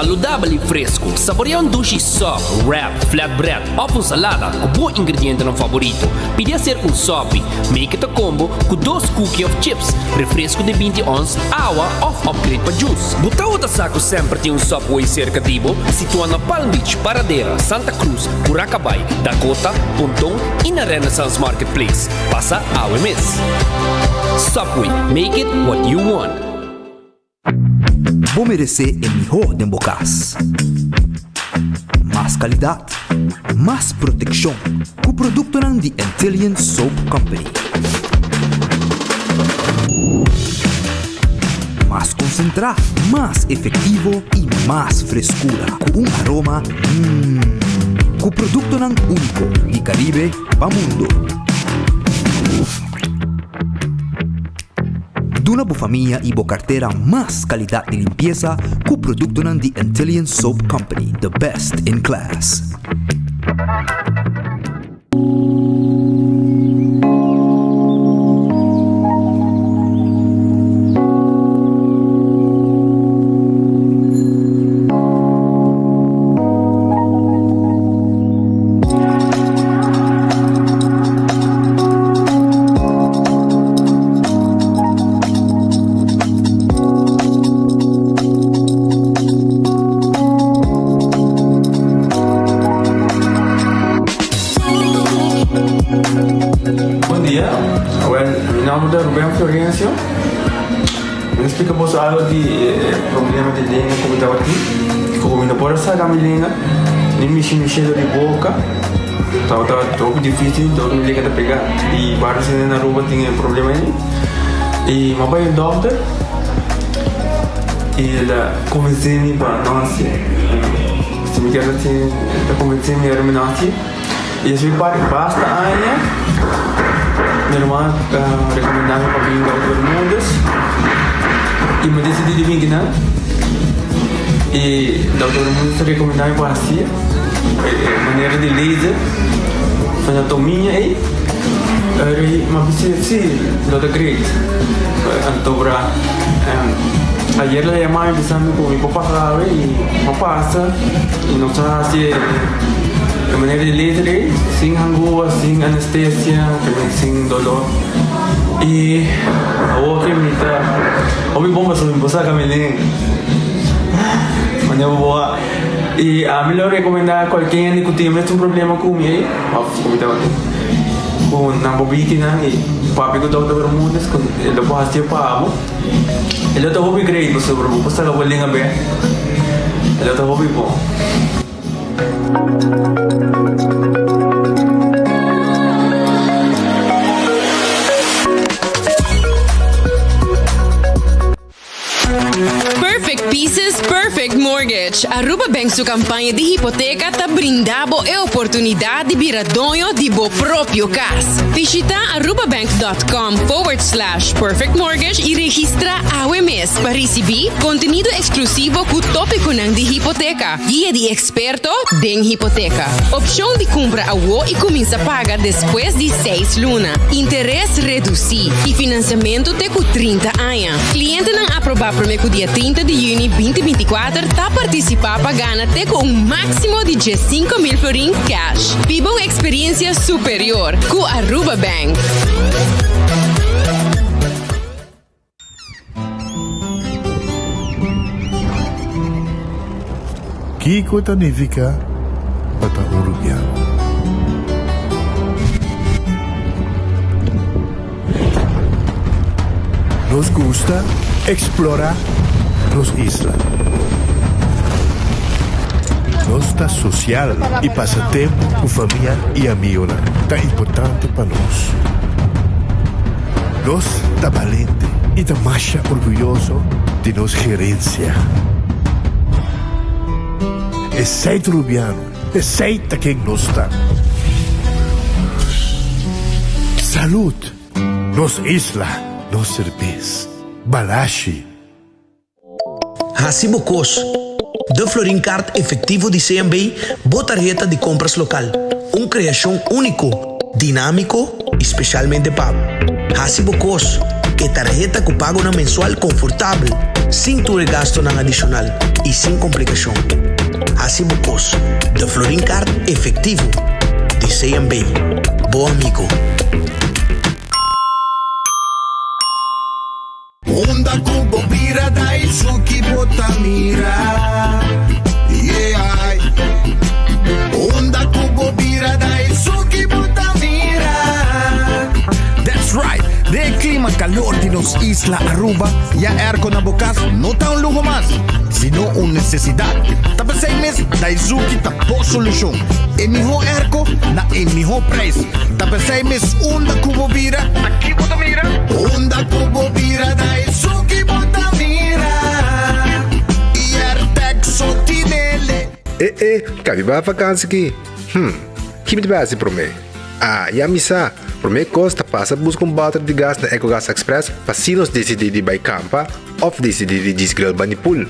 saudável e fresco. Saboreia um sushi soft, wrap, flatbread ou com salada com bom ingrediente no favorito. Podia ser um sopi, make it a combo com 2 cookies of chips, refresco de 20 ons, água ou upgrade para juice. Buta outra saco sempre tem um Subway cerca de Ibo, situado na Palm Beach, Paradera, Santa Cruz, Curacabai, Dakota, Pontong e na Renaissance Marketplace. Passa a UMS. Subway, make it what you want. Vou merecer o melhor de Bocas. Mais qualidade, mais proteção. Com o produto ng The Antillean Soap Company. Mais concentrado, mais efetivo e mais frescura. Com aroma com o produto ng único de Caribe para mundo. Duna bo família e bo carteira mais qualidade de limpeza com o produto ng The Antillean Soap Company, the best in class. Explicamos algo de problema de língua como estava aqui. Como não pode sair da minha língua, nem mexer de boca. Estava muito difícil, então minha língua pegar. E vários na rua tinham problema aí. E meu pai é doutor. E ele convenceu-me para nós. Se me quer assim, ele convenceu-me para nós. E eu fui para basta aia. Minha irmã recomendava para vir para todo mundo. E me decidi de vir aqui, e o doutor muito recomendava para assim, maneira de laser, fazer anatomia aí, mas sim, doutor Great, doutora, ayer le llamaba empezando con mi papá grave y no pasa, y nos hace de maneira de laser, sin angúa, sin anestesia, sin dolor. E a outra imita, ouvi bomba sobre você caminhando, mas eu vou e a melhor recomendar qualquer que tenha um problema com ele, com na bobina e papi que doutor para muitas, ele pode ser pavo, ele tá hobby great você bro, você tá bolinha bem, ele tá hobby bom. Perfect Pieces, Perfect Mortgage. Aruba Bank sua campanha de hipoteca tá brindando a oportunidade de virar dono de bo próprio casa. Visita arubabank.com/perfect mortgage e registra AWMS para receber conteúdo exclusivo com o tópico de hipoteca, guia de experto em hipoteca, opção de compra a WO e começa a pagar depois de 6 lunas, interesse reduzido e financiamento até com 30 anos. Cliente não aprovar para o dia 30 de junho 2024 está participar pagando até com um máximo de 5.000 florin cash. Viva uma experiência superior com Aruba Bank. Kiko significa bata uruguaiano. Nos gusta explorar las islas. Nossa social e passatempo com família e amigos é importante para nós. Nós está valente e está mais orgulhoso de nossa gerência. É seito rubiano, é seita quem nós está. Saúde, nos isla, nos cerveza, balashi. Hacibocos, de Florin Card efetivo de CMB, boa tarjeta de compras local. Uma criação único, dinâmico, especialmente pago. Hacibocos, que tarjeta que paga uma mensual confortável. sin tu gasto ng adicional y sin complicación. Así buscos, The Florin Card efectivo de C&B. Bom amigo. Onda Kubo Bira Daisuki Botamira. Yeah. Onda Kubo Bira Daisuki Botamira. That's right. De clima calor de los Isla Aruba, ya aircon na bukas, no ta un lujo más, sino una necesidad. Tapos 6 meses, Daisuki tapo solusyon. En mijo airco, na en mijo price. Tapos 6 meses, Onda Kubo Bira, aquí Botamira. Onda Kubo Bira Daisuki Botamira. Y Artexo Tinele. Kami ba vakantie aqui? Kimi de base pro me? Ya misa. Pro me costa passa busca balde de gás na EcoGas Express para se nos decidir de vai campa ou decidir de desgrill banipul.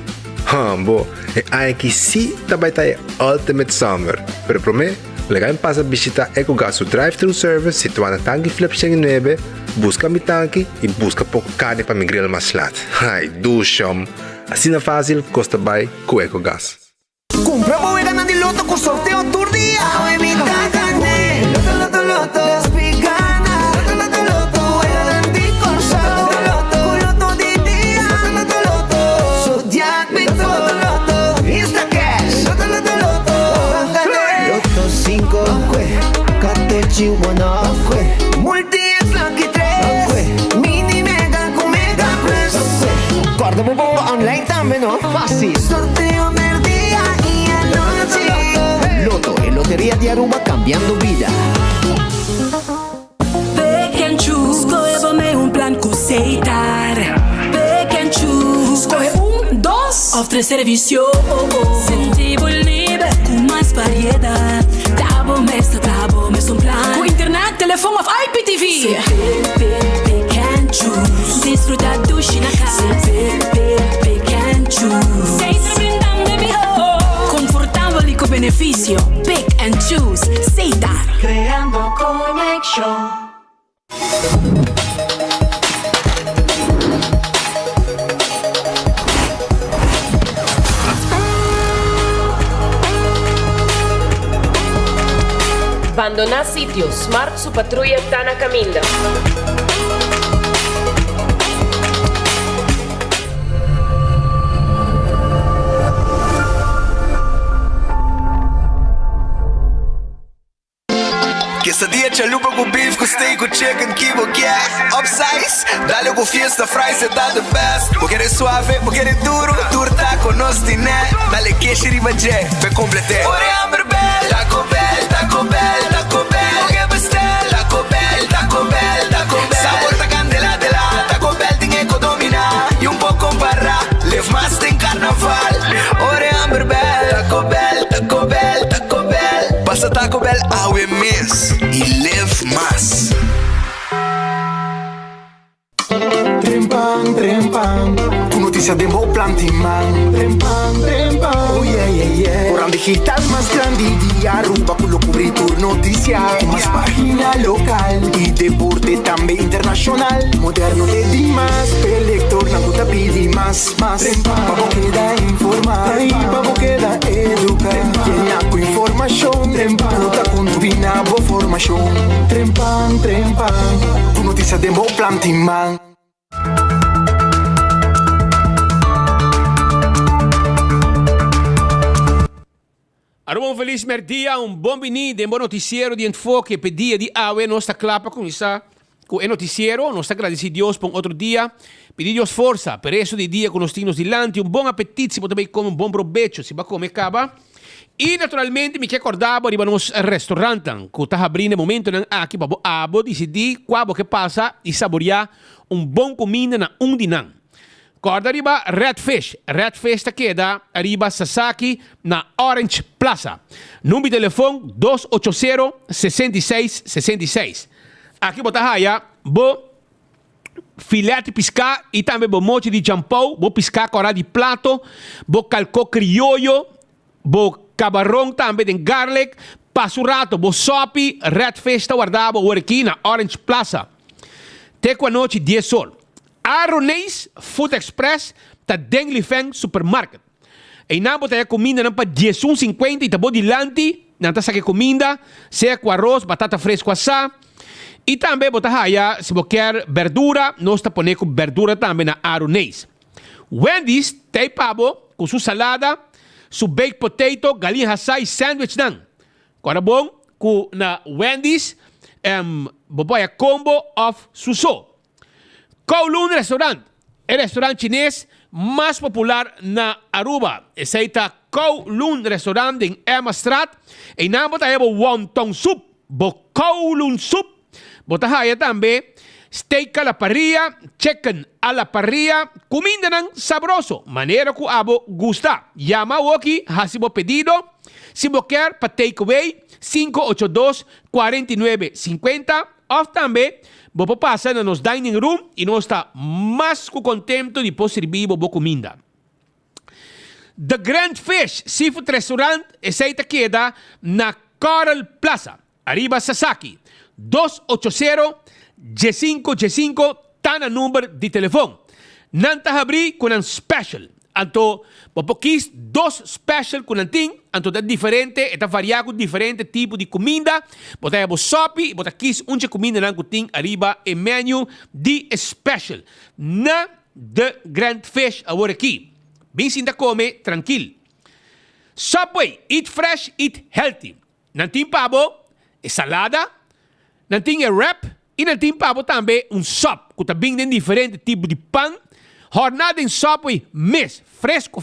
Bo, aí que sim também tá Ultimate Summer. Pero pro me, legal passa visitar EcoGas o drive-thru service situado na tanque Flip 9, busca mi tanque e busca pouco carne para mi grill mais lat. Ai, dushom. Assim na fácil, costa vai com EcoGas. Compra boega na de loto com sorteio todo dia. Evita carne. Loto, loto, despigana. Loto, loto, eranti con saldo. Loto di dia. Loto, Zodiac Beto. Loto, Instacash. Loto, Loto 5, Katechi 1, Multi es Lucky 3, Mini Mega con Mega Plus. Guarda un po' online también, no? Fácil. Sorteo del día y anoche. Loto, en Lotería de Aruba cambiando vida. Pick and choose, escolhe um plano conceitar. Pick and choose, escolhe 1, 2 ou 3 servicios. Sentivo livre, com mais variedade. Tá bom mesmo um plano. Com internet, telefone ou IPTV. Pick and choose, desfrutar do China casa. Pick and choose, sempre brindando mejor. Confortável e com benefício. Pick and choose, Seitar. Creando conexão. Abandonar sitio, Smart su patrulla está na caminda. Quesadilla, chalupa com beef, com steak, com chicken, kibo, yeah. Upsize, dale com fiesta, fries, tá the best. Vou querer suave, vou querer duro, turta com nós tiné. Dale queijo e ribajé, pe complete. Ore Amber Bell, Taco Bell, Taco Bell, Taco Bell. Oge bestel, Taco Bell, Taco Bell, Taco Bell. Sabor ta candela de la, Taco Bell tem que dominar. E pouco para, live mais tem carnaval. Ore Amber Bell, Taco Bell, Taco Bell, Taco Bell. Passa Taco Bell awe mes e live mais. Trempang, tu noticia de Bo Plantiman. Trempang, oh yeah. Orang digital más grande de Aruba, por lo cubrir tu noticia. Más página local y deporte también internacional. Moderno de Dimas, pelector, na puta pidi más. Pavo queda informar, pavo queda educar. Llena con información, nota con tu binabo formación. Trempang, tu noticia de Bo Plantiman. Allora, un feliz merdia, un buon venire, un buon noticiero di enfoque per dia di awe, nostra clapa con il noticiero, nostra agradecida Dios por outro dia, pedir Dios força, per eso di dia con los tinos dilanti, un buon appetito, si potrebbe come un buon provecho, si va come cava. E naturalmente mi ricordavo di un ristorante che sta aprendo momento aqui para abo decidi quando che passa e saborear un buon comida na dinan. Corda arriba Redfish ta queda arriba Sasaki na Orange Plaza. Número de telefone 280-6666. Aqui bota haya, bo filete piscar e também bo mochi de champão, bo piscar cora de plato, bo calco criollo, bo camarão também de garlic, pasurato, bo sopi, Redfish ta guardava aqui na Orange Plaza. Te qua noite 10 sol. Aronese Food Express ta Deng Lifeng Supermarket. E na bota comida na pa 10,50 e tabo dilanti, na ta sake comida, seja com arroz, batata fresca assá. E também bota haya, se você quer verdura, nós está pondo com verdura também na Aronese. Wendy's tem pabo com sua salada, seu baked potato, galinha assá e sandwich nan. Agora bom, com na Wendy's, boboia combo of suso. Kowloon Restaurant, é o restaurante chinês mais popular na Aruba. Esse aí tá Kowloon Restaurant em Emma Strat. E na bota é o wonton soup, bo Kowloon soup. Bota haya também steak a la parrilla, chicken a la parrilla, comida nang sabroso, maneira que abo gusta. Llama aqui, hasibo pedido. Se você quer para takeaway, 582-4950. Ou também, você passa no nosso dining room e nós está mais contento de poder servir boa comida. The Grand Fish Seafood Restaurant, esse aí queda na Coral Plaza, arriba Sasaki. 280-G5 tá na número de telefone. Nanta abri com um special. Anto, quis dos special com um ting, anto é diferente, é variado diferente tipo de comida. Bota aí sopi, bota quis comida na ting arriba e menu de special. Na The Grand Fish agora aqui. Bem sinta come, tranquilo. Subway, eat fresh, eat healthy. Nanting pabo, é salada. Nanting é wrap e nanting pabo também sop, que também tem diferente tipo de pão. Jornada em Subway, mês, fresco.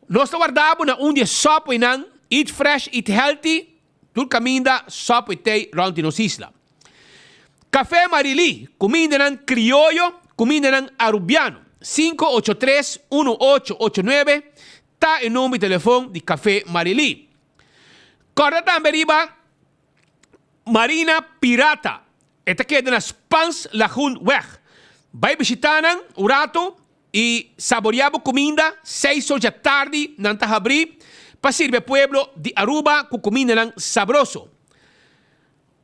Nós guardamos na dia Subway nan, eat fresh, eat healthy, tudo caminho da Subway tem round nos isla. Café Marili, comida nan criollo, comida nan arubiano, 583-1889, tá em nome de telefone de Café Marili. Corda também riba, Marina Pirata. Esta queda nas Pans Lagoon Weg. Vai visitar o rato e saborear a comida 6 horas da tarde na Tahabri para servir ao pueblo de Aruba com comida sabroso.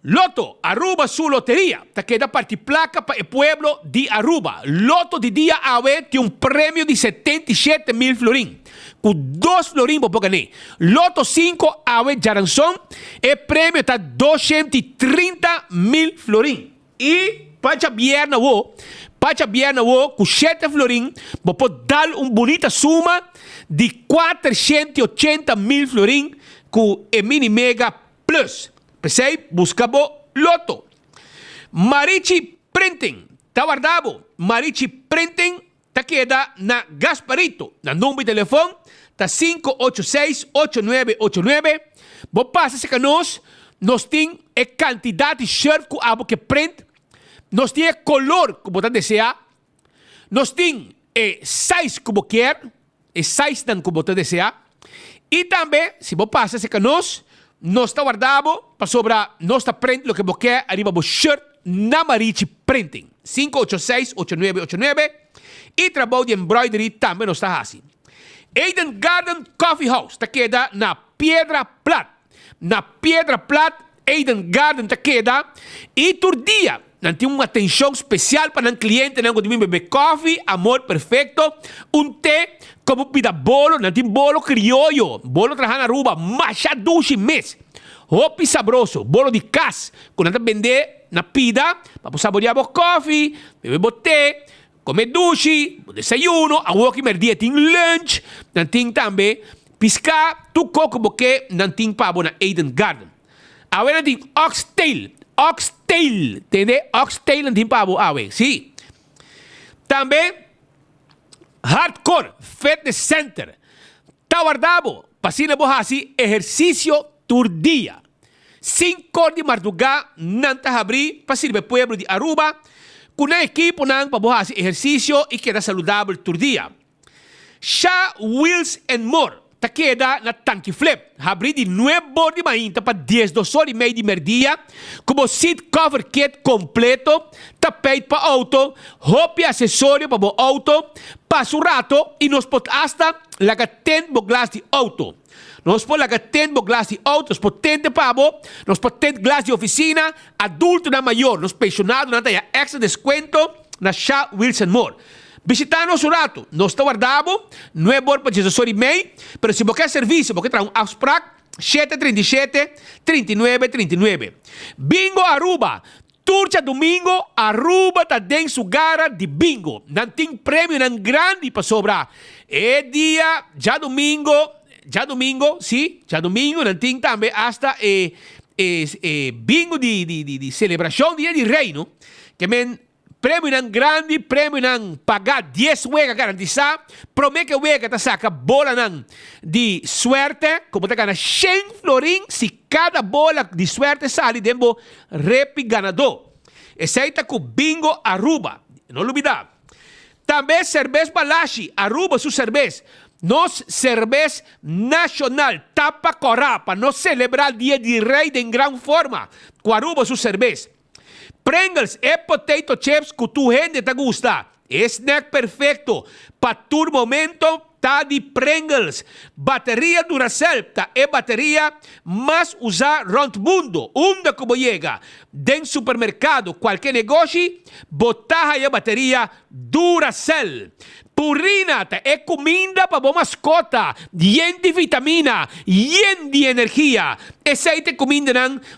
Loto, Aruba su loteria. Esta queda parte placa para o pueblo de Aruba. Loto de dia ave tem prêmio de 77,000 florim. Com 2 florim para ganhar. Loto 5 ave Jaranson, o prêmio está 230,000 florim. E para vierna wo, com 7 florim, você dar bonita suma de 480,000 florim com o mini mega plus. Pensei, buscabo loto. Marichi Printing, tá guardado. Marichi Printing, tá queda na Gasparito. Na número de telefone, tá 586-8989. Vou passar se que nós temos a quantidade de shirt que abo que print. Nós temos color que você deseja. Nós temos size que você quer. E size que você deseja. E também, se você passa se que nós está guardado para sobrar, nós está print lo que você quer, arriba o shirt na Marichi Printing. 586-8989. E trabalho de embroidery também nós está assim. Eden Garden Coffee House está queda na Piedra Plata. Na Piedra Plata, Eden Garden está queda. E por dia, nós temos uma atenção especial para o cliente, nós podemos beber coffee, amor perfeito, té, como pida bolo, nós temos bolo criollo, bolo trabalhando na Aruba, macha dulce mês, hopi sabroso, bolo de cas, quando nós vender na pida, para saborear o coffee, beber o té, comer dulce, o desayuno, a walking merdia tem lunch, nós temos também piscar, tu coco porque nós temos para na Eden Garden. Agora nós temos oxtail, entende? Oxtail não tem pavo, sim. Também, Hardcore Fitness Center. Tá guardado, pasina bohasi, exercício todo dia. 5 de madrugada, nanta abrir, pasina pueblo de Aruba, com a equipe nang para bohasi exercício e queda saludável todo dia. Shah Wheels and More. Ta queda na tanque flip. Abrir de 9 de mainta para 10 horas e meia de merdia. Como seat cover kit completo. Tapete para auto. Hopi acessório para o auto. Passa o rato e nos pode hasta laga 10 glass de auto. Nos pode laga 10 glass de auto. Nos pode 10 de pavo. Nos pode 10 glass de oficina. Adulto na maior. Nos pensionado na tenha extra descuento. na Shaw Wilson Moore. Visita-nos o rato. Nós está guardado, não é bom para Jesus e-mail, mas se você quer serviço, você traz afspraak 737-3939. Bingo Aruba. Turcia domingo, Aruba tá dentro su gara de bingo. Não tem prêmio não grande para sobrar. É dia, já domingo, não tem também hasta bingo de celebração dia de reino. Que men prêmio não grande, prêmio não pagar 10 huegas garantizar. Promete que huega tá saca bola não de suerte, como tá ganha 100 florin se cada bola de suerte sale dentro repi ganador. Esse aí tá com bingo Aruba, não olvidar. Também cerveja Balashi, Aruba sua cerveja. Nós cerveja nacional, tapa corapa, nós celebrar dia de rei em grande forma. Com Aruba sua cerveja. Pringles e potato chips que tu gente te gusta. Snack perfecto. Para tu momento, tá de Pringles. Bateria Duracell, tá é bateria mais usada rond mundo. Onde como chega? Den supermercado, qualquer negócio, botar aí a bateria Duracell. Purina, tá é comida para boa mascota. Yen de vitamina, yen de energia. Esse aí te comida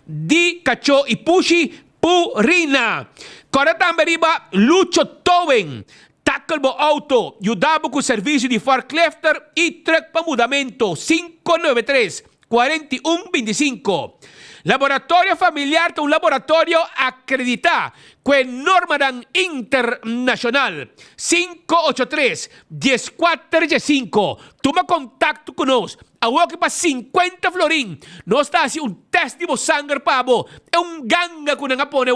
de cachorro e puxi. Purina. Agora também riba Lucho Towing. Tackle bo auto. Ajudava com o serviço de forklifter e truck para mudamento. 593-4125. Laboratório familiar é um laboratório acreditado com norma internacional. 583-1415. Toma contato conosco. Agora que para 50 florin, nós está assim um teste de sangue para abo. É um ganga que não pone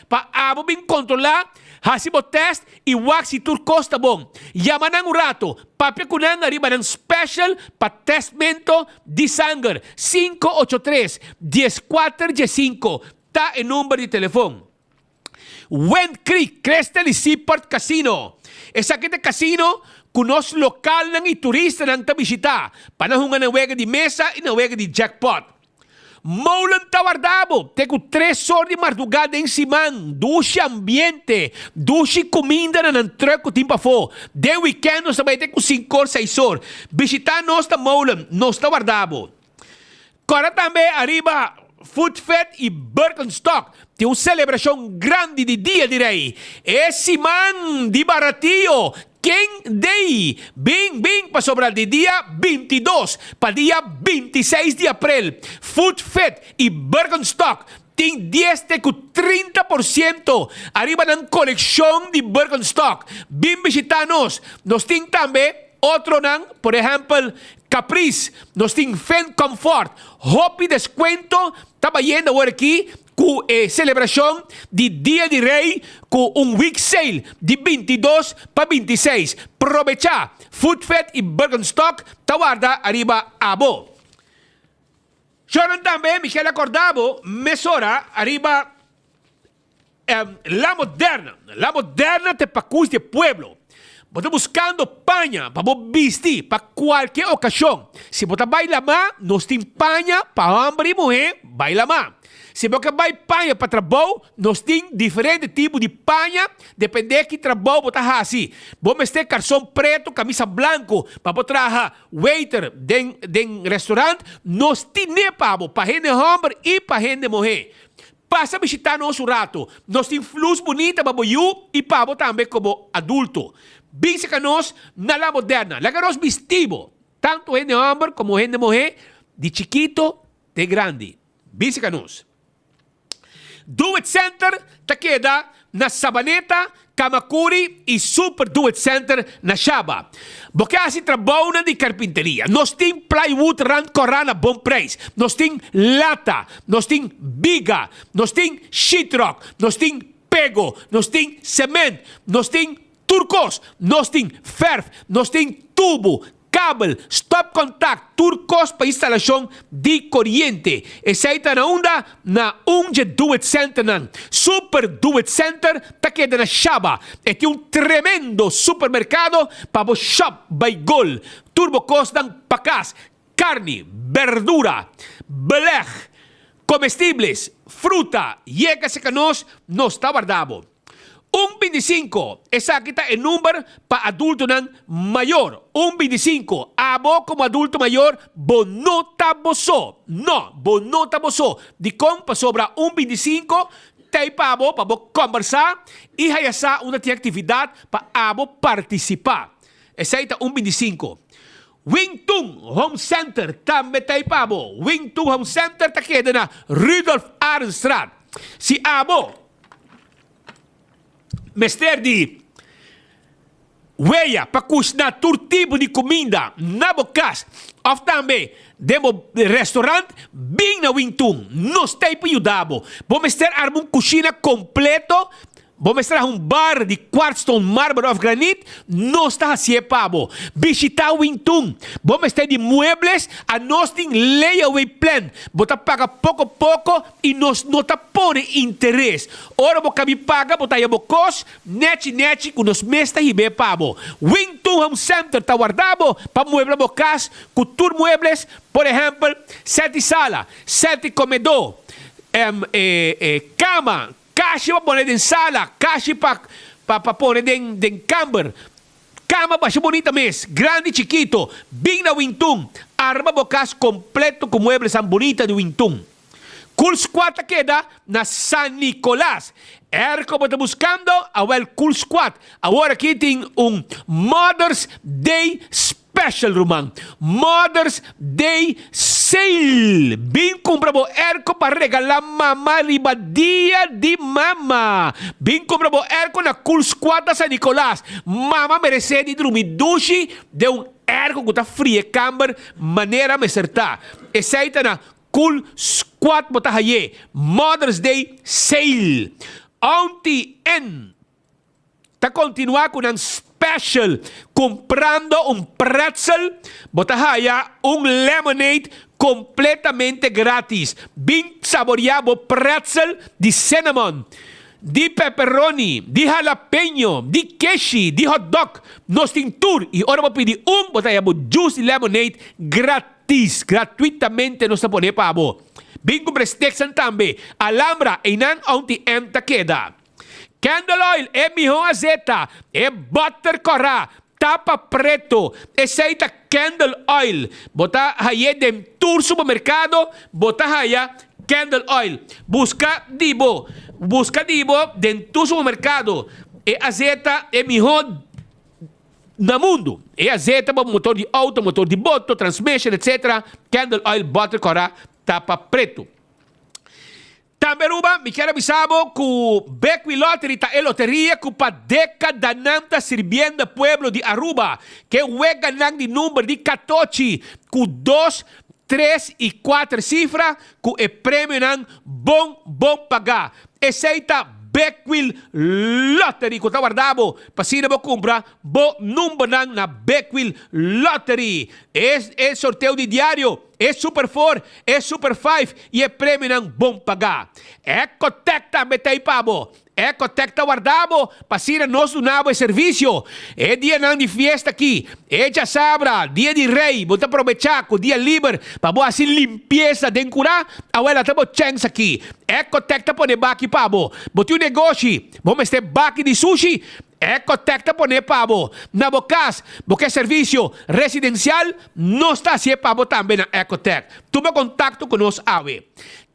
para abo bem controlar. Hasi bo test e wax e tur costa bom. Yaman ang rato. Papel kunang arriba ng special pa testmento de sangue. 583-1415. Ta e número de telefone. Wind Creek, Crystal e Seaport Casino. Esa aqui de casino, kunos lokal ng turista ng tabisita. Panahon nga ng wega di mesa e ng wega di jackpot. Moulan Tawardabo, tenho 3 horas de madrugada em Simão, duche ambiente, duche comida na tranco timpa fo. De weekend nós também temos 5 horas, 6 horas. Visitar nós da Moulan, nós Tawardabo. Agora também arriba Food Fest e Birkenstock. Tem uma celebração grande de dia de rei. Esse man de baratinho. Quem dei? Bing, para sobrar de dia 22 para dia 26 de abril. Food Fest e Birkenstock tem 10 com 30% arriba na coleção de Birkenstock. Vem visitar-nos. Nós temos também outro, por exemplo, Caprice. Nós temos Fen Comfort. Hope descuento. Estava indo aqui com celebração de Dia de Rei com week sale de 22 para 26. Aprovechar Food Fest e Birkenstock. Tawarda arriba abo. Choran também, Michel Acordabo, mesora arriba La Moderna. La Moderna te pacus de pueblo. Você buscando panha para vestir para qualquer ocasião. Se você vai lá, nós temos panha para homem e mulher, vai lá. Se você vai panha para trabalho, nós temos diferentes tipos de panha, depende de que trabalho você está assim. Vamos ter calção preto, camisa branco, para você trabalhar waiter de restaurante, nós temos para gente homem e para gente mulher. Passa a visitar nosso rato. Nós temos flus bonita para você e para você também como adulto. Visita nós na La Moderna. La que nós vestimos, tanto gente homem como gente mulher, de chiquito, de grande. Visita nós. Do It Center te queda na Sabaneta, Kamakuri e Super Do It Center na Shaba. Porque assim trabalham de carpinteria. Nós temos plywood rand corana bom preço. Nós temos lata, nós temos biga, nós temos sheetrock, nós temos pego, nós temos cimento, nós temos turcos, nós temos ferro, nós temos tubo, cable, stop contact, turcos para instalação de corrente. Essa aí está na onda, na Unge Do It Center. Super Do It Center está aqui na Shaba. Este é um tremendo supermercado para o shop by Gol. Turbo costan pacas, carne, verdura, belej, comestibles, fruta, llega-se que nós está guardado. 1.25, esa kita é número para adulto ng mayor. 1.25, abo como adulto mayor, bonota boso. No, bonota boso. Di kung pa sobra 1.25, tayo pa abo conversar e hayasa una atividad pa abo participar. Esa ita 1.25. Wingtung Home Center, também tayo pa abo. Wingtung Home Center, takeda na Rudolf Arenstraat. Si abo, Mester di weia pakus na tur tipo de comida na bokas of também demo restaurant bem na Wingtung nos tem para ajudar bom mester arma cozinha completo bom mester bar de quartzstone mármore of granite não está assim pabo visitar Wingtung bom mester de muebles a nós tem layaway plan bota paga pouco e nós não tá por interesse ora bo kami paga bota ya bocos net com nos mesta hibe pabo Wingtung Home Center tá guardado para mueble bocas cultur muebles por exemplo 7 sala 7 comedor cama caixa para pôr em sala, caixa para pôr em camber. Cama baixa bonita mesmo, grande e chiquito, bem na Wingtung. Arma bocas completo com muebles tão bonita de Wingtung. Cool Squad queda na San Nicolás. Como está buscando, o Cool Squad. Agora aqui tem Mother's Day Special, Roman. Mother's Day Sale. Bem comprado para regalar mamá riba dia de mama. Bem comprado na Cool Squad da San Nicolás. Mama merece de dormir duche de erco que está fria camber maneira me acertar. Essa aí está na Cool Squad botahaye. Mother's Day Sale. Auntie N está continuar com um special comprando pretzel botahaya lemonade completamente grátis. Bem saboreado pretzel de cinnamon, de pepperoni, de jalapeno, de queijo, de hot dog. Nos tem tour e ora vou pedir botahaya juice de lemonade grátis, gratuitamente nos pone para abo. Bem com prestexan também. Alhambra e nan auntie M ta queda. Candle oil é mijo azeta, é butter corá, tapa preto, aceita candle oil. Bota aí dem tour supermercado, bota aí candle oil. Busca dibo dem tour supermercado. É azeta é mijo na mundo. É azeta para motor de auto, motor de moto, transmission, etc. Candle oil, butter corá, tapa preto. Também, me quero avisar que o Beckwith Lottery é loteria que para década não está servindo o pueblo de Aruba, que é ganhando de número de 14, com 2, 3 e 4 cifras, que é prêmio não bom pagar. Esse aí está Beckwith Lottery, que está guardado, para se não comprar, bom número na Beckwith Lottery. É sorteio de diário. É Super 4, é Super 5 e é prêmio não bom pagar. Ecotec também tem pabo. Ecotec está guardado para ser nosso novo serviço. É dia não de festa aqui. É já sabra, dia de rei. Vou aproveitar com o dia livre para boa assim limpeza de curar. Agora estamos chance aqui. Ecotec está pondo aqui pabo. Botei um negócio. Vamos ter baque de sushi. Ecotec está pondo pabo. Na bocas, porque serviço residencial não está assim pabo também na Ecotec. Toma contato com nós, ave.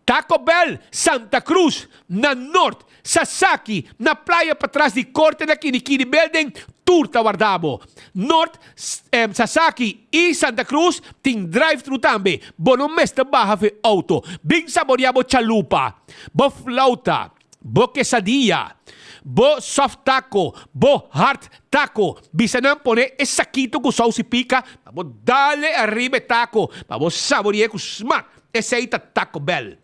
Taco Bell, Santa Cruz, na Norte, Sasaki, na praia para trás de corte da Kinikini Building, turta guardado. Norte, Sasaki e Santa Cruz tem drive-thru também. Bono mesta barra de auto. Bem saboreado chalupa, bo flauta, bo quesadilla, bo soft taco, bo hard taco. Bisa não pone esse saquito com salsa e pica, bo dale arriba taco, bo saborear com smack. Esse aí tá Taco Bell.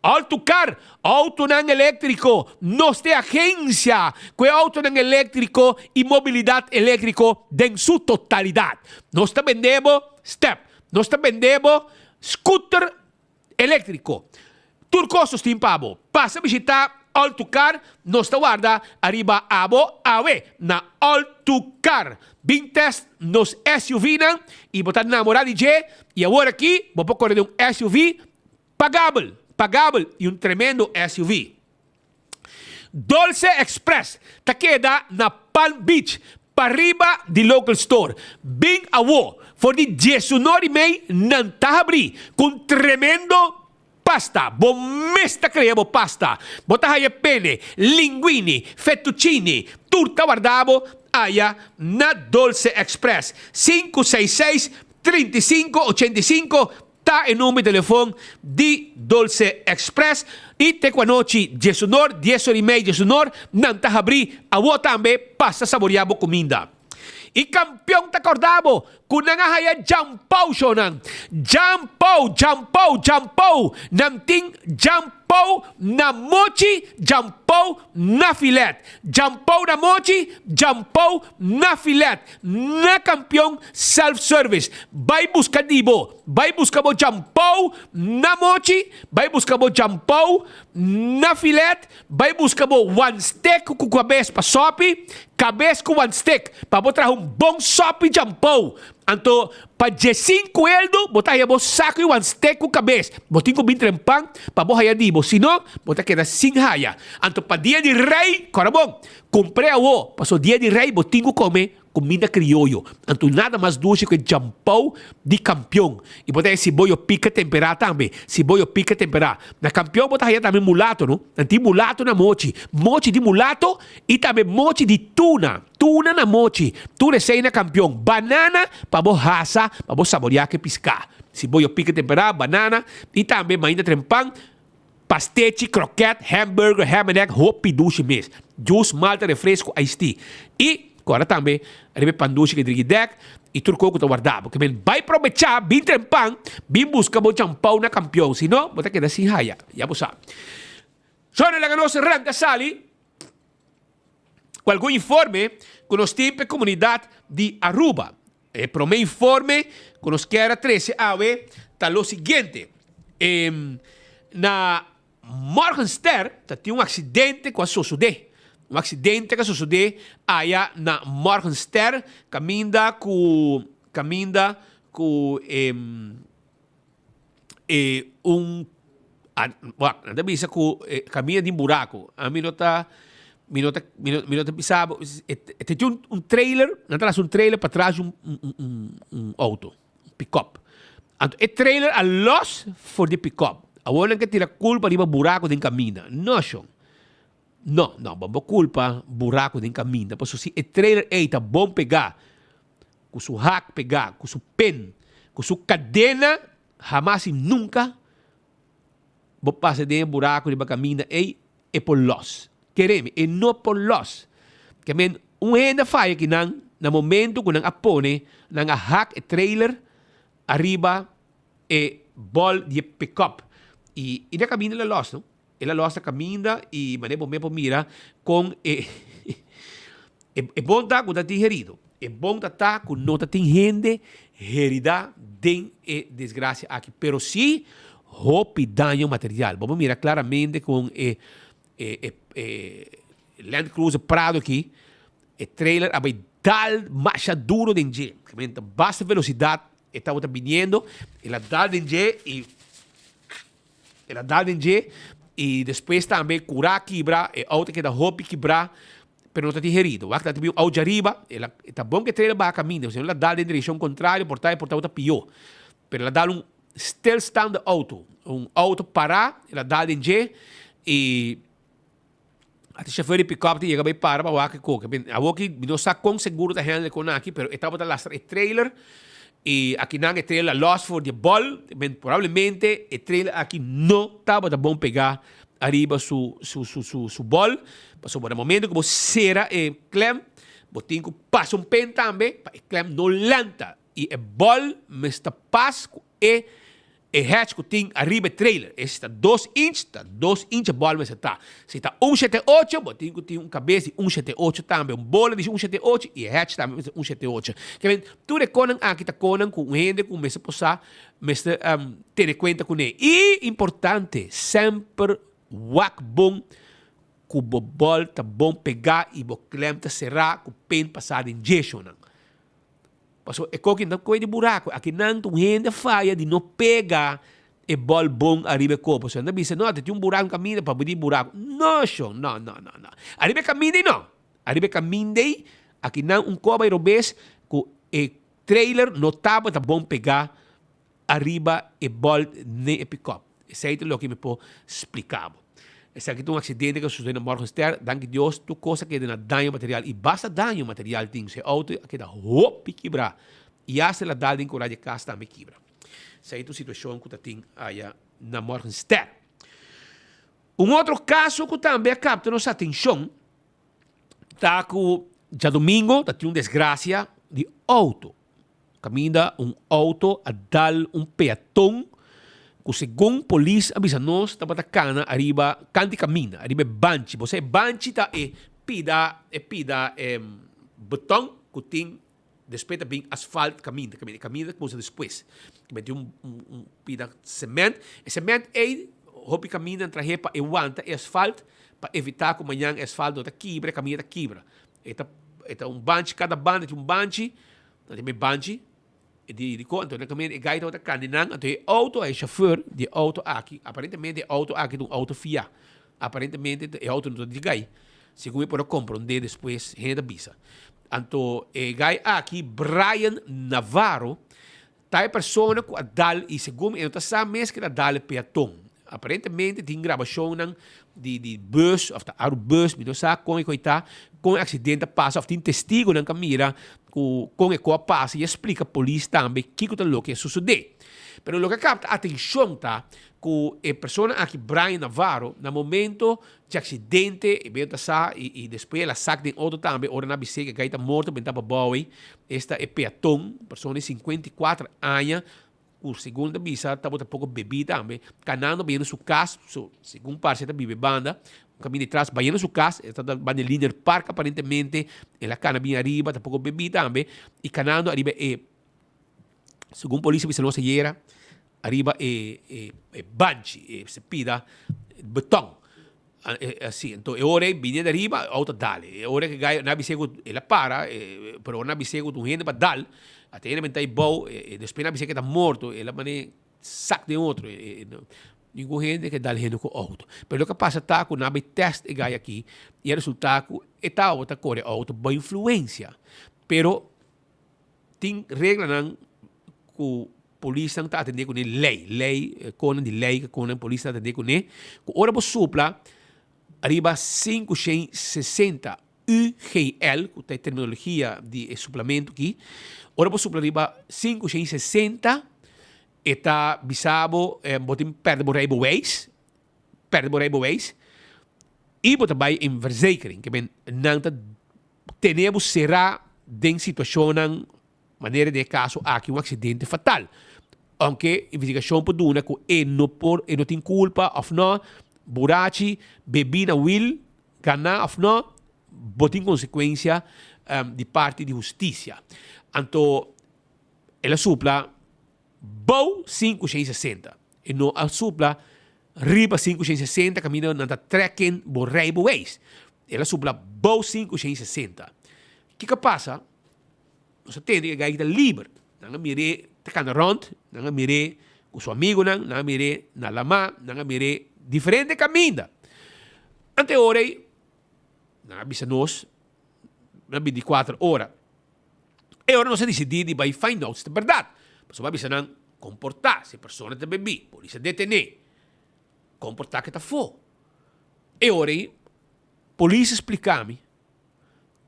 Autocar, auto não elétrico, nós temos agência que é auto não elétrico e mobilidade elétrico em sua totalidade. Nós também vendemos step, nós também vendemos scooter elétrico. Turcosos tem pabo. Passa a visitar Autocar, nós guarda arriba abo awe na Autocar. Bem test nos SUV não e botar namorado de e agora aqui vou correr um SUV pagável e um tremendo SUV. Dulce Express. Ta queda na Palm Beach. Pariba di local store. Bing awo for di 19 May ng tahabri. Kung tremendo pasta. Bomesta creamo pasta. Botahaya pene, linguini, fettuccini, turta guardavo, aya na Dulce Express. 566-3585 ta e numero de telefone di Dulce Express. Ite qua noci 19 May 19 nan tahabri awo tambe pasta saboreabo comida. I kampiyon takordabo kunangahaya jampaw shonan. Jampaw nam ting jampaw na mochi, jampaw na filet. Jampaw na mochi, jampaw na filet. Na kampiyon self-service. Bay busca dibo. Bay busca mo jampaw na mochi. Bay busca mo jampaw na filet. Bay busca mo one stick ku kabes pa sopi. Kabes ku one stick. Pabotra um bom sopi jampaw. Anto, pa 15 eldo, botaya mo sako yung one steak ko kabes. Botin ko bintrempang, pabohaya di mo. Sino, bota queda sin haya. Anto, pa dia di rey, corabong, compré awo. Paso dia di rey, botin ko come comida criollo. Anto, nada mais dulce que jampau di campeão. E botaya si boyo pica temperada também. Si boyo pica temperada. Na campeão, botaya também mulato, no? Anti mulato na mochi. Mochi di mulato e também mochi di tuna. Tuna na mochi. Tuna sei na campeão. Banana, pabo hasa, pabo saborear que piscar. Si boyo pica temperada, banana e também mainda trempang, pastete, croquete, hamburger, ham and egg, hopi duche mes. Juice, malta, refresco, iced tea. E agora também, rebe panduche que drigidek e turco que tu guardava. Porque vai aproveitar, bem trempang, bem busca bom champão na campeão. Se não, bota queda sem raia. Já você sabe. Sono la nossa ranca sali, com algum informe que nós temos para a comunidade de Aruba. Para o meu informe, que nós queremos 13 ave, está o seguinte. Na Morgenster, tem um acidente com a Sosudé. Um acidente que sucedeu aí na Morgenster, caminha com nada bisa com caminha de buraco. A minota pisava, tinha um trailer, atrás um trailer para trás um auto, um pick-up. O trailer a los for the pick-up. A hora que tira culpa de buraco de caminho. Não, senhor. Não, vamos culpa buraco de caminho. Por isso, se o trailer está bom pegar, com seu hack pegar, com seu pen, com sua cadena, jamais e nunca vou passar de buraco de caminho é por los. Queremos, é não por los. Que ainda faz que no momento que não apone, não hack o trailer, arriba e bol de pick-up. E na caminho é los, não? Ela losta caminha e maneira bom mira com é bom tá com tá herido. É bom tá com não tá tem gente herida den desgraça aqui. Pero se hope dano material. Vamos mirar claramente com Land Cruiser Prado aqui. O trailer abai dal marcha duro dentro. Que baixa velocidade estava vindo. Ela dá dentro e depois também curar quebrar e outra que da roupa quebrar pero não está digerido. Vai que tá ao de arriba, ela tá bom que treina para caminho, se ela dá em direção contrária, portar outra pior. Pero ela dá still stand auto, auto parar, ela dá em G e a chauffeur de pick-up chega bem para o que coca. A boca não sabe com seguro da handle com aqui, pero estava lá o trailer e aqui não é trailer lost for the ball, provavelmente o trailer aqui não estava bom pegar arriba su ball, passou por um momento que você será clem, você tem que passar pen também, para o clem não lanta e o ball me está passo e hatch que tem arriba trailer, esse está 2 inch, está 2 inch a bola mas está, se está 178, você tem que ter cabeça de 178 também, bola de 178 e hatch também 178. Que bem, tudo é conan aqui está conan com gente com mesa posar, mesa ter conta com ele. E importante, sempre wak bom que o bol tá bom pegar e o clem tá serrar com o pen passado em injection. Paso é coque não coisa de buraco, aqui não tem gente falha de não pegar e bol bom arriba copo. So, nabi no, tem um buraco caminho para pedir buraco. Não, show, não. Arriba caminho não. Arriba caminho aqui não coba e robês que o trailer não tava tá bom pegar arriba e bol nem e pick-up. Isso é o que me pode explicar. Esse aqui é um acidente que sucedeu na Morgenstern. Danke Deus, tu coisa que dá dano material. E basta dano material, tem se auto que dá hop e quebra. E a se la dá em coragem de casa também quebra. Essa é a situação que tem aí na Morgenstern. Outro caso que também capta nossa atenção, tá que já domingo, tá uma desgraça de auto. Caminha auto a dar peatão que segundo polícia avisa nós, tá batacana arriba canti caminha, arriba banchi. Você banchi tá pida betão que tem depois também asfalto caminha que pôs depois. Que tem pida cimento, e cimento hopi caminha entre repa e wanta asfalto para evitar que amanhã asfalto tá quebra, caminha tá quebra. Eta banchi, cada banda tem banchi, tem banchi. Então, na caminho, o gaita está caminhando, então, o auto é chauffeur de auto aqui. Aparentemente, o auto aqui é um auto fiar. Aparentemente, o auto não é de gai. Segundo eu posso compreender depois, renda bisa. Então, o gai aqui, Brian Navarro, tá a pessoa que dá, e segundo eu não sabe mesmo que dá o peatão. Aparentemente, tem gravação de bus, of de bus, não sabe como está, com acidente passa, tem testigo na câmera, com a coisa passa e explica a polícia também o que sucedeu. Mas o que capta a atenção tá, que a pessoa aqui, Brian Navarro, no momento de acidente, e depois ela saca de outro também, ora na bicicleta, que está morto, bem para Bowie, esta é peatão, pessoa de 54 anos, o segundo bisa estava pouco bebida também, canando bem no seu casa, segundo parte da bebida banda, um caminho de trás, bem no seu casa, está da banda Linear Park aparentemente, ela cana bem arriba, tá pouco bebida também, e canando arriba segundo a polícia bisa nossa era, arriba banchi, se pida betão. Assim, então ora vinha de arriba, auto dale, ora que gai na bicicleta ela para, pero na bicicleta um rende para dar até ele mentai bom, depois na bicicleta morto, ela mane sac de outro, ninguém gente que dá rende com auto. Pero o que passa tá com na teste e gai aqui, e o resultado é tal outra coisa, auto boa influência. Pero tem regra não que polícia está atendendo com lei, com de lei que com a polícia atendendo com ele, que ora por supla arriba 560 UGL, que tem terminologia de suplemento aqui. Ora por supla arriba 560 está bisabo botem perde borreibo ways e botem bij in verzekering que ben nanta tenemos será den situação maneira de caso aqui um acidente fatal. Aunque investigação por duna que não tem culpa ou não, burachi bebida will ganhar ou não, botem consequência de parte de justiça. Então, ela supla bom 560 e não a supla riba 560 caminho na trekking borreibo ways. Ela supla bom 560. O que passa? Você tem que ganhar livre. Não mire tocando rond, não mire com seu amigo, não mire na lama, não mire diferente caminho. Ante hora, não avisa nós, na 24 horas. E ora não se decidir de vai find out se é verdade. Mas vai avisar não comportar se a pessoa está bebi, polícia detener, comportar que está fora. E ora, polícia explicar-me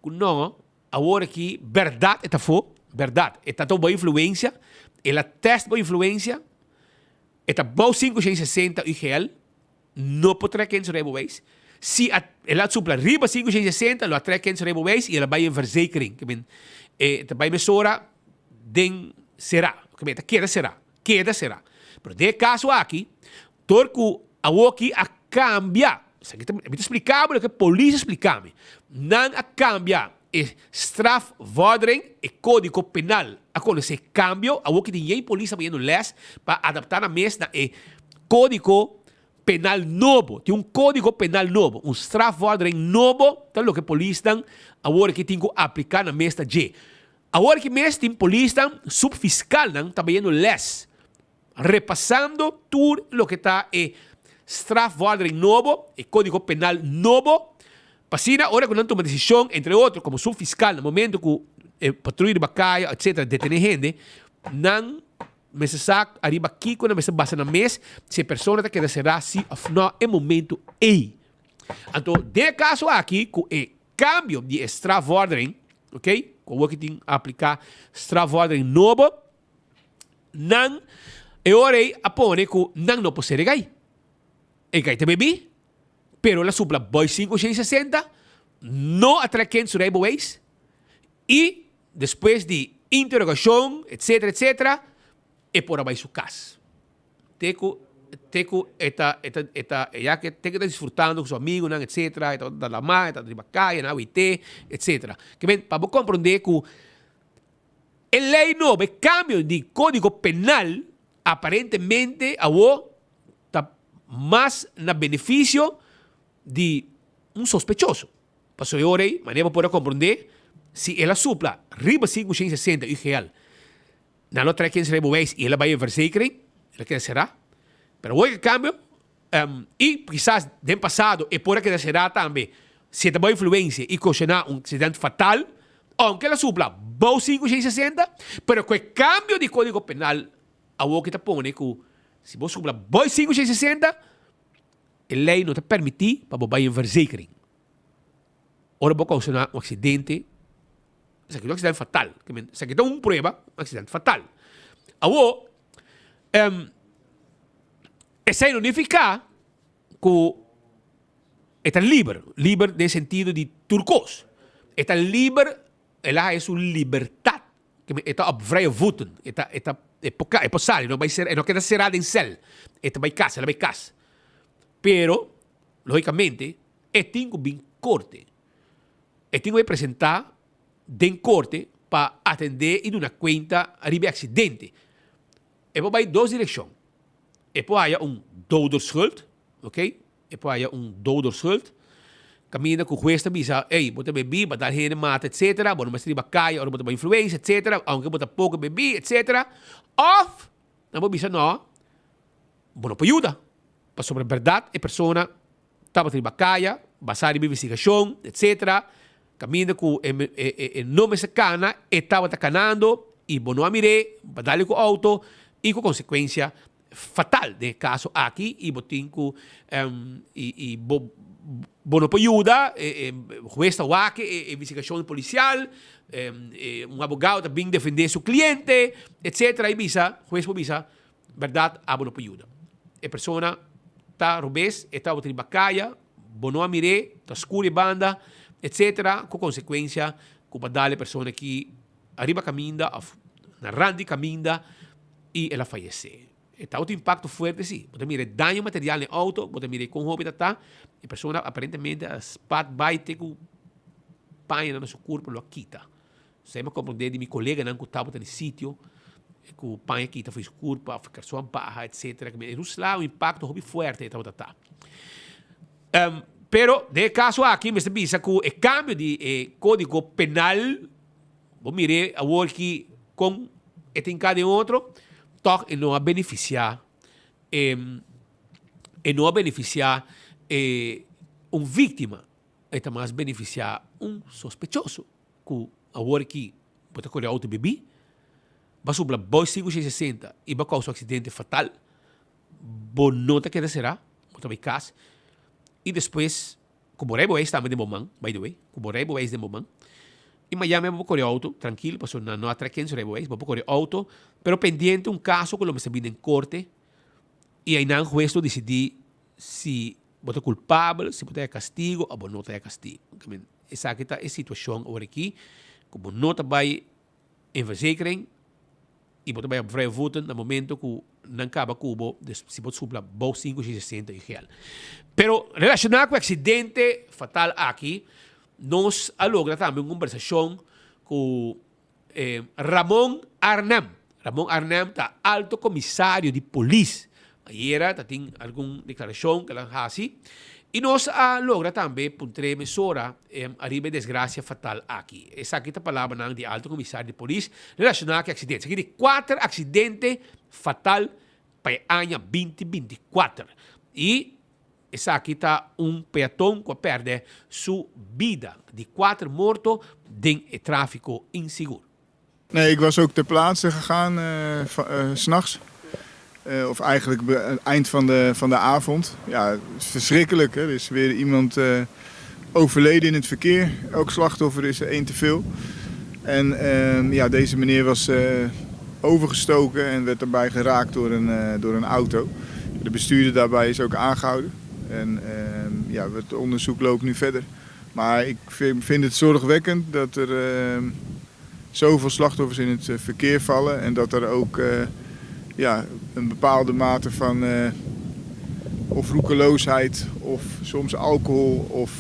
que não, a hora que verdade está fora, verdade, está tão boa influência, ela testa boa influência, está bom 560 UGL, não pode trekken se rebo wees. Se ela supla riba 560, ela trekken se rebo wees, e ela vai em verzekering. Ela vai mesura, den será. Queda será. Pero de caso aqui, torco a woki a cambia. Me explicava o que a polícia explicava. Não a cambia. Strafvordering e código penal. Ako esse cambio, a woki tem polícia vendo les para adaptar a mesma código penal novo. Tem código penal novo, strafvordering novo, tal o que a polícia agora que tem que aplicar na mesma G. Agora que mesmo tem polícia subfiscal também vendo les. repasando todo lo que está en strafvordering nuevo, el código penal nuevo. Pasina, ahora que no toma decisión, entre otros, como subfiscal, en el momento que patrulla de bacaya, etc., detene gente, nan me se saca arriba aqui, quando me se basa na mesa, se a pessoa que será sim ou não, é momento aí. Então, de caso aqui, com o cambio de strafvordering, ok? Com o que tem que aplicar strafvordering novo, não, é hora a pôr que não pode ser aí. É que também pero la supla boy 5660 não atraquem sobre a vez e depois de interrogação, etc., é por abaixo do caso. Teco já que tem que estar desfrutando com seu amigo, etc., da lama, está de bacana, na UIT, etc. Que bem, para compreender que a lei nova, o cambio de código penal, aparentemente, está mais no benefício de um sospechoso. Passou agora aí, maneira para compreender se ela supla riba 560 UGL, não traz quem se remover e ela vai em verzekering, ela quer será. Pero hoje, cambio, e quizás no passado, e por que será também, se tem boa influência e causar acidente fatal, aunque ela supla boa 560, pero com o cambio de código penal, a o que te põe que se você supla boa 560, a lei não te permite para você ir em verzekering. Ora, você causar acidente. Isso aqui é um acidente fatal. Isso aqui é uma prova, acidente fatal. Agora, essa não significa que está livre no sentido de turcos. Está livre, ela é uma liberdade, que está op vrije voeten. É possível, não queda cerrada em cel. Ela vai casa. Pero, logicamente, tem que vir corte. Tem que apresentar den corte para atender e dar conta arriba acidente. E vai duas direções. E pode haver doderschuld, ok? E pode haver doderschuld. Caminha com o juez também diz, ei, você bebi, vai dar gente mata, etc. Você não vai cair, ou você vai influência, etc. Aunque você pouco bebi, etc. Ou, não vai dizer, não, você não pode ajudar. Para sobre a verdade, a pessoa estava em bacaia, basada em investigação, etc. Caminha com o nome se cana, estava canando, e você não mirei, vai dar com o auto, e com consequência fatal de caso aqui, e você tem que não pode ajudar, o juez está aqui, investigação policial, advogado também defender seu cliente, etc. E visa, o juez pode dizer, verdade, não pode ajudar. A pessoa está rubês, está em bacaia, não mirei, está escuro e banda, etc. Com consequência, que vai dar a pessoa que arriba caminha, na rande caminha, e ela falece. Está outro impacto forte, sim. Você mira dano material no auto, você mira com roupa, a pessoa aparentemente vai ter que pain no seu corpo, lo quita. Você me compreende de meu colega que estava no sítio, que o pain quita foi seu corpo, ficar sua barra, etc. Isso lá o impacto hobby forte, Pero, de caso aqui, me diz que o cambio de código penal, vou mirar a work com este cada outro, toch não a beneficiar vítima, é mais beneficiar sospechoso que a work pode correr auto bebê, vai subir boy 5660 e vai causar um acidente fatal, bom nota que será, muito bem caso. E depois, como rebo é também de momento, by the way, como rebo é de momento, e Miami vou correr auto, tranquilo, porque não atraquem sobre rebo é, vou correr auto, pero pendiente caso que lo me se vide em corte, e aí não o juez decidir se você é culpável, se você é castigo ou não é castigo. Essa aqui é a situação agora aqui, como não vai em verzekering, e você vai vrije voeten no momento que não acaba cubo, se você supla 560 UGL. Pero relacionado com o acidente fatal aqui, nós logra também uma conversação com Ramon Arnam. Ramon Arnam está alto comissário de polícia. Ayer tem alguma declaração que ela faz assim. E nós logra também puntre mesura arriba desgraça fatal aqui. Essa aqui é a palavra de alto comissário de polícia relacionada com acidentes. Aqui tem 4 acidentes fatal para o ano 2024. E essa aqui está peatão que perde sua vida. De 4 mortos em tráfico inseguro. Nee, ik was ook ter plaatse gegaan, 's nachts. Of eigenlijk eind van de avond. Ja, het is verschrikkelijk. Hè? Er is weer iemand overleden in het verkeer. Elk slachtoffer is er 1 te veel. En ja, deze meneer was overgestoken en werd daarbij geraakt door een auto. De bestuurder daarbij is ook aangehouden. En ja, het onderzoek loopt nu verder. Maar ik vind het zorgwekkend dat er zoveel slachtoffers in het verkeer vallen. En dat er ook ja, een bepaalde mate van of roekeloosheid of soms alcohol of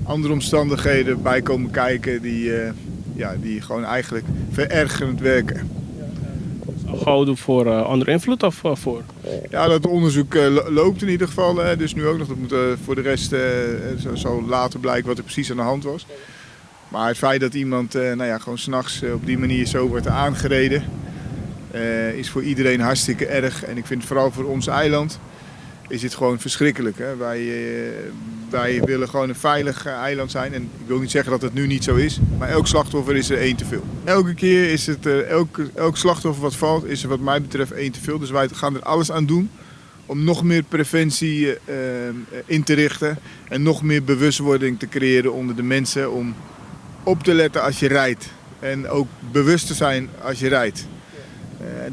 andere omstandigheden bij komen kijken die gewoon eigenlijk verergerend werken. Gehouden voor onder invloed of voor? Ja, dat onderzoek loopt in ieder geval. Dus nu ook nog. Dat moet voor de rest zal later blijken wat er precies aan de hand was. Maar het feit dat iemand nou ja, gewoon 's nachts op die manier zo wordt aangereden, is voor iedereen hartstikke erg. En ik vind vooral voor ons eiland is het gewoon verschrikkelijk. Hè? Wij willen gewoon een veilig eiland zijn. En ik wil niet zeggen dat het nu niet zo is. Maar elk slachtoffer is er 1 te veel. Elke keer is het, elk slachtoffer wat valt, is er wat mij betreft 1 te veel. Dus wij gaan er alles aan doen om nog meer preventie in te richten. En nog meer bewustwording te creëren onder de mensen. Om op te letten als je rijdt. En ook bewust te zijn als je rijdt.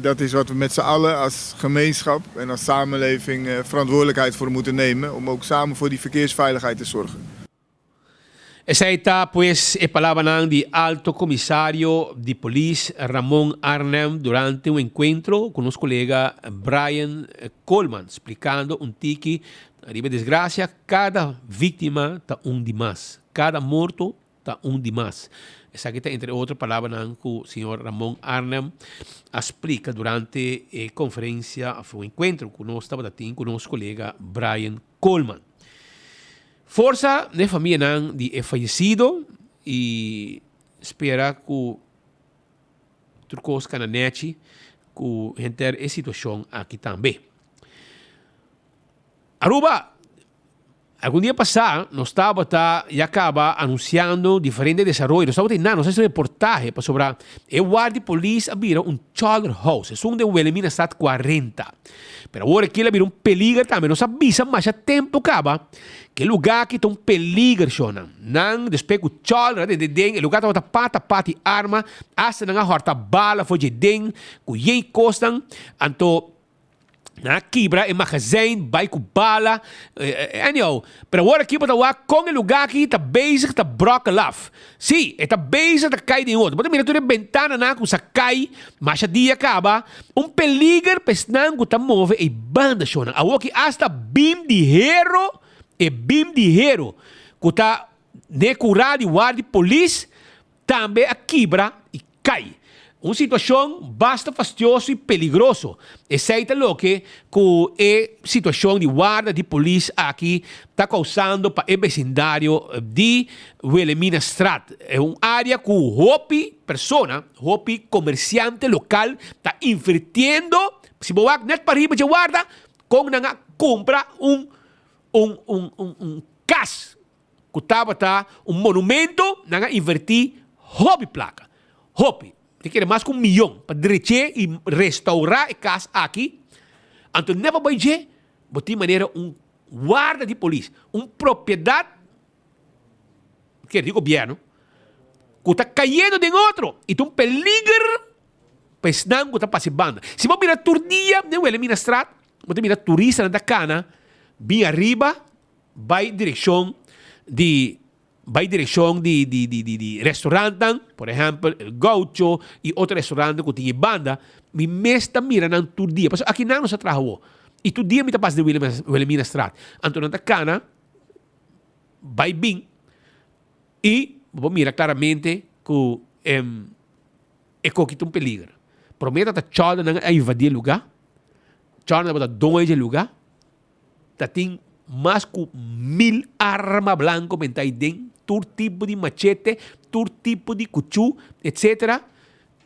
Dat is wat we met z'n allen als gemeenschap en als samenleving verantwoordelijkheid voor moeten nemen. Om ook samen voor die verkeersveiligheid te zorgen. Esa está pues palabra de alto comisario de policía Ramón Arnhem durante un encuentro con los colegas Brian Coleman explicando un tiki arriba desgracia cada víctima está un de más, cada muerto está un de más. Esa aqui está entre outras palavras que o senhor Ramón Arnhem explica durante a conferência, foi um encontro que nós estávamos tendo com o nosso colega Brian Coleman. Força da família de falecido e espera que o trucos cananetes que enter a situação aqui também. Aruba, algum dia passado, nós estávamos e acaba anunciando diferentes desenvolvimentos. Nós estávamos tendo nossa reportagem sobre o guarda de polícia abriu um child house. É um de Wilhelmina Stad 40. Mas agora aqui ele abriu um peligro também. Nós avisamos, mas já tempo acaba que o lugar que está um peligro. Não, depois que o child, o lugar está pata e arma, hasta não horta bala, foi de den, que yen costam, então na quebra, magazine, vai com bala, anyhow. Pero agora aqui para lá com o lugar que está bezig, está broken love. Sim, está bezig, está cai de outro. Mas mira, tu na ventana na que cai, mas a dia acaba, peligro pesnang que está move e banda chona. Agora que hasta bim de hero, que está necurado de guarda de polícia, também a quebra e cai. Uma situação bastante fastidiosa e peligrosa. Essa é o que a situação de guarda de polícia aqui está causando para o vecindário de Wilhelmina Stad. É uma área que o comerciante local está invirtiendo. Se você net para arriba de guarda, com na compra cas que estava monumento, na invertir hobby placa. Hobby. Te quer mais que 1 milhão para dirigir e restaurar a casa aqui. Então, não vai ser, de maneira, guarda de polícia, propriedade de governo, que está caindo de outro. E tem peligro para não que está participando. Se você mirar todo dia, não é Wilhelmina Stad, você mirar turista na cana, bem arriba, vai direção de restaurante, por exemplo, El Gaucho e outro restaurante que tem banda, me está mirando todo dia. Porque aqui não se trabalha. E todo dia me está passando de Wilhelmina Stad. Então, na cana, vai bem. E vou mirar claramente que é que tem peligro. Prometa que a chada não é invadir o lugar. Chada não é dono de lugar. Tem mais que 1000 armas brancas mentais dentro. Todo tipo de machete, todo tipo de cuchu, etc.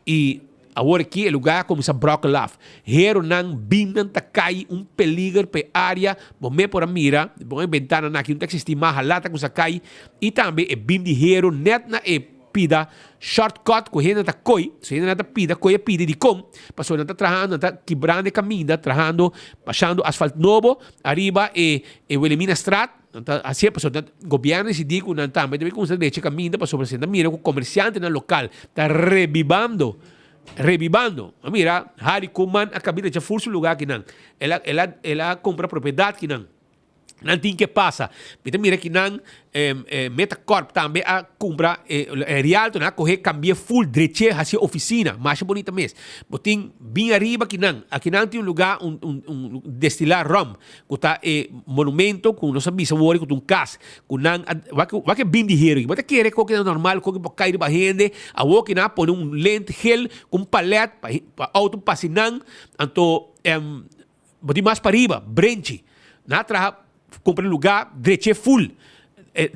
E agora aqui o lugar começa a broken love. Hero não bindan tá cai peligro para área, bom por a mira, bom ventana na que não existe mais halata com essa cai e também é bindi hero net na pida shortcut correndo tá coi, se ainda tá pida coi pida de com, passou não tá trajando, tá quebrando caminho, trajando, passando asfalto novo, arriba e o elimina strat. Assim é, pessoal, o governo decidiu que não está, mas também com essa leite caminho, passou por cima, mira, o comerciante no local está revivando. Mira, Harry Kuman acabou de furso lugar que não. Ela compra propriedade que não. Não tem que passa. Mira que não, Metacorp também a compra Rialto, na correr cambia full dreche assim oficina, mais bonita mesmo. Botin bem arriba que não. Aqui não tem lugar destilar rum, que tá monumento com nossa bisavó com casa, com não vai que bem de hero. Bota querer que é normal, que cair de barrende, a que não põe lente gel com palete para auto passinang, anto botin mais para arriba, branche. Na traha compra lugar dreche full.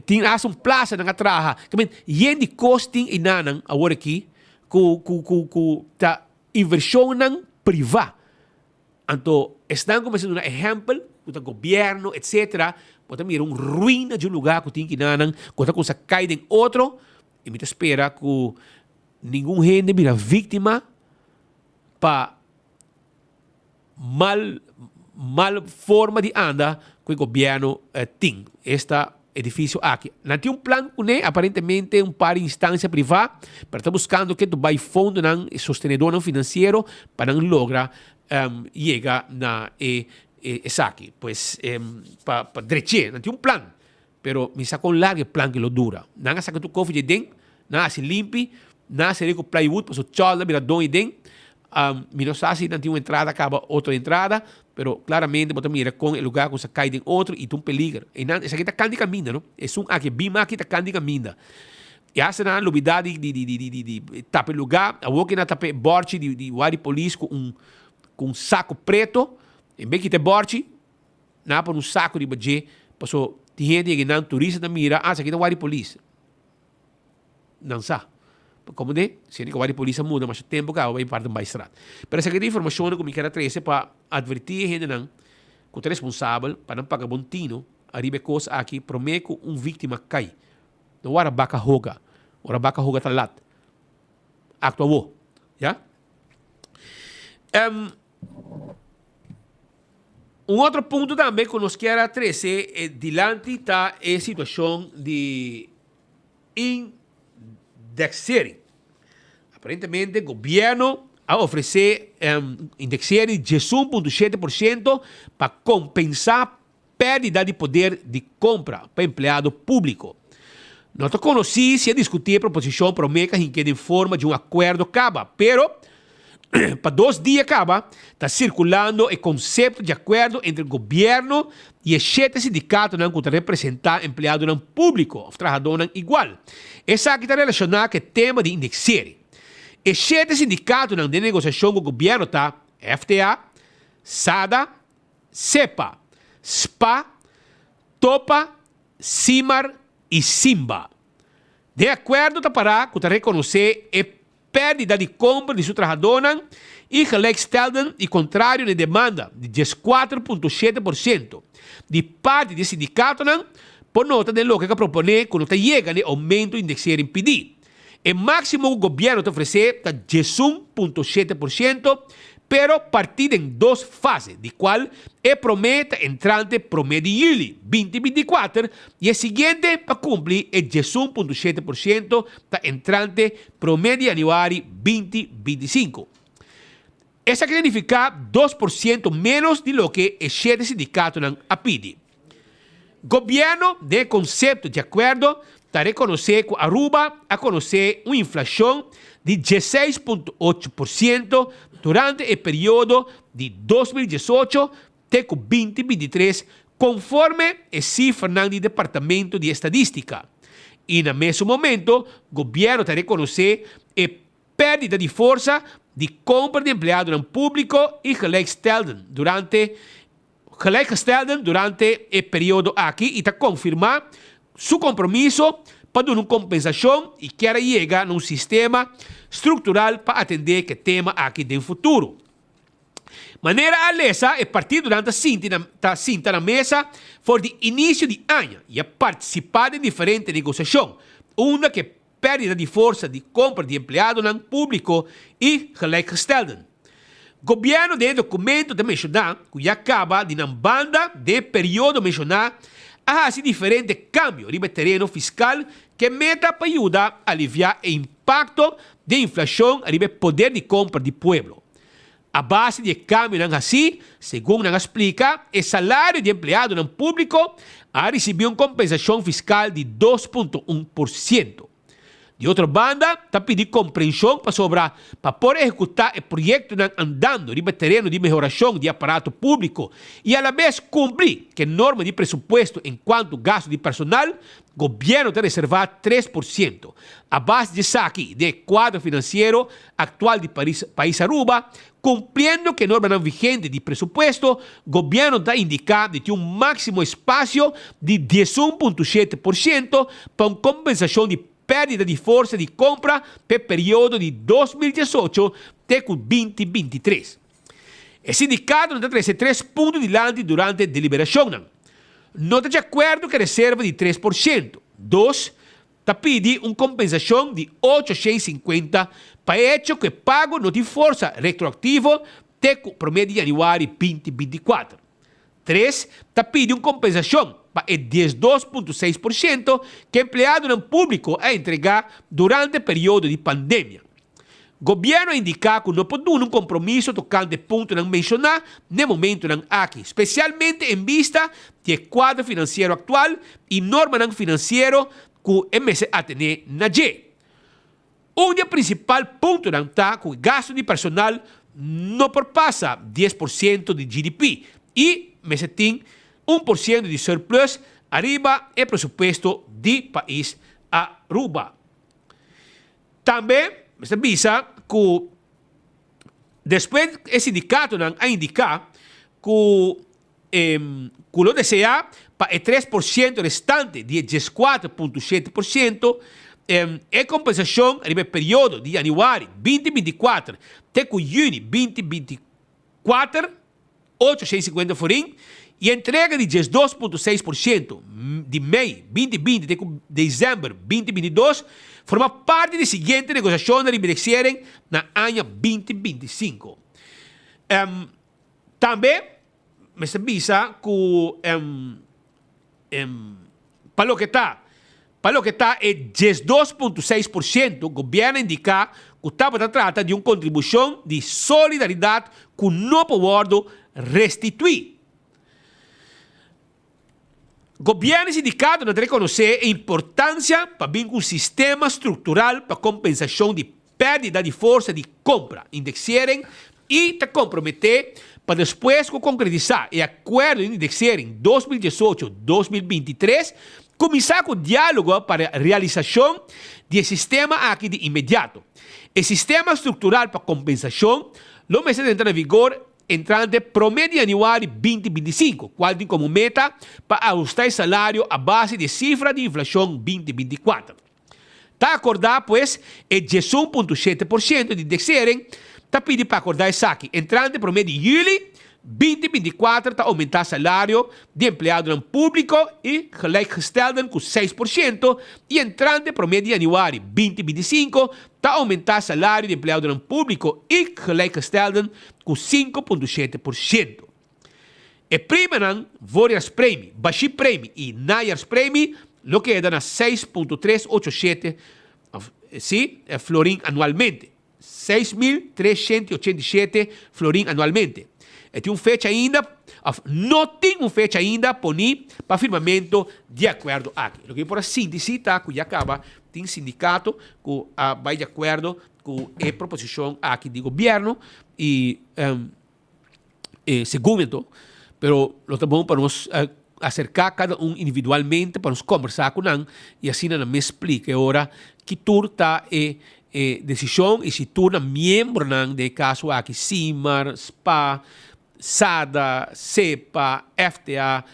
Tem plaza na traha. Yen de costing inanang agora aqui ku ta inversão privada. Anto estão começando um exemplo do governo, etc. Pode mira ruína de lugar que tem que inanang, quando coisa cai em outro, e me espera que nenhum gente vira vítima para mal forma de andar que o governo tem. Este edifício aqui. Não tem plano, aparentemente, par de instância privada, para estar buscando que tu vai fundo ng sostenedor financeiro para lograr chegar na aqui. Pois, para direito, não tem plano. Pero, me sacou largo plano que lo dura. Não saca tu cofre de dentro, não se limpe, não se rico plywood, para o chalda, mira dom e dentro. Me não sabe se não tem uma entrada, acaba outra entrada, pero claramente você mira com o lugar que você cai em outro e tem peligro. E não, essa aqui está candi caminho, não? É aqui, bima aqui está candi caminho. E essa na novidade de tape lugar, a outra na tape borte de wari police com saco preto, em vez de ter borte, na por saco de badge, passou tem gente que não turista na mira, essa aqui é wari police. Não sabe. Como de, se a guarda polícia muda, mas o tempo que vai parte do estrada. Pero essa aqui informação que me quero trazer para advertir a gente não, que é responsável para não pagar bontino, arriba coisa aqui, prometo vítima cai. Não era baca roga, ora baca roga talat. Actuou, já? Outro ponto também que nós quero trazer é diante está a situação de indexering. Aparentemente, o governo a oferecer indexering de 1,7% para compensar perda de poder de compra para empregado público. Não conheci se discutir a proposição promete em que em forma de acordo acaba, pero para 2 dias acaba, está circulando o conceito de acordo entre o governo e 7 sindicatos que representam empregado público, trabalhador igual. Essa aqui está relacionada com o tema de indexering. E 7 sindicatos de negociação com o governo está FTA, SADA, CEPA, SPA, TOPA, CIMAR e SIMBA. De acordo para reconhecer a perda de compra de seu trabalhador e gelijkstelling e contrário de demanda de 14,7% de parte do sindicato por nota de lo que propone quando chega no aumento indexering pedir. O máximo o governo te oferece é 11,7%, pero partido em 2 fases, de qual é prometa entrante promete de julho 2024 e a seguinte para cumprir é 11,7% da entrante promete de januário 2025. Essa significa 2% menos de lo que o 7 sindicatos a pedir. Governo de conceito de acordo está reconhecer que Aruba a conhecer uma inflação de 16,8% durante o período de 2018 até 2023, conforme a cifra do Departamento de Estadística. E, no mesmo momento, o governo está reconhecer a perda de força de compra de empregado público e gelijkstelling durante o período aqui e está confirmar seu compromisso para dar uma compensação e quer chegar num sistema estrutural para atender que tema aqui no futuro. Maneira alessa é partir durante a cinta na mesa for de início de ano e a participar de diferentes negociações, uma que pérdida de força de compra de empregado no público e gelijkgestelden. Governo de documento de mencionar que acaba de na banda de período mencionar há diferentes cambios no terreno fiscal que meta para ajudar a aliviar o impacto da inflação no poder de compra do povo. A base de cambio não assim, segundo não explica, o salário de empregado no público ha recebido uma compensação fiscal de 2,1%. De outra banda, está pedindo compreensão para poder executar o projeto andando no terreno de melhoração de aparato público e, a la vez, cumprir que a norma de presupuesto enquanto gasto de personal, o governo tem reservado 3%. A base de saque do quadro financeiro atual do país Aruba, cumprindo que a norma não vigente de presupuesto, o governo está indicado de um máximo espaço de 11,7% para uma compensação de pérdida de força de compra para o período de 2018 até 2023. O sindicato não está 3 pontos de lado durante a deliberação. Não está de acordo com a reserva de 3%. 2. Está pedindo uma compensação de 850 para hecho que pago não tem força retroativa até o primeiro de janeiro de 2024. 3. Está pedindo uma compensação para o 12,6% que o empregado no público a entregar durante o período de pandemia. O governo ha indicado que não pode dar um compromisso tocante ponto não mencionar no momento não aqui, especialmente em vista do quadro financeiro atual e norma não financeiro que o MS atene na G. Um dos principais pontos não está que o gasto de personal não perpassa 10% de GDP e MS tem 1% de surplus arriba o presupuesto do país Aruba. Também, se visa que depois o sindicato a indicar que o deseja para o 3% restante de 14,7% é compensação no período de janeiro 2024 até junho 2024, 850 forinhos, e entrega de 12,6% de maio 2020 até dezembro 2022 forma parte da seguinte negociação de beneficiarem na ano 2025. Também, me se visa que para o que está é 12,6%, o governo indica que estava trata de uma contribuição de solidariedade que não pode restituir. O governo sindicato não reconhecer a importância para vir um sistema estrutural para compensação de perda de força de compra, indexarem e te comprometer para depois concretizar o acordo de indexar em 2018-2023, começar com o diálogo para a realização do sistema aqui de imediato. O sistema estrutural para compensação não vai entrar em vigor entrante promedio anual 2025, qual tem como meta para ajustar o salário à base de cifra de inflação 2024. Está acordado, pois, o 11,7% de indexarem, está pedindo para acordar isso aqui. Entrante promedio de julho 2024, está aumentar o salário de empregado no público e gelijkgestelden com 6%, e entrante promedio anual 2025, está aumentar o salário de empregado no público e gelijkgestelden com 5,7%. E primeiro, voorjaarspremie, baixiepremie e najaarspremie, lo que dá 6,387 florin anualmente. 6.387 florin anualmente. E tem fecha ainda, não tem uma fecha ainda para firmamento de acordo aqui. O que por a síntese está que já acaba, tem sindicato que vai de acordo com a proposição aqui do governo e segundo, pero lo estamos para nos acercar cada um individualmente para nos conversar com ele e assim não me explique agora que tudo está decisão e se torna membro de caso aqui CIMAR, SPA, SADA, CEPA, FTA,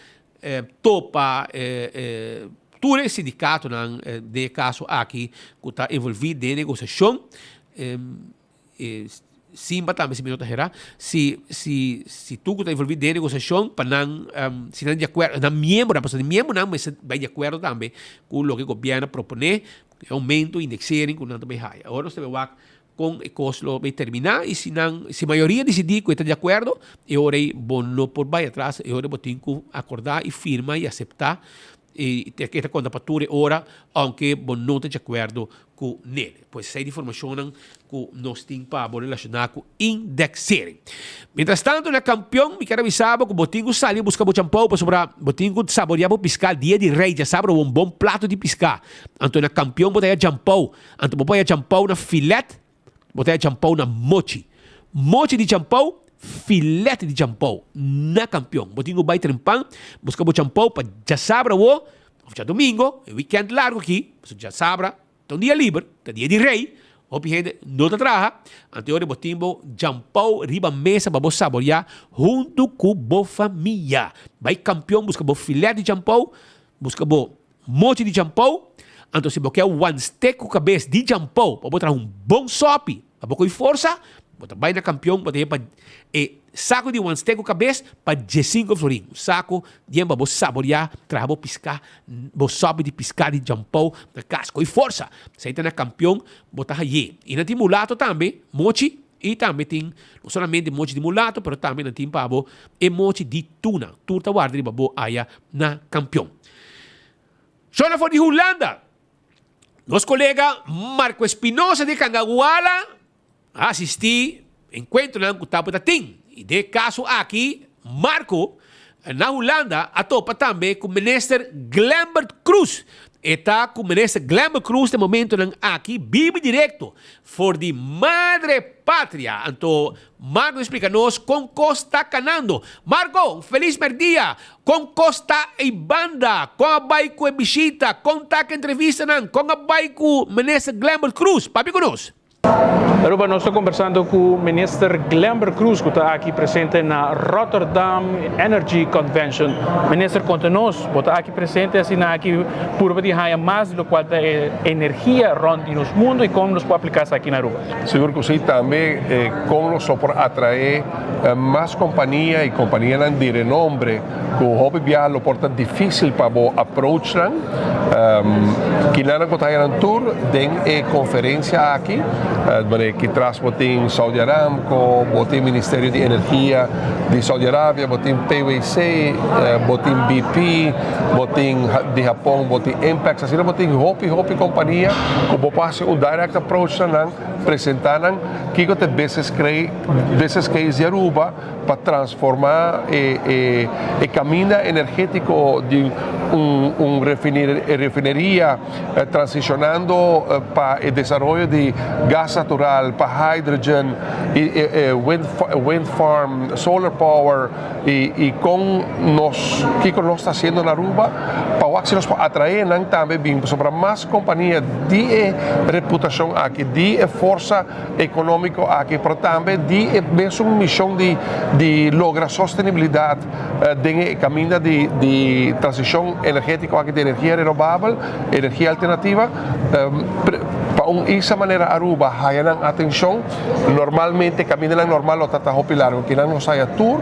TOPA, pature sindicato de caso aqui que está envolvido em negociação Simba também se minuto gerar se tu que está envolvido em negociação para não se não de acordo não membro da pessoa membro não mas vai de acordo também com o que o governo propõe aumento indexering com não também high agora nós temos com o custo vai terminar e se a maioria decidir que está de acordo eu orei bom não por vai atrás eu orei botinho que acordar e firmar e aceitar e ter que conta pature ora aunque bom não está de acordo com nele pois essa informação que nós temos para relacionar com indexering. Mientras tanto, na campeão, me quero avisar que o botinho saiu buscar o champão para sobrar botinho saborear para piscar dia de rei, já sabe, um bom prato de piscar. Então, na campeão, botar champão, então, botar champão na filete, botar champão na mochi. Mochi de champão, filete de champão na campeão. Botinho vai trempar, buscar o champão para já sabe, já domingo, é weekend largo aqui, já sabe, tem dia livre, tem dia de rei. Hopi gente não te traja, anterior botimbo jampau riba mesa para você saborear junto com a família. Vai campeão busca bo filé de jampau, busca bo mochi de jampau, então se você quer one steak com cabeça de jampau, para botar bom sope, para botar força, bota vai na campeão, bota para saco de one steak com cabeça para 15 florim. Saco de para você saborear, traga bo piscar, bo sope de piscar de jampau, na casco e força. Se aí tá na campeão, bota aí. E na mulato também, mochi, e também tem não somente mochi de mulato, mas também na pavo e mochi de tuna. Turta guarda de babo aí na campeão. Só for de Holanda. Nosso colega Marco Espinosa de Cangaguala assisti encontro na Kutapa Tatim. E de caso aqui, Marco, na Holanda, atopa também com o ministro Glambert Cruz. Está com o ministro Glambert Cruz, de momento, aqui, vive direto, for de Madre Pátria. Então, Marco explica-nos como está canando. Marco, feliz dia. Como está e banda? Como vai com a visita? Como está a entrevista? Como vai com o ministro Glambert Cruz? Papi conosco. Aruba, nós estamos conversando com o ministro Glambert Cruz, que está aqui presente na Rotterdam Energy Convention. Ministro, conta-nos, está aqui presente, assim, aqui, por ver mais do qual é energia ronda no mundo e como nos pode aplicar isso aqui na Aruba. Seguro que sim, também, como nós podemos atrair mais companhias e companhias de renome, que o hobby viajar porta difícil para o approach. Que nada que está em tour, tem conferência aqui, que traz botim Saudi Aramco, botim Ministério de Energia de Saudi Arábia, botim PwC, botim BP, botim de Japão, botim Impex, assim botim hopi companhia, que pode fazer direct approach apresentar que o business case de Aruba para transformar o caminho energético de refineria transicionando para o desenvolvimento de gás natural, para hydrogen, wind farm, solar power e com nós que nós está fazendo na Aruba para que nós atrair também sobre mais companhias de reputação aqui, de força econômica aqui, para também de mesmo missão de lograr sustentabilidade de caminho de transição energética aqui, de energia renovável, energia alternativa. Para essa maneira Aruba há atenção, normalmente caminho normal está hopilar, que não sai a tour,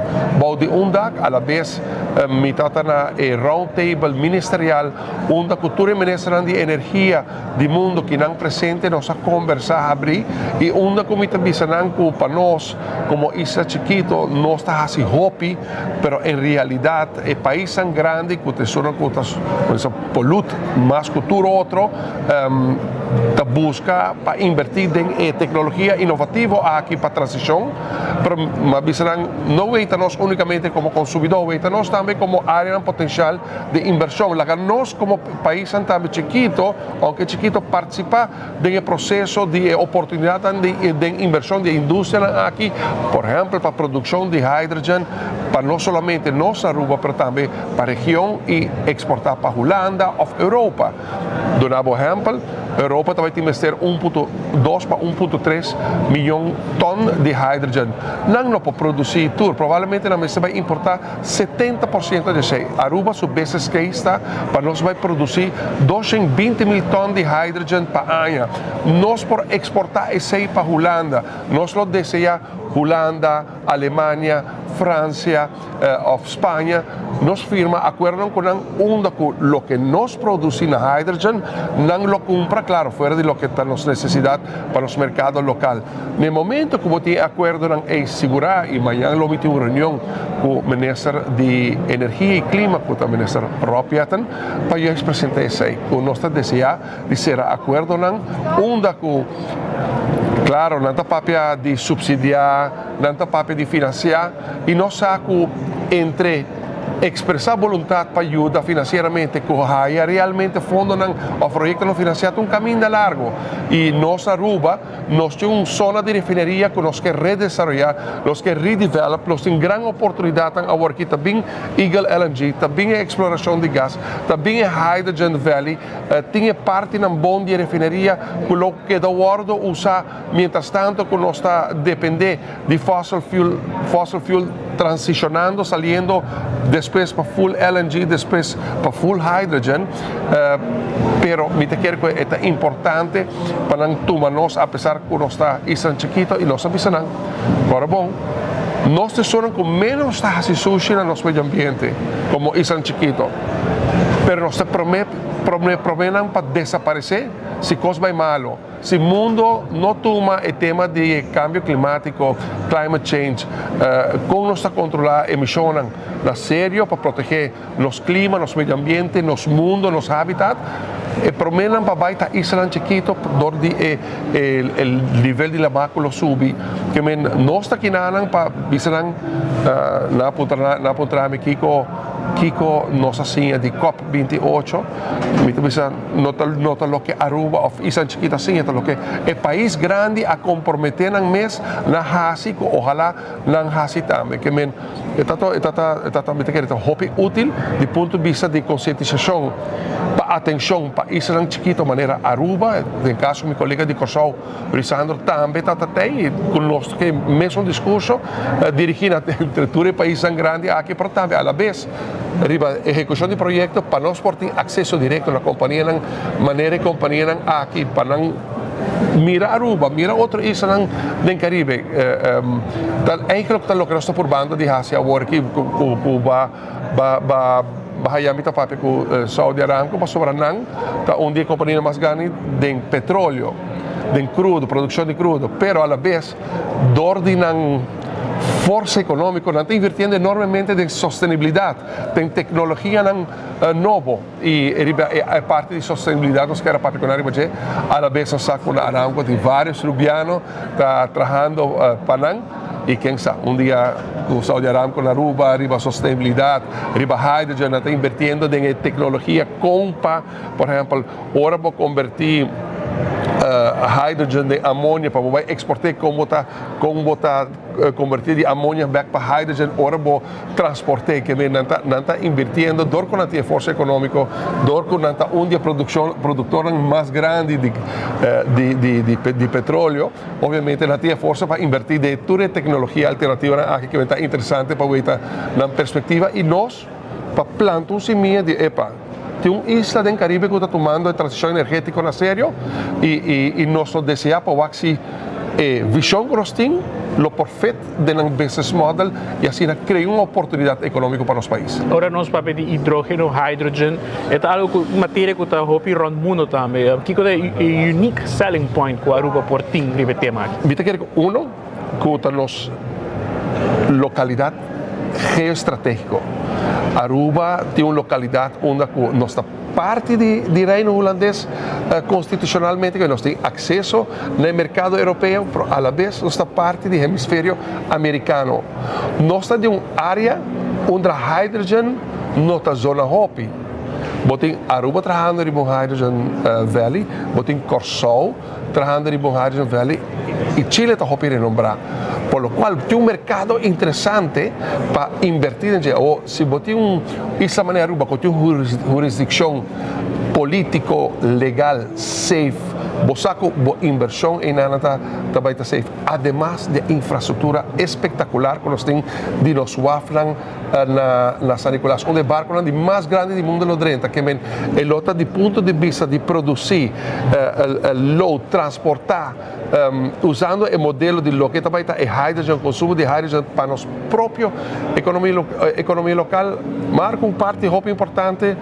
de dag, a la vez mitad na round table ministerial, onde a cultura ministerial de energia do mundo que não presente nós a conversar abrir e onde como também que para nós como isla chiquito não está assim hopi, pero em realidade é país tão grande que tem só que polute mais cultura outro da busca para invertir em tecnologia inovativa aqui para a transição, mas não é nós unicamente como consumidor, é nós também como área potencial de inversão. Nós como país também chiquito, aunque chiquito, participa do processo de oportunidade de inversão de indústria aqui, por exemplo, para a produção de hidrogênio, para não somente nossa Aruba, mas também para a região e exportar para a Holanda ou Europa. Dou um exemplo, Europa vai investir 1.2 para 1.3 milhão ton de hydrogen. Não pode produzir tudo. Provavelmente nós vai importar 70% de sei. Aruba, su business case está para nós vai produzir 220 mil ton de hydrogen para ano. Nós por exportar esse para Holanda. Nós lo deseja Holanda, Alemanha, Francia, Espanha, nos firma acuerdo con lo que nos produce en hydrogen, no lo compra, claro, fuera de lo que está nos necesidad para los mercados locales. En el momento que tiene acuerdo en asegurar, y mañana lo metí una reunión con el ministro de Energía y Clima, con el ministro Rob Jetten, para yo expresar ese, con nuestra desea de ser acuerdo en claro, não está papel de subsidiar, não está papel de financiar e nós saco entre expressar vontade para ajudar financeiramente com a realmente fundo o projeto não financiado caminho largo e nós Aruba nós temos uma zona de refineria que nós quer redesarrollar, nós quer redevelop, nós temos grande oportunidade a work também Eagle LNG, também a exploração de gás, também a Hydrogen Valley, tem parte na bom de refineria que da hora usar, mientras tanto que nós está depender de fossil fuel transicionando, saliendo después para full LNG, después para full hydrogen, pero me te quiero que es importante para tomarnos a pesar que uno está isla chiquito y nos avisan. Ahora bom, nos son con menos está así sushi en nuestro medio ambiente como isla chiquito, pero nos prometen para desaparecer si cosa va malo. Si el mundo no toma el tema de cambio climático, climate change, con nuestra controlar emisiones, la serio para proteger los climas, los medio ambiente, los mundos, los hábitats, prometen para baita isla chiquito, donde el nivel de la mácula sube, que no está aquí nada para visitar na puntrame Kiko nos hacía de COP28, nota lo que Aruba o Isla Chiquita hacía, lo que el país grande a comprometer en mes na hasi, ojalá na hasi también, que está útil de punto de vista de concientización, para atención, para Isla Chiquita, manera Aruba, en caso mi colega de Corsau, Risandro, también y con los que mesmo discurso dirigido entre todo el país tan grande aquí, pero también a la vez arriba ejecución de proyectos para nos portar acceso directo a la compañía de manera que compañía aquí para mira Aruba, mira otra isla del Caribe. Eigenlijk lo que nos está probando de Asia work bahayami ta papi con Saudi Aramco para sobranang ta un día compañía más grande de petróleo, de crudo, producción de crudo, pero a la vez dordinan força econômica, não está invirtiendo enormemente en sostenibilidad, en tecnología nueva y parte de sostenibilidad nos queda para con arriba a la vez nos saca una Aramco de varios rubianos está trabajando para y quién sabe, un día con Saudi Aramco na Aruba, arriba sostenibilidad, arriba hydrogen, está invirtiendo en tecnología compa, por ejemplo, ahora voy a convertir hydrogen de ammonia para exportar como está convertir de ammonia back para hydrogen ahora voy transportar que no está invirtiendo door con la fuerza económica door con la productora más grande de petróleo obviamente la fuerza para invertir de toda tecnología alternativa aquí que está interesante para ver la perspectiva y nos para plantar un semilla de EPA. Tem uma isla do Caribe que está tomando a transição energética na sério e nós desejamos para a visão que nós temos, o perfeito do business model e assim criar uma oportunidade econômica para os países. Agora nós papel de hidrogênio, hydrogen, é algo matéria que está hopi rond mundo também. O que é o unique selling point que a Aruba por tem ribe tema? Vita que uno que está nos localidade geoestratégica. Aruba tem uma localidade onde nós está parte do reino holandês constitucionalmente, que nós temos acesso no mercado europeu, mas a la vez nós está parte do hemisfério americano. Nós está de uma área onde a hydrogen não está zona hopi. Botem Aruba trabalhando em Hydrogen Valley, botem Corsau trabalhando em Hydrogen Valley e Chile está hopi renombrar. Por lo cual, tem mercado interessante para invertir em ou se botem isla maneira Aruba, que tem jurisdição político, legal, safe, bosaco inversión en anata tabaita safe, además de infraestructura espectacular con los ting de los waflan na San Nicolás, onde barco de más grande del mundo los 30, que men el otro de punto de vista de producir el load, transportar, usando el modelo de lo que tabaita es hydrogen, consumo de hydrogen para nos propio economía local, marca un parte importante.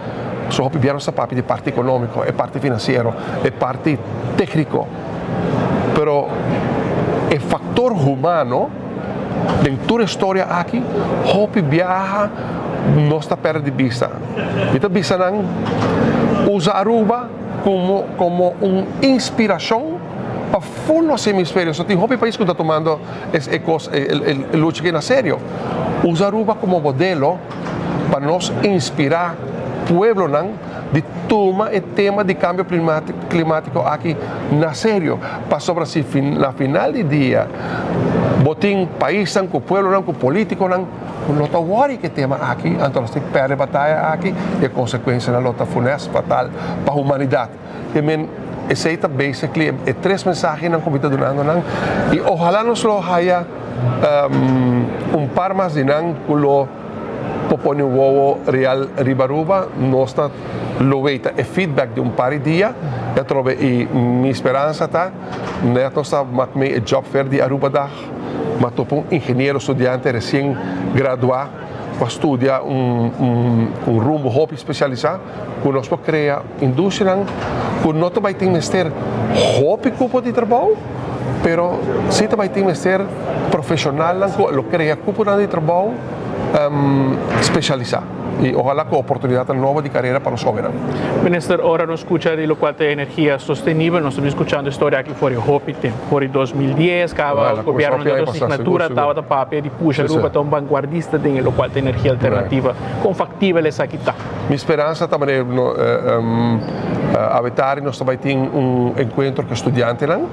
Só vieram essa parte de parte econômico, é parte financeiro, é parte técnico, pero o fator humano dentro toda a história aqui, hopi viaja não está perto de vista. Então vista não usa Aruba como uma inspiração para full nos hemisférios. Só tem hopi país que está tomando a luta que é sério. Usa Aruba como modelo para nos inspirar pueblo de tomar o tema de cambio climático aqui na sério, para sobre si na final do dia, botin país com pueblo com político não está worry que tema aqui, então nós temos que perder batalha aqui e a consequência na luta funesta fatal para a humanidade. E men esse é basically é três mensagens na comida do nando e ojalá nos lo haya par mais de nan culo popone uovo real ribaruba nostra lo veita e feedback di un pari dia e trove e mi speranza ta ne sta mat me e job fair di Aruba da ma topo un ingegnere studiante recién graduado para studia un rumbo hobby specializzato con nos crea industria con noto vai tem mester hobby cupo di trabalho pero se vai tem mester profissional lo crea cupo di trabalho especializado y ojalá con oportunidad nueva de carrera para los jóvenes. Minister, ahora nos escucha de lo cual de energía sostenible, nos estamos escuchando historia aquí por el 2010, cada gobierno de otra asignatura estaba de papel y puxa Aruba tan vanguardista de lo cual de energía alternativa con factibles aquí está. Mi esperanza también habitar nós também tem encontro com estudantes não,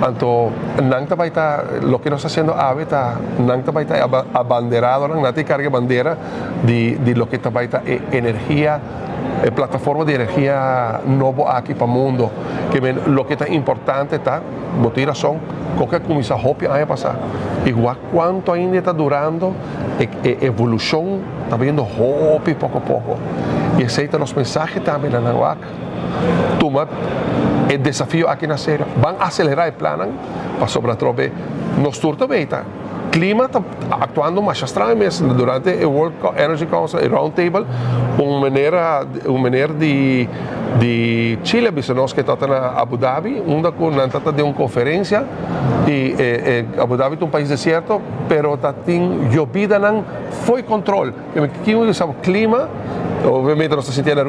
então não também está lo que nós está sendo habitar não também está abanderado não tem carga bandeira de lo que também está energia plataforma de energia novo aqui para o mundo que lo que está importante está botar razão qualquer coisa hopi a passar igual quanto ainda está durando evolução está vendo hopi pouco a pouco e aceita os mensagens também na NAWAC toma o desafio aqui na série vão acelerar o plano para sobretrover nos turta beita clima está actuando mais estranho mesmo durante o World Energy Council e Roundtable maneira de Chile nós que está na Abu Dhabi onde trata de uma conferência e Abu Dhabi é um país deserto pero está tem llovida não foi controle que o clima obviamente nós sentimos a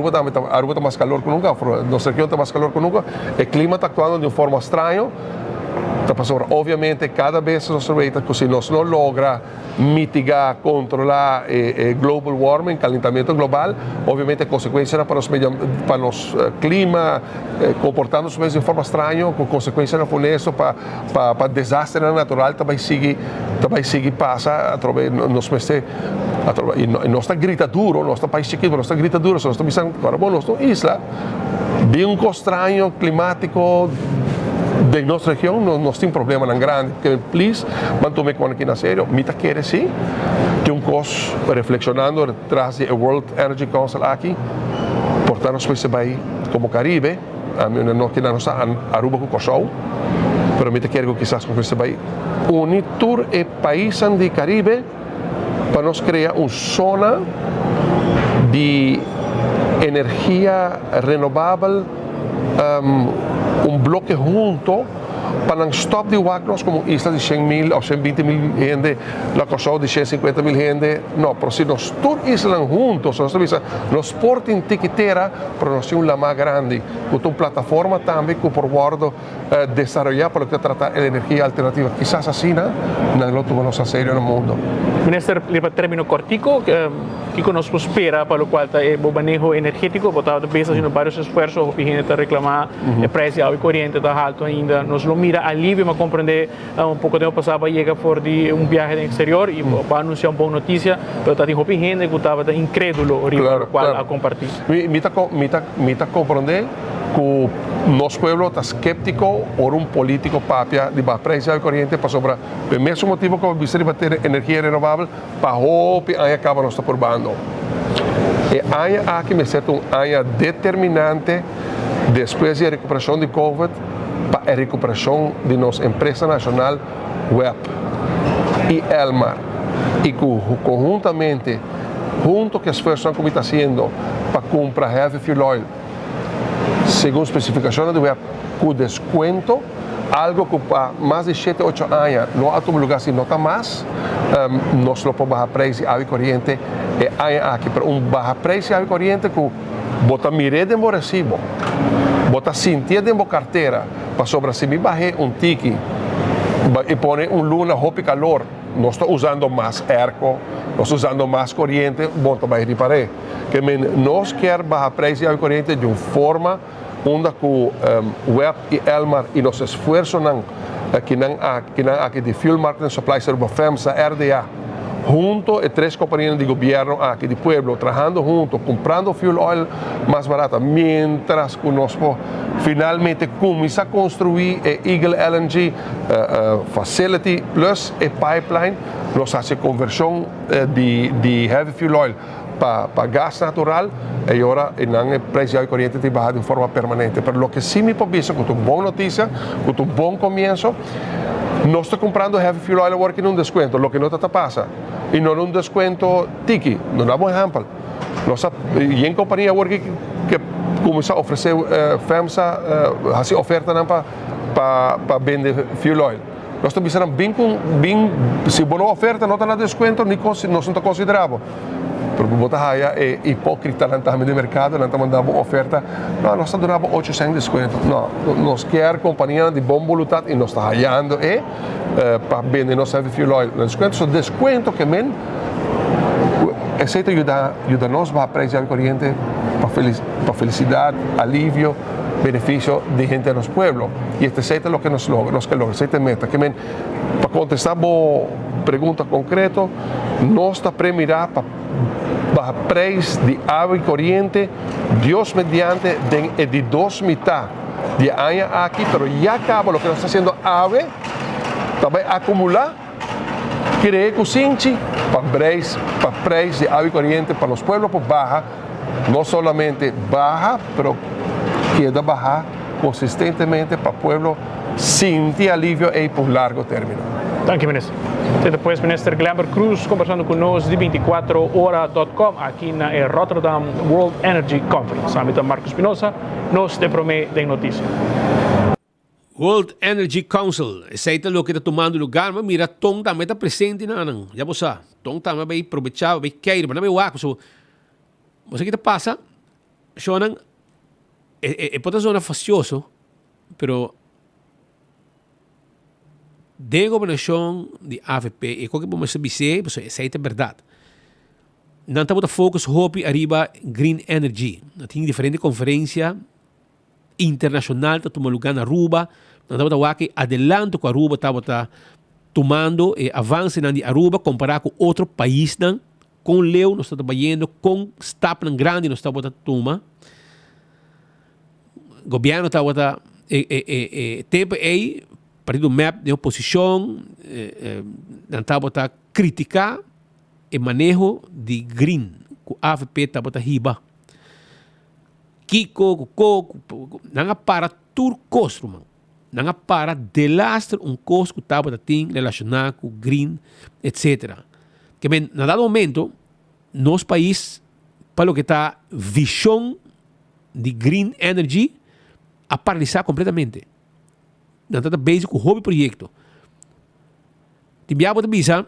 Aruba está mais calor que nunca nossa região está mais calor que nunca o clima está actuando de uma forma estranha obviamente cada vez nós veita que se nós não logra mitigar, controlar global warming, calentamento global, obviamente a consequência para os clima comportando-se de forma estranha, com consequência no funesto para desastre natural também sigue passa através nos meses e nós está grita duro, nós está país chiquito, nós está grita duro, nós está pensando agora bom, nós está isla de um estranho climático de nossa região nós tem problema tão grande que please mantome com aqui na sério mita quer sim que cos reflexionando atrás do World Energy Council aqui portanto nós vai como Caribe a mim não que nós Aruba com Kosovo pero mita quer que quizás com você vai unir e país do Caribe para nós criar uma zona de energia renovável bloque junto para não stop de Wagnos como isla de 100.000 ou 120.000 gente, la Kosovo de 150.000 gente, não, pero se nós todos islas juntos, nós portem tiquetera para nós ter uma mais grande, com uma plataforma também que por guardo desarrollar para que tratar a energia alternativa, quizás assim, não lo tomamos a sério no mundo. Minister, para término cortico, que nos espera para o qual o manejo energético, botado de pesos, haciendo vários esforços, o gente está reclamando, o preço de água corriente está alto ainda, nos lo mira alivio, me comprende un poco tiempo pasado llega por un viaje en exterior y va a anunciar una buena noticia, pero está tipo gente que estaba incrédulo a compartir. Me comprende que nosso pueblo está escéptico por un político papia de baja precio de corriente para sobra. Por mesmo motivo que viste de ter energia renovável, para hope aí acaba nos turbando. E aí aqui me certo área determinante depois da recuperação de COVID para a recuperação de nossa empresa nacional Web e Elmar. E conjuntamente, junto que esforço que está fazendo para comprar heavy fuel oil, segundo especificações do Web, com desconto, algo que para mais de 7, 8 anos não há como lugar assim, não está mais, nós não podemos baixar preço de água corriente, e aí aqui para baixar preço de água corriente que bota mire de meu recibo, bota sentir de minha carteira, para sobre se me barrer tique e põe luna, roupa e calor, não estou usando mais ERCO, não estou usando mais corriente, bota mais reparar. Que nós quer baixar preço de água corriente de uma forma onde o Web e Elmar e nosso esforço que não aqui de Fuel Marketing Supply Service FEMSA, RDA, junto a 3 companhias de governo aqui de pueblo, trabalhando junto, comprando fuel oil mais barata, mientras que nós finalmente começamos a construir a Eagle LNG Facility Plus a pipeline, nós fazemos conversão de heavy fuel oil para gás natural e agora o preço de corriente tem bajado de forma permanente. Mas o que sim me pode com uma boa notícia, com um bom começo, nós estamos comprando heavy fuel oil agora num desconto, o que não está passando. E não um desconto tiki, não dá um exemplo. Nós em companhia agora que começou a oferecer FEMSA, assim oferta para vender fuel oil. Nós estamos pensando bem, se boa oferta não está na desconto, nós não está considerável. Porque botar é hipócrita também de mercado, não está mandando oferta, não, nós estamos dando 800 de desconto. Não, nós queremos companhia de boa vontade e nós estamos hallando para vender nosso heavy fuel oil. Desconto que men, ajuda nós a preço de corriente para felicidade, alívio, benefício de gente nos pueblos. E este é o que nós logramos, esta meta. Que men, para contestar a pergunta concreta, nós estamos premirar para baixar preço de água e corriente, Deus mediante, de 2 metades de ano aqui, mas já acaba o que nós estamos fazendo água, também acumular, criar consciência para preço de água e corriente para os pueblos, por baixar, não somente baixar, mas queda baixar consistentemente para o pueblo sentir alívio e por largo término. Dank je, minister. Depois, minister Glamber Cruz conversando conosco de 24hora.com aqui na Rotterdam World Energy Conference. Samen met Marcos Espinosa, nos de Promé de Notícia. World Energy Council, esse aí lo que está tomando lugar, mas mira, Tom também está presente na não. Já você, Tom também vai aproveitar, vai querer, mas não é o aco. Você que te passa, Shonan, pode ser facioso, pero de governação de AFP e qualquer momento se dizer, essa é a verdade. Não estamos a focus hopi arriba green energy. Tem diferente conferência internacional que toma lugar na Aruba. Não estamos a que adelanto com a Aruba estamos tomando e avanço na Aruba comparado com outro país não. Com Leo nós estamos trabalhando com staff grande nós estamos a tomar. Governo estamos a tempo aí partido MAP de oposição, estava a criticar o manejo de green, que a AFP estava a riba. Kiko, Coco, não para tur custo, não para delastrar custo que estava a ter relacionado com green, etc. Que bem, na dado momento, nosso país, para o que está visão de green energy, a paralisar completamente. Não está basic com o hobby projeto. Tibiabo de bisa,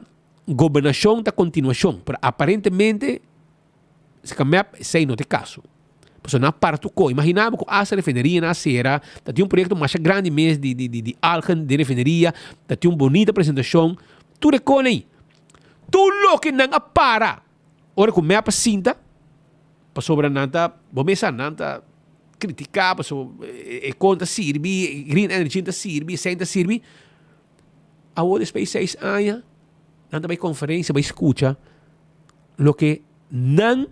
governação da continuação, mas aparentemente se cambiar sem não ter caso. Porque não para tu co. Imaginava que a refineria na Serra, tinha projeto mais grande mesmo de algen de refineria, tinha uma bonita apresentação, tu reconhece. Tu lo que não para. Ora com mapa cinta, para sobra nada, vou pensar nada criticar, so, conta sirvi, green energy ta sirvi, senta sirvi. A outra space 6 anos, nanda vai conferência, vai escuta, lo que não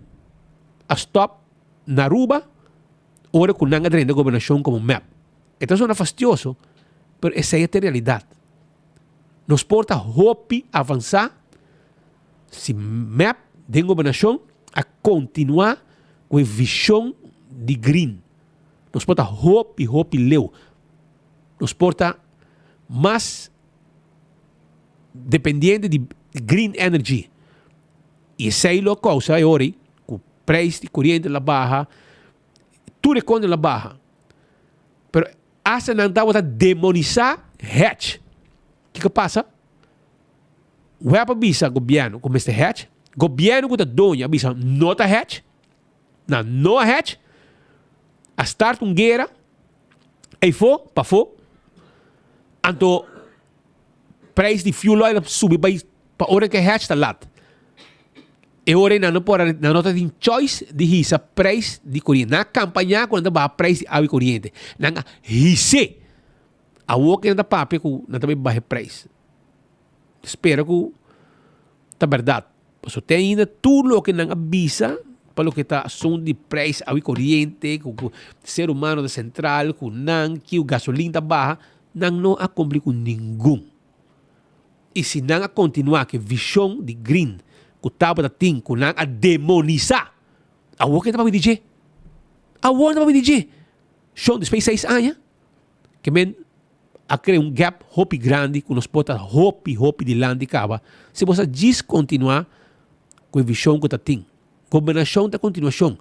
a stop na Aruba, ora com não adrenda a governação como map. Então, é fastidioso, mas essa é a realidade. Nos porta hope avançar, se map de governação a continuar com a visão de green. Nos porta hope leu. Nos porta mais dependente de green energy. E essa é a causa agora, com o preço de corrente lá baixa, tudo é contra lá baixa. Mas essa não está demonizar hedge. O que passa? O é para bisa governo com este hedge. Governo que está dono, bisa nota hedge. Não hedge. A start com guerra. E for, para for. Então, preço de fuel oil subir para hora que hedge está lá. E ora não pode na nota de choice de hisa preço de corrente. Na campanha quando vai preço de água corrente. Na hise. A outra ainda papo que não também baixa preço. Espero que tá verdade. Porque tem ainda tudo o que não avisa para o que está assunto de preço água corrente, com o ser humano da central, com não que o gasolina tá baixa, não a cumprir com nenhum. E se não a continuar que visão de green que tava da ting que não a demonizar, a outra ainda vai dizer. A outra vai dizer. Show de space 6 anos, que men a criar um gap hope grande que nos pode hope de land de cava se você descontinuar com a visão que está tem. Combinação da continuação.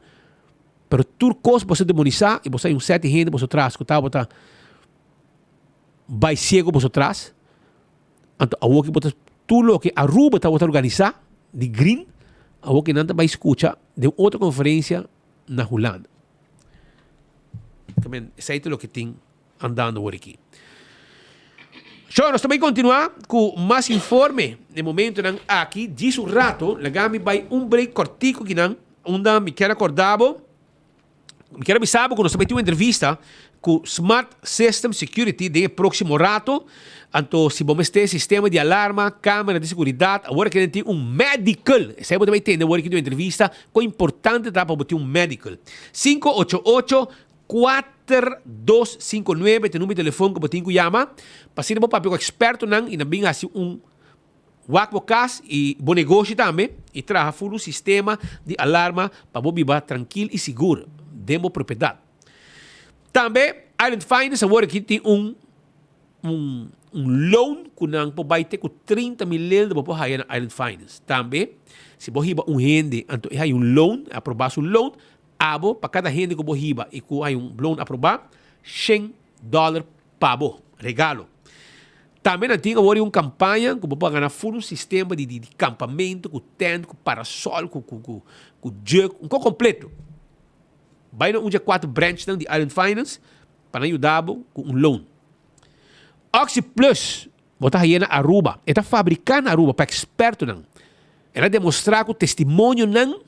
Pero tudo coisa você demonizar e você tem um sete gente você traz que está vai cego você traz. Então, a que você tudo o que a Aruba está organizar de green, a que não vai escutar de outra conferência na Holanda. Também, isso é o que tem andando por aqui. So, nós também continuar com mais informe. No momento, aqui, diz um rato, legami vai break cortico que não, onde me quero acordar, me quero avisar que nós também temos uma entrevista com Smart System Security de próximo rato. Então, se vamos ter sistema de alarma, câmera de segurança, agora que tem um medical. Você vai também ter agora que tem uma entrevista com importante para ter um medical. 588-4259, tem número de telefone que você chama. Para ser um papel experto, e também assim wakbocas e bom negócio também. E traga um sistema de alarma para você viver tranquilo e seguro. Demo propriedade. Também, Island Finance, agora que tem um loan que não pode ter com 30 milhões de pessoas na Island Finance. Também, se você tem um rende, então há um loan, aprovar um loan, abo para cada rende que você tem e que há um loan aprovado, $100 para você, regalo. Também tem agora uma campanha que você pode ganhar um sistema de campamento, com tent, com parasol, com jug, um completo. Vai na 4 branches de Island Finance para ajudar com um loan. Oxy Plus, botar aí na Aruba. Está fabricando Aruba para experto não. Ela demonstrar com o testemunho não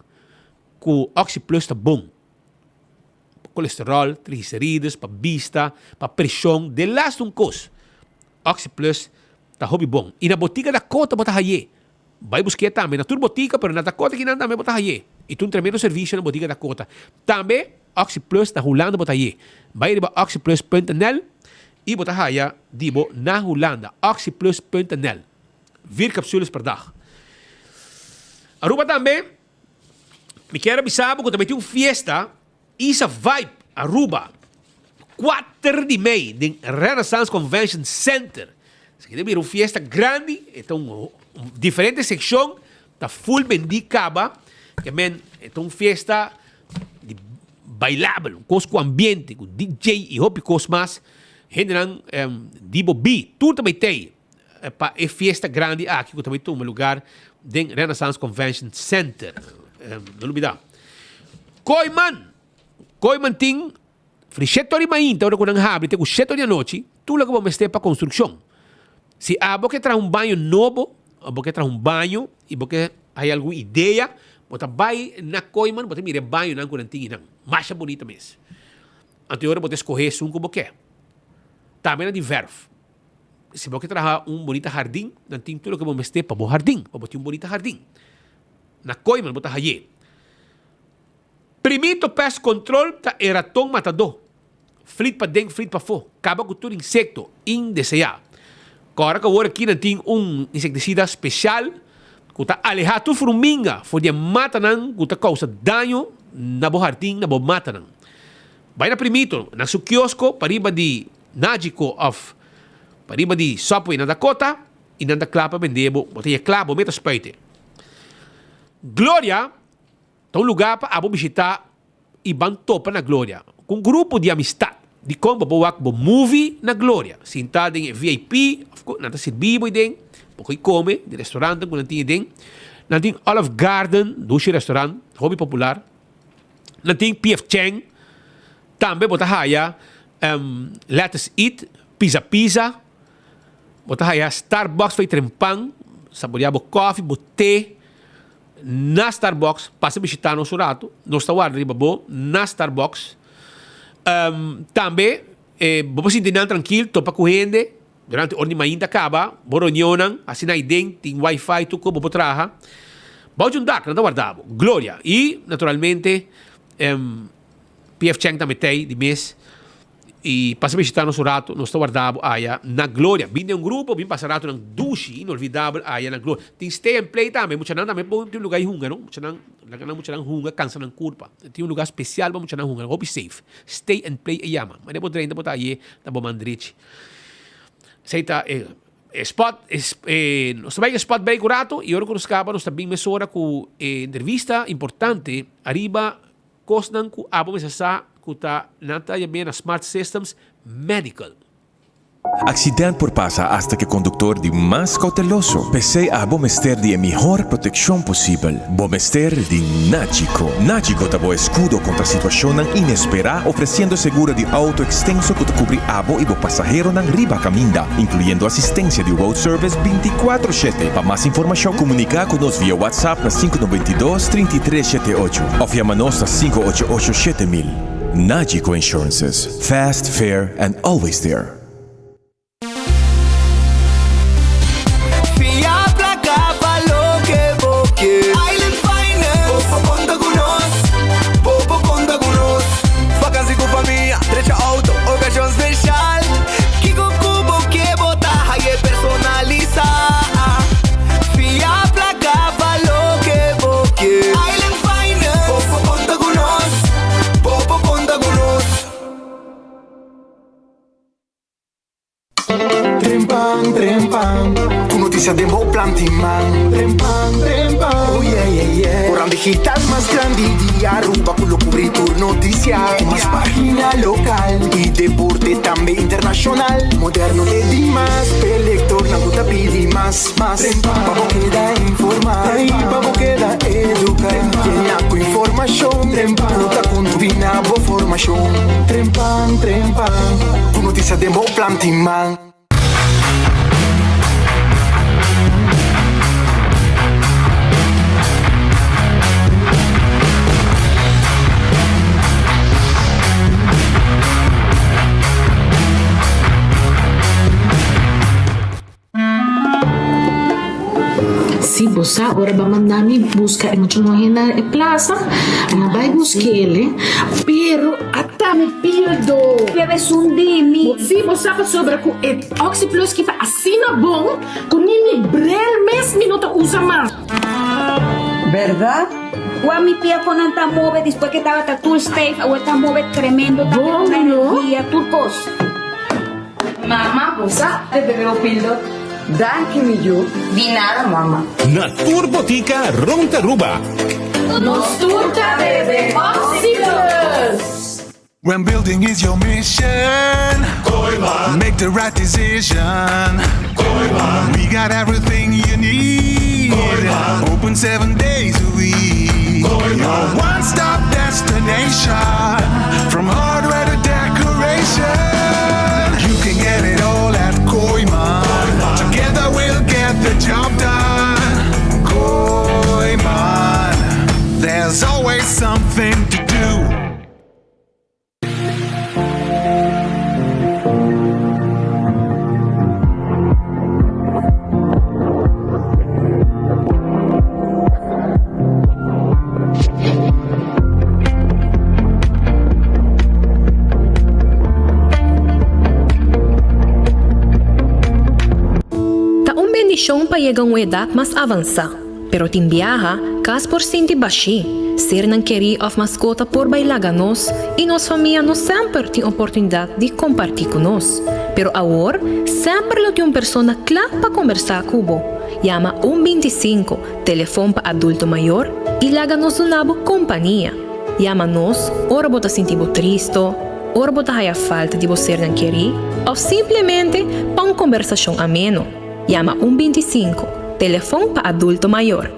que o Oxy Plus está bom. Para colesterol, triglicerídeos, para vista, para pressão, de last um coisa. Oxy Plus está hobby bom. E na botica da Cota botar aí. Vai buscar também. Na tua botica, mas na Cota que não também botar aí. E tu um tremendo serviço na botica da Cota. Também, Oxy Plus está rolando botar aí. Vai ir para oxyplus.nl e botar aí, dibo, na Holanda. oxyplus.nl. 4 capsulas por dag. Aruba também, me quero avisar que também tem uma fiesta, Isa Vibe, Aruba, 4 de maio, no Renaissance Convention Center. Se quiser ver uma fiesta grande, então, diferente secção, está full bendicaba, que é uma fiesta de bailável, com ambiente, com DJ e hobby mais. Generam dibo B, tudo também tem para a festa grande aqui que também tem um lugar de Renaissance Convention Center. Não olvidar. Coiman tem frichetori main, então quando abre tem o chetori à noite, tudo que vamos ter para construção. Se você traz um banho novo, você traz um banho e você tem alguma ideia, você vai na Coiman, você mira banho na quarentena, mais bonita mesmo. anterior você escolher um como quer. Também na de verve. Se você trabalhar bonito jardim, não tem tudo que você ter para o jardim, para ter bonito jardim. Na coima, você vai primeiro pest control é ratão matador. Flit para dentro, flit para fora. Acaba com todo insecto indesejado. Agora que agora aqui não tem inseticida especial que está alejado toda formiga, porque mata não, que causa dano na bo jardim, na bo mata não. Vai na primeiro, na seu quiosco, para riba de Nagico of para riba de Subway na Dakota e na clapa vendebo, botei clapa, meta speite. Glória, é um lugar para visitar e bantopa na Glória, com um grupo de amistade. De como boa movie na Glória. Sentado em VIP, nada servido e den, porque come de restaurante com nanti den. Nanti Olive Garden, doce restaurante, hobby popular. Nanti PF Chang, também bota haya Let's Eat, Pizza. Bota haya Starbucks foi trempang, saborear coffee, té. Na Starbucks, passa visitar nosso rato, nós está riba bo na Starbucks. Também, vamos sentir tranquilo, topa correndo, durante a hora de manhã acaba, boronhonan, assim na idem, tem Wi-Fi, tu como vou trabalhar. Vamos juntar, não guardamos. Glória. E, naturalmente, PF Chang também tem, de mês, e passa a visitar nosso rato, nós estamos guardando aí na Glória. Vim um grupo, vim passar rato na duche, inolvidável, aí na Glória. Tem stay and play também, muita não também, tem um lugar de hunga, não? Muita não hunga, cansa na curva. Tem um lugar especial para muita não hunga, hobby safe. Stay and play e yama. Mas depois ainda botar aí, na bom mandrite. Seita, spot, nós também spot bem curato, e agora que nós acabamos, nós também mesora com entrevista importante, arriba, costan com abo mesasa, kuta nata bem na Smart Systems Medical. Accidente por pasa hasta que conductor de más cauteloso. Pese a bomester de mejor protección posible. Bomester de Nagico. Nagico dabo escudo contra situación inesperada, ofreciendo seguro de auto extenso que te cubre abo y bo pasajero nan riba caminda, incluyendo asistencia de road service 24/7. Para más información, comunica con nos vía WhatsApp na 592-3378 o llámanos a 588-7000. Nagico Insurances. Fast, fair, and always there. Island Finance, Popo conta con nos. Vacancy con familia, trecha auto, ocasión special. Kiko Kubo que bota, hay personaliza. Fia placa pa lo que boque. Island Finance, Popo conta con nos. Popo conta con nos. Trempang, trempang. Noticias de Mo Plantiman. Trempang, trempang. Oh yeah, yeah, yeah. Corran digital más grande y Aruba con lo cubrir tu noticia. Más página local y deporte también internacional. Moderno de Dimas, elector, na guta pidi más. Vamos queda informar, vamos queda educar. Llena con información, ruta con tu binabo formación. Trempang, trempang. Tu noticias de Mo Plantiman. Si bosa agora ba mandami busca em na plaza, na vai busquele, pero até me pildo. Debes un dimi. Si bosa pa sobra com Oxyplus que tá assina bom, com nimi brel mes minuto usa mais. ¿Verdad? O mi pia con anta move después que estaba tu safe, o esta move tremendo, bom, no? E turcos. Mamá, bosa, te bebeu pildo. Danke mi you. Di nada, mamá. Na Turbotica Rontaruba. Nos turta bebe Oxyplus. When building is your mission, make the right decision. We got everything you need. Open 7 days a week. Your one-stop destination, from hardware to decoration. You can get it all at Koiman. Together we'll get the job done. Koiman, there's always something to do. bendición para llegar a una edad más avanzada. Pero tin viaja, cas por sinti baixi. Ser não querer of mascota por bailar nos e nos família não sempre tem oportunidade de compartilhar com nós. Pero agora, sempre tem uma pessoa clara para conversar com você. Llama 125, telefone para adulto maior e laga nos uma companhia. Llama nos, ora bota sentir triste, ora bota a falta de você não querer, ou simplesmente para uma conversação ameno. Llama 125, telefone para adulto maior.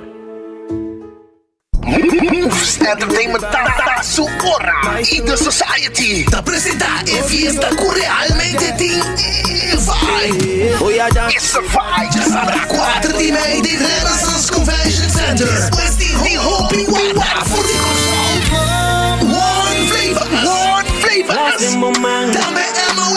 Entertainment su hora y the society te presenta el fiesta que realmente tiene vibe. It's a vibe. Ya sabrá 4 de maio de Renaissance Convention Center. Después de Hopi Wawa for the control. One flavors. Dame Emma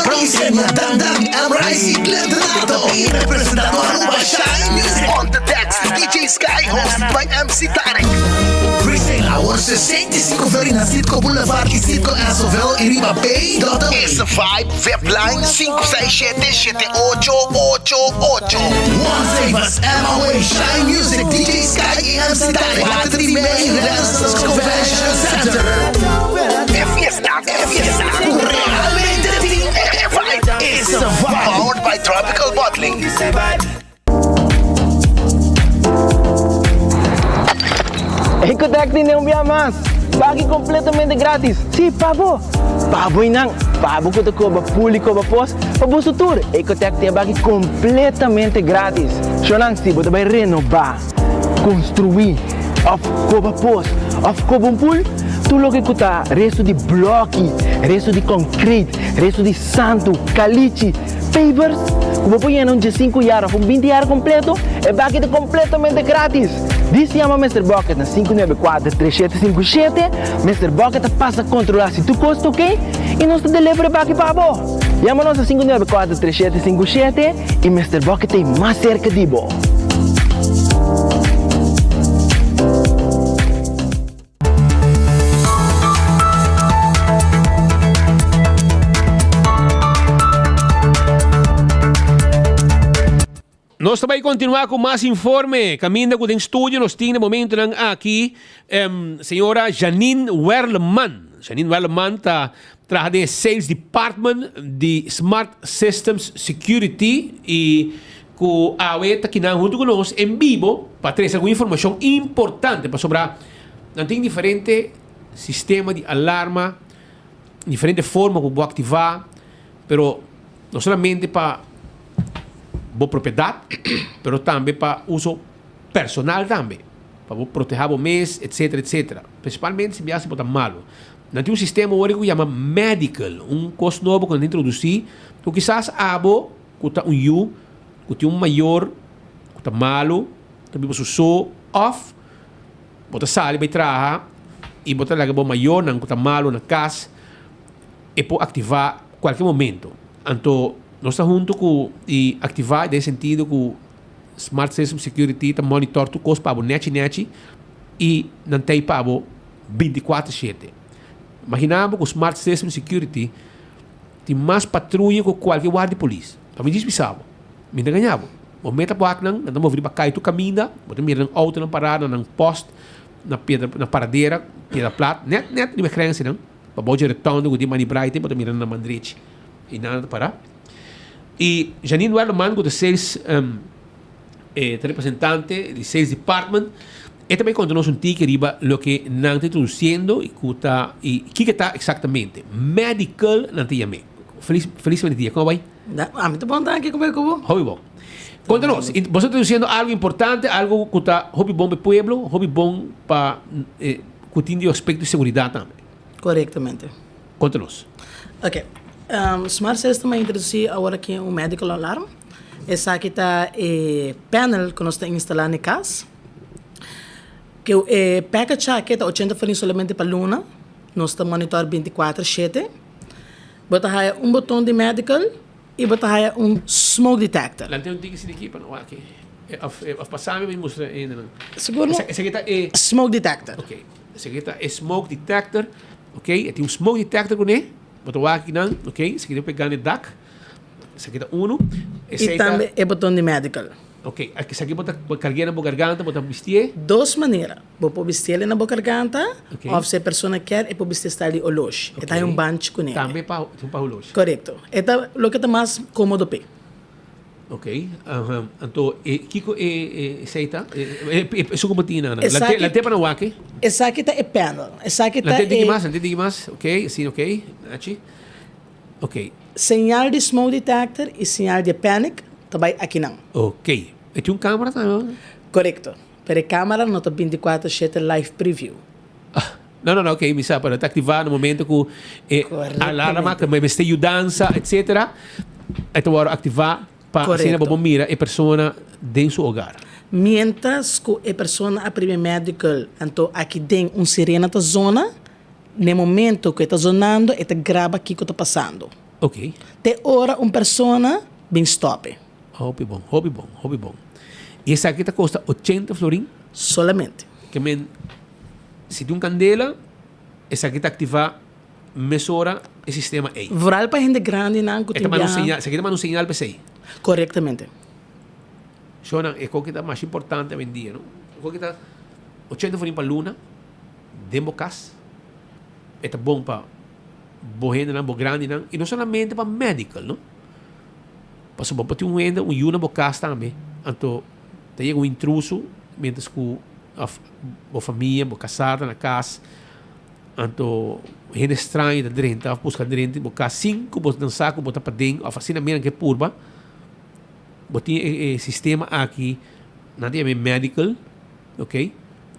Prisma, Dandang, Amrice, Glenn Renato. Y representando a Ruba Shine Music. On the decks, DJ Sky, hosted by MC Tarek. Presale Hour 65 Verina Circo Boulevard e Circo Assovel e Riba Bay. Essa vibe, Webline 567-7888. One Flavors, MOA, Shine Music, DJ Sky e MC Tarek. 4 de maio, Renaissance Convention Center. É fiesta, realmente tem vibe. It's a vibe. Powered by Tropical Bottling. Ecotec tem um dia mais. Pague completamente grátis. Sim, pabo. Pabo inang. Pabo que te cobra público para pós. Para o futuro. Ecotec tem pague completamente grátis. Xonang se você vai renovar, construir, of cobra pós, of cobra um pool. Tudo que custa resto de bloco, resto de concreto, resto de santo, caliche, papers. Como põe em de 5 anos, 20 anos completo, é pague completamente grátis. Diz chama Mr. Bucket na 594-3757. Mr. Bucket passa a controlar se tu custa, ok? E nós te delivery back para você. Chama-nos a 594-3757 e Mr. Bucket tem mais cerca de você. Nós também continuar com mais informe. Caminha com o estúdio, nós temos no momento aqui senhora Janine Werleman. Janine Werleman está trabalhando Sales Department de Smart Systems Security e com a UETA que está junto conosco em vivo para trazer alguma informação importante para sobrar. Não tem diferente sistema de alarma, diferente forma como ativar, pero não somente para boa propriedade, mas também para uso personal também, para proteger o mês, etc, etc. Principalmente se viaja para malo. Não tem um sistema hoje que chama medical, costo novo que introduzir, então quizás abo que está U, que tem maior, que está malo, também você usou off, bota sali vai trabalhar e bota lá que é maior, não que está malo na casa, e pode ativar qualquer momento. Então nós estamos junto com e ativar nesse sentido com Smart System Security está monitor tu coisa para o net e não tem para o 24/7. Imaginamos que o Smart System Security tem mais patrulha que qualquer guarda de polícia. Para mim diz bisabo, me ganhava. O meta para não estamos vir para cair tu caminho, botamos mirar auto na parada, na poste, na pedra, na paradeira, pedra plata, net de crença não. Para botar retorno com de manibrar e botamos mirar na mandrete e nada para. E Janine Werleman, que é sales representante de Sales Department, e também conta-nos tique riba lo que não está introduzindo e que está exatamente medical não te chamei. Felizmente dia, como vai? Muito bom estar aqui com o Cubo. Hobby bom. Conta-nos, você está introduzindo algo importante, algo que está hobby bom para o pueblo, hobby bom para que tem o aspecto de segurança também. Corretamente. Conta-nos. Ok. Smart System introduzir agora aqui medical alarm. Essa aqui está panel que nós estamos instalando em casa. Que o package aqui está 80 farinhas somente para Luna. Nós estamos monitor 24/7. Bota aí botão de medical e bota aí smoke detector. Lá tem tique aqui para não aqui. Passar me mostra ainda. Seguro? Essa aqui está smoke detector. Ok. Essa aqui está smoke detector. Ok. Tem smoke detector com ele. Bota aqui não, ok? Esse aqui é pegando o DAC. Esse aqui é 1. Esse E também é botão de medical. Ok, aqui aqui bota cargueira na boa garganta, bota vestir. Duas maneiras. Vou pôr vestir na boa garganta, Ok. ou se a pessoa quer, é pôr vestir estar ali olhos. Ok. Está um bancho com ele. Também para o loja. Correto. Esta é o que está mais cômodo para. Ok, então, Kiko seita, isso como tinha, né? Essa aqui- La tepa na wake. Essa aqui está é panel. Essa aqui La está te digi mais, ok, assim, ok, Nachi. Ok, Señal de smoke detector e señal de panic também aqui não. ok. E tinha câmera também? Correto. Pero a câmera não está 24/7 live preview. Não, ok, me sabe, para te ativar no momento que alarma, que me esteja dança, etc. Então, agora ativar para assim, Correto. a mira a pessoa dentro do seu hogar. Mientras que a pessoa a primeira medical, então aqui tem sirena na zona, no momento que está zonando, está grava aqui que está passando. Ok. Te hora pessoa bem stop. Hobby bom. E essa aqui custa 80 florin? Solamente. Que men, se tem candela, essa aqui está ativar mesura o sistema A. Vooral para gente grande não que Esta manda um sinal, essa aqui manda um sinal para você. Corretamente. Shona, é o que está mais importante hoje em dia, não? O que está 80 florin para luna, dembocas, é bom para bohenda, não, grande, não, e não somente para medical, não? Passo bom para ter um yuna bocas também. Então, tem um intruso, mientras que a família, a casada na casa, então, gente estranha da dentro, a busca dentro, boca 5, botar saco, botar para dentro, a fascina mesmo que é purba, botar sistema aqui, nada é medical, ok?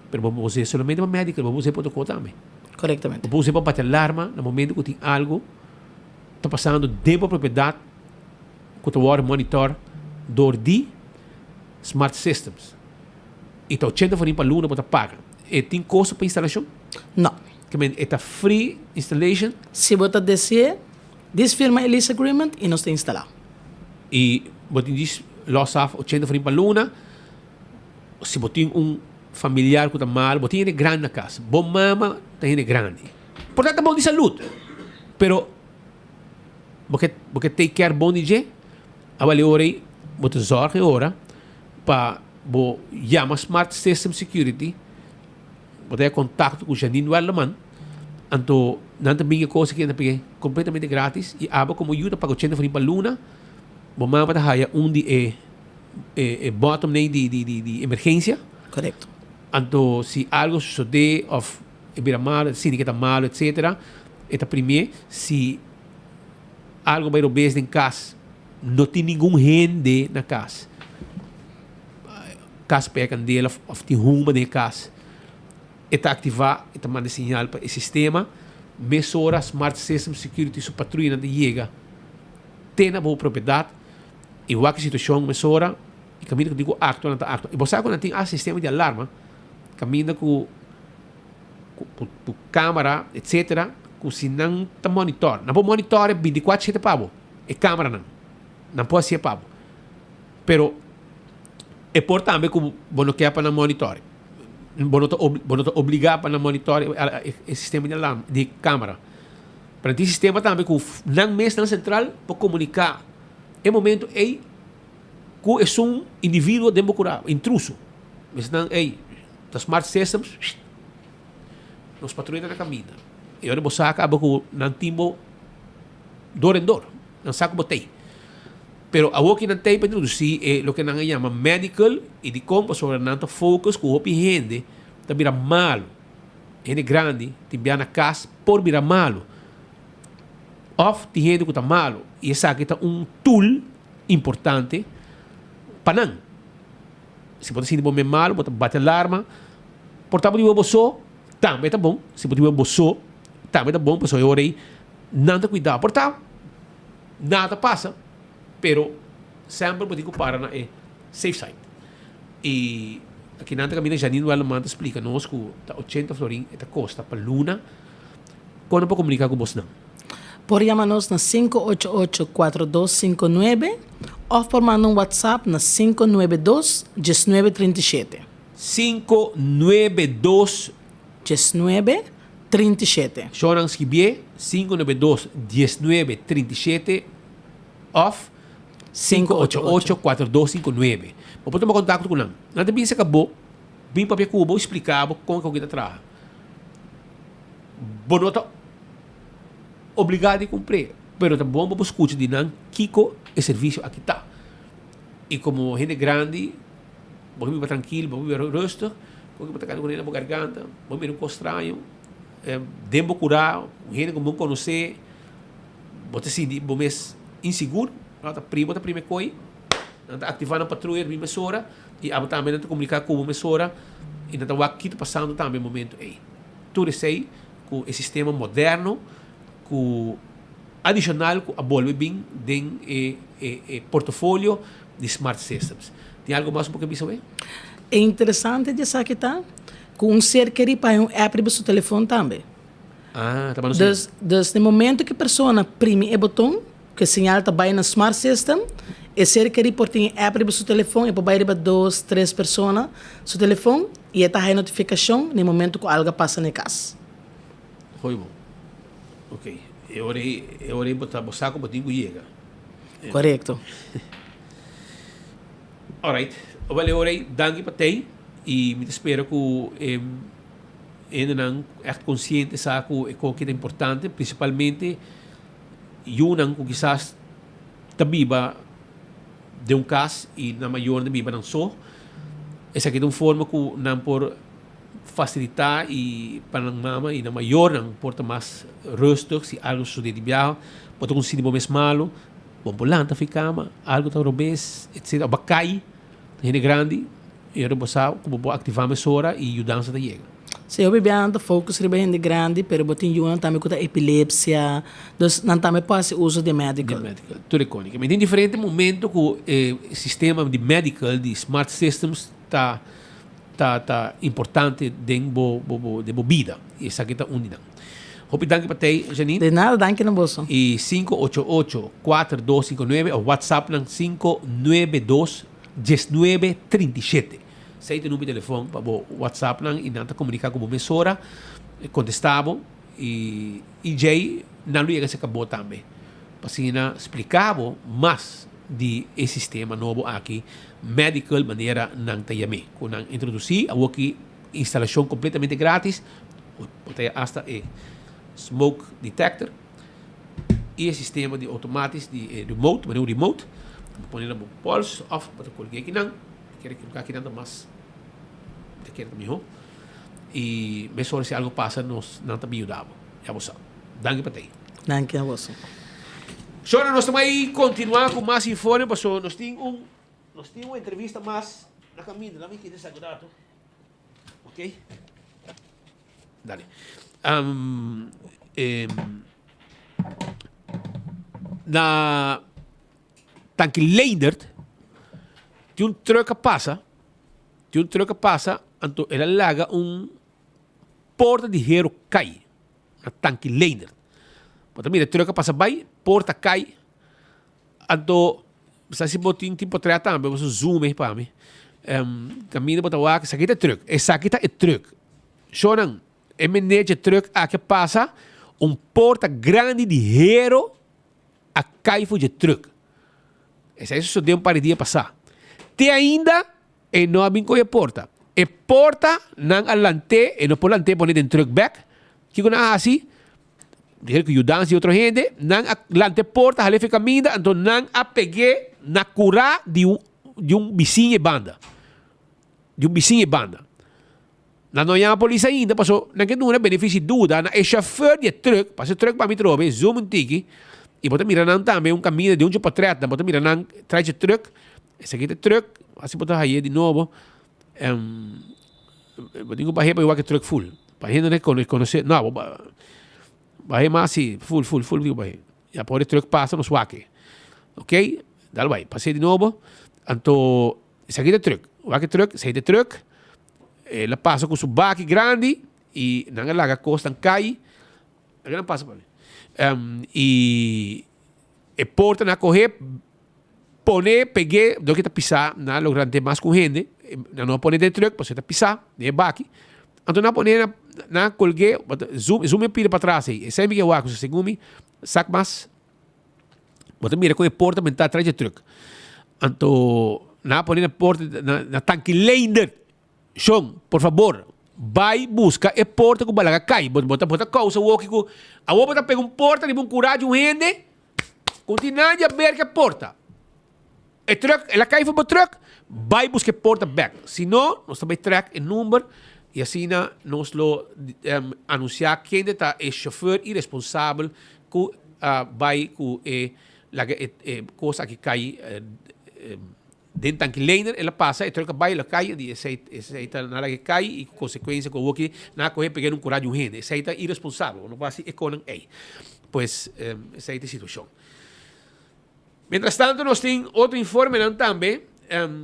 Pero vamos usar solamente para medical, vamos usar protocolo também. Corretamente. Vamos usar para bater alarma no momento que tem algo, está passando dentro da propriedade, que tu vai monitor door die smart systems. E tá 80 florin para luna para pagar. E tem custo para instalação? Não. Que men é free installation Se você descer, desfirma o lease agreement e nós te instalar. e você diz loss of 80 florin para luna. Se você tem familiar que está mal, você tem grande na casa. Bom mama, tem grande. Portanto, é bom de saúde. Pero você take care bom de je, avaliore, você zorge ora para bo chama Smart System Security, você contato com o Janine Welleman, então não tem coisa que é completamente grátis e aba como ajuda para 80 florin para luna, bom mama tá haya de bottom de emergência. Correto. Então, se algo sucede ou vira mal, se ninguém está mal, etc., é primeiro, se algo vai obedecer em casa, não tem nenhum gente na casa. Casa pega candela, ou tem rumo na casa. É ativar, é manda sinal para o sistema, mesura Smart System Security, sua patrulha de chega, tem na boa propriedade, e o que situação mesura, e caminha que digo acto, não está acto. E você quando tem sistema de alarma, caminha com câmera, etc., que se não está monitor. Não pode monitor 24/7 pabo. É câmera não. Não pode ser pabo. Pero é importante que você não quer para monitor. Você não obrigar para monitor o sistema de alarme, de câmera. Para ter sistema também que não mês na central para comunicar. É momento que é indivíduo democrático, intruso. Mas não é the smart systems, nos patrulham na caminha. E agora você acaba com não timbo dor em dor, não saco botei. Pero a que não tem para introduzir é o que não chama medical e de como sobre não focus com o gente tá vira malo, gente grande, te vira na casa por virar malo, of tem gente que tá malo e essa aqui tá tool importante para não. Se você sentir bom malo, você bate alarma. Portanto, se você também tá bom. Se você também tá bom, pessoal, eu orei, nada cuidado. Portanto, nada passa, pero sempre você para na safe side. E aqui na caminha Janine Welleman explica nos que tá 80 florin esta costa para luna. Quando para comunicar com você não? Por chamar-nos na 588-4259 ou por mandar WhatsApp na 592-1937. 592-1937. Choram escrever 592-1937 ou 588-4259. Pode tomar contato com nós. Nós também se acabou, vim para Cuba, explicava como que eu trabalho. Bonota obrigado a cumprir, pero tá bom para escutar de nós Kiko é serviço aqui tá. E como gente grande, vamos viver tranquilo, vamos viver rosto, vamos estar com ele na garganta, vamos ver um pouco estranho, dembo curar, gente como não conhecer, você se vamos inseguro, tá primeira coisa, tá ativando a patrulha de emissora e também tá comunicar com a emissora e tá aqui passando também momento aí. Tudo isso aí com o sistema moderno, com adicional com a bolsa bem den portfólio de smart systems. Tem algo mais um pouco sobre? É interessante dizer que tá com um ser que para um app do seu telefone também. Ah, tá bom. No momento que a pessoa prime o botão, que o sinal está bem no smart system, e ser que por ter app do seu telefone, e para ir 2, 3 pessoas seu telefone, e está a notificação no momento que algo passa na casa. Foi bom. Ok. Eu orei botar o saco para tinha chega. Correto. Alright. Eu orei danke para ti e me espero que ainda não é consciente saco é o que é importante, principalmente eu não que quizás está viva de um caso e na maior de viva não só. Essa aqui é uma forma que não por facilitar e para a mama e na maior não porta mais rosto se algo sucede de viagem pode conseguir mais malo bom polanta ficama algo tá robes etc bacai gente grande e eu boçal como vou ativar mais hora e o dança da chega se eu bebiando focus riba gente grande pero botin yuan também com epilepsia dos não também pode uso de medical tudo icônico mas tem diferente momento que o sistema de medical de smart systems tá importante dentro de vida. E essa aqui está unida. Hope danke para ti, Janine. De nada, danke no bolso. E 588-4259 ou WhatsApp ng 592-1937. Sa ito número de telefone para o WhatsApp lang inanta comunicar com a emissora, contestava e Jay não ia se acabou também. Para explicava mais de esse sistema novo aqui medical maneira não tayami com não introduzir a aqui instalação completamente grátis até hasta smoke detector e o sistema de automático de remote maneira remote põe na pulse off para colocar aqui não quer colocar aqui não mais quer melhor e mesmo se algo passa nós não tá ajudava já você danke para ti danke a você. Só nós também continuar com mais informações, nós temos uma entrevista mais na caminho, lá vem que desagradado. Ok? Dale. Na tanque Leendert, tem um truck que passa, então ela larga porta de hero cai na tanque Leendert. Mas também o truck que passa bem, porta cai, então se botar um tempo atrás também, você zoom para mim. Caminho para o essa aqui é truck. Essa aqui é truck. Só não, é menete truck que passa porta grande de hero a cai de truck. Essa isso só deu para dia passar. Tem ainda não abrir com a porta. E porta não alante, e não pode alante poner em truck back. Que quando assim dizer que ajudan si outra gente, não lante porta, hale fica caminho, então não apegue na cura de um vizinho e banda. De um vizinho e banda. Na não a polícia ainda, passou, não que não é benefício de dúvida, é chauffeur de truck, passa o truck para me trobe, zoom um tique, e bota mirando também caminho de um para trás, bota mirando, traz o truck, esse aqui é truck, assim bota aí de novo, eu digo para o que truck full, para a gente não conhecer, não, vai mais assim, full, viu, vai. E a o truck passa no swake. Ok? Dá vai. Passei de novo. Então, esse aqui é truck. O truck, esse é truck. Ela passa com o baque grande e não larga a costa, cai. Ela não passa para mim. E porta na correr, pone, peguei, do que está pisar, não logrante mais com gente. Não pone de truck, você está pisar, de baque. Então, não pone na colguei, zoom pila para trás aí. Sempre que eu hago, segundo sac mais Bota mira com a porta mentar atrás de truck. Anto na poli na porta na tanque leider. Sean, por favor, vai busca a porta com balaga cai. Bota causa o que com a bota pega porta de coragem rende. Continua a abrir a porta. O truck, ela cai para o truck, vai buscar a porta back. Se não, nós também track o número e assim nós lo anunciar quem está o chauffeur irresponsável que vai com a coisa que cai dentro tanque liner, ela passa, e troca vai, ela cai, e aceita nada que cai, e consequência com o que na correr pegar coragem rende. Aceita irresponsável, não passa e com ei. Pois, aceita a situação. Mientras tanto, nós temos outro informe também.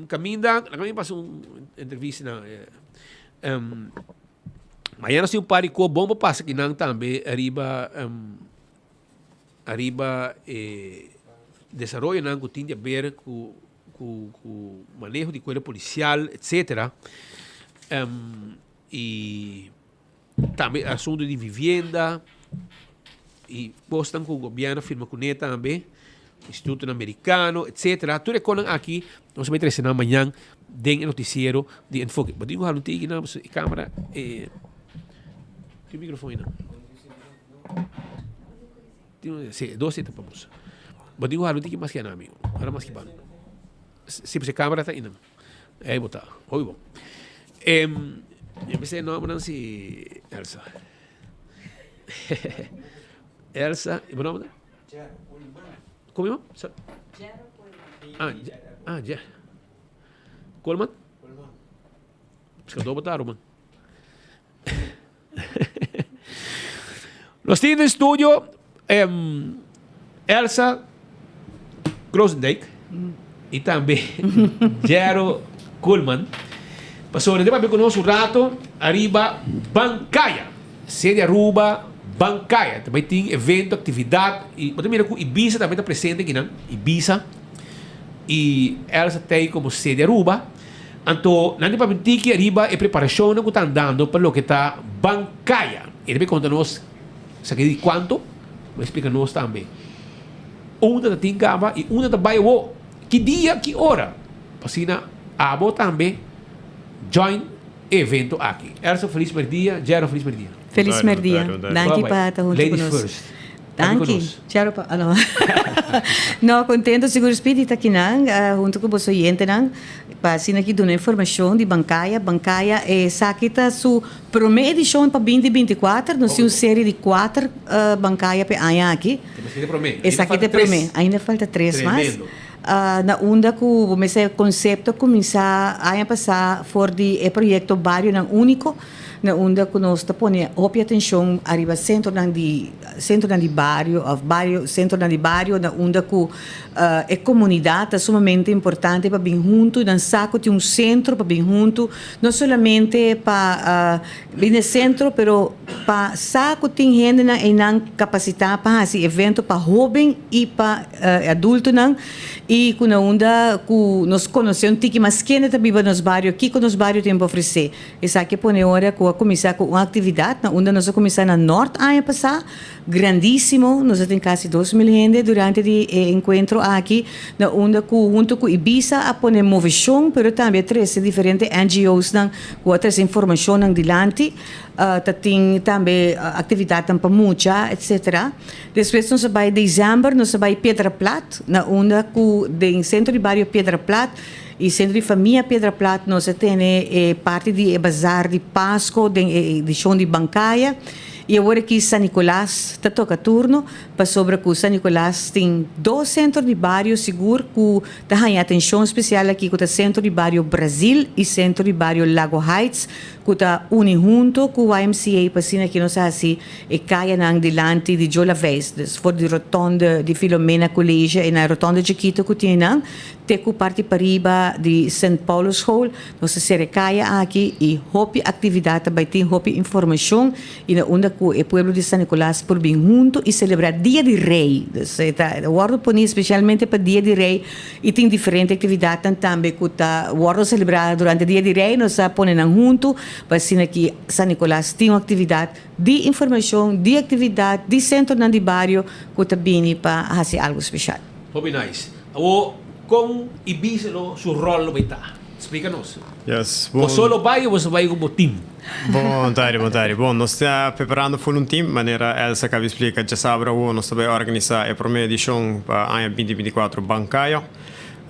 Caminda passou uma entrevista na amanhã nós temos par de bomba passa aqui também arriba desenvolvimento não que tem a ver com manejo de coisa policial, etc. E também assunto de vivienda e postam com o governo firma com ele também. Instituto Americano, etc. Tudo é coisa aqui, nós vamos trazer amanhã dentro do noticiero de Enfoque. Mas digo, não tem na câmera, tem o microfone não? Tem 12 tapamos. Mas digo, não tem mais que nada, amigo. Agora mais que bom. Se você câmera está indo. Aí botar. Oi bom. Eu pensei não, mas não se Elsa. Elsa, e o nome? Como é? Já. Coleman? Ska då botar man. Nós temos no estúdio Elsa Grosendijk e também Jero Coleman. Passou de para conosco um rato, arriba Bancaya, sede Aruba, Bancaya. Também tem evento, atividade. E também com Ibiza também está presente aqui, não? Ibiza. E Elsa tem como sede Aruba. Então, não para mentir que arriba é preparação que está andando para o que está Bancaya. E também conta-nos, sabe de quanto? Vai explicar-nos também. Uma da Tingaba e uma da Baiwo. Que dia, que hora? Passina, abo também join evento aqui. Elsa, feliz merdia. Jero, feliz merdia. Feliz merdia. Danke para estar junto Ladies conosco. first. Danke. Jero pa. Ano. No, contento seguro espírito aqui não, junto com você oyente não. Para assim aqui dar informação de Bancaya. Bancaya é saquita su primeira edição para 2024. Nós temos uma série de 4 Bancaya para amanhã aqui. Essa aqui é primeira. Ainda falta 3 mais. Na onda que o conceito começar a passar for de projeto barrio não único na onda que nós está pondo óbvia atenção arriba centro de barrio centro de barrio na onda que a comunidade é sumamente importante para vir junto dan saco de centro para vir junto não somente para vir no centro pero para saco tem gente na capacidade para esse evento para jovem e para adulto não e com a onda que nós conhecemos que mais quem está vivo nos barrios aqui que nos barrios tem para oferecer essa aqui põe hora que começar com uma atividade na onda nós começar na norte ano passado grandíssimo nós temos quase 2.000 gente durante o encontro aqui na onda que junto com Ibiza a pôr movição pero também 13 diferentes NGOs que outras informação dilante tem também atividade para muita etc. Depois nós vai em dezembro nós vai Pedra Plata na onda que do centro de bairro Pedra Plata e centro de família Pedra Plata nós temos parte de bazar de Páscoa de edição de Bancaya e agora que São Nicolás está toca turno para sobre que São Nicolás tem 2 centros de bairro seguro que está em atenção especial aqui que o centro de bairro Brasil e centro de bairro Lago Heights que está unido junto com o YMCA para assim que nós assim e caia nang dilante de Jola Vez for de rotonda de Filomena Colégio e na rotonda de Quito que tem nang teco parte pariba de St. Paul's Hall nós se caia aqui e hopi atividade vai ter hopi informação e na onda que o pueblo de São Nicolás por vir junto e celebrar Dia de Rei o guardo põe especialmente para Dia de Rei e tem diferentes atividades também que o guardo celebrar durante o Dia de Rei nós põe junto para assim que São Nicolás tem uma atividade de informação, de atividade, de centro de bairro que está bem para fazer algo especial. Hobby nice. O com Ibiza su rol lo beta. Explícanos. Yes, Ou solo vai ou você vai com o time? Bom tarde. Bom, nós estamos preparando para um time, maneira Elsa que explica, já sabe, nós estamos organizando a primeira edição para a 2024 Bancaia.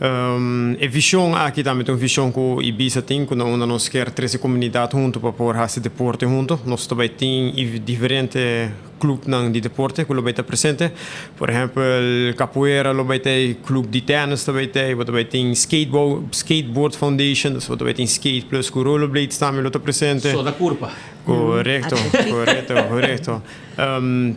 A visão aqui também tem uma visão que o Ibiza tem, quando nós queremos 13 comunidades juntos para poder fazer deporte juntos. Nós também temos diferentes clubes de deporte que vai estar presente. Por exemplo, capoeira, vai ter clube de tênis, vai ter skateboard foundation, vai ter skate plus com rollerblades também está presente. Só da curva. Correto.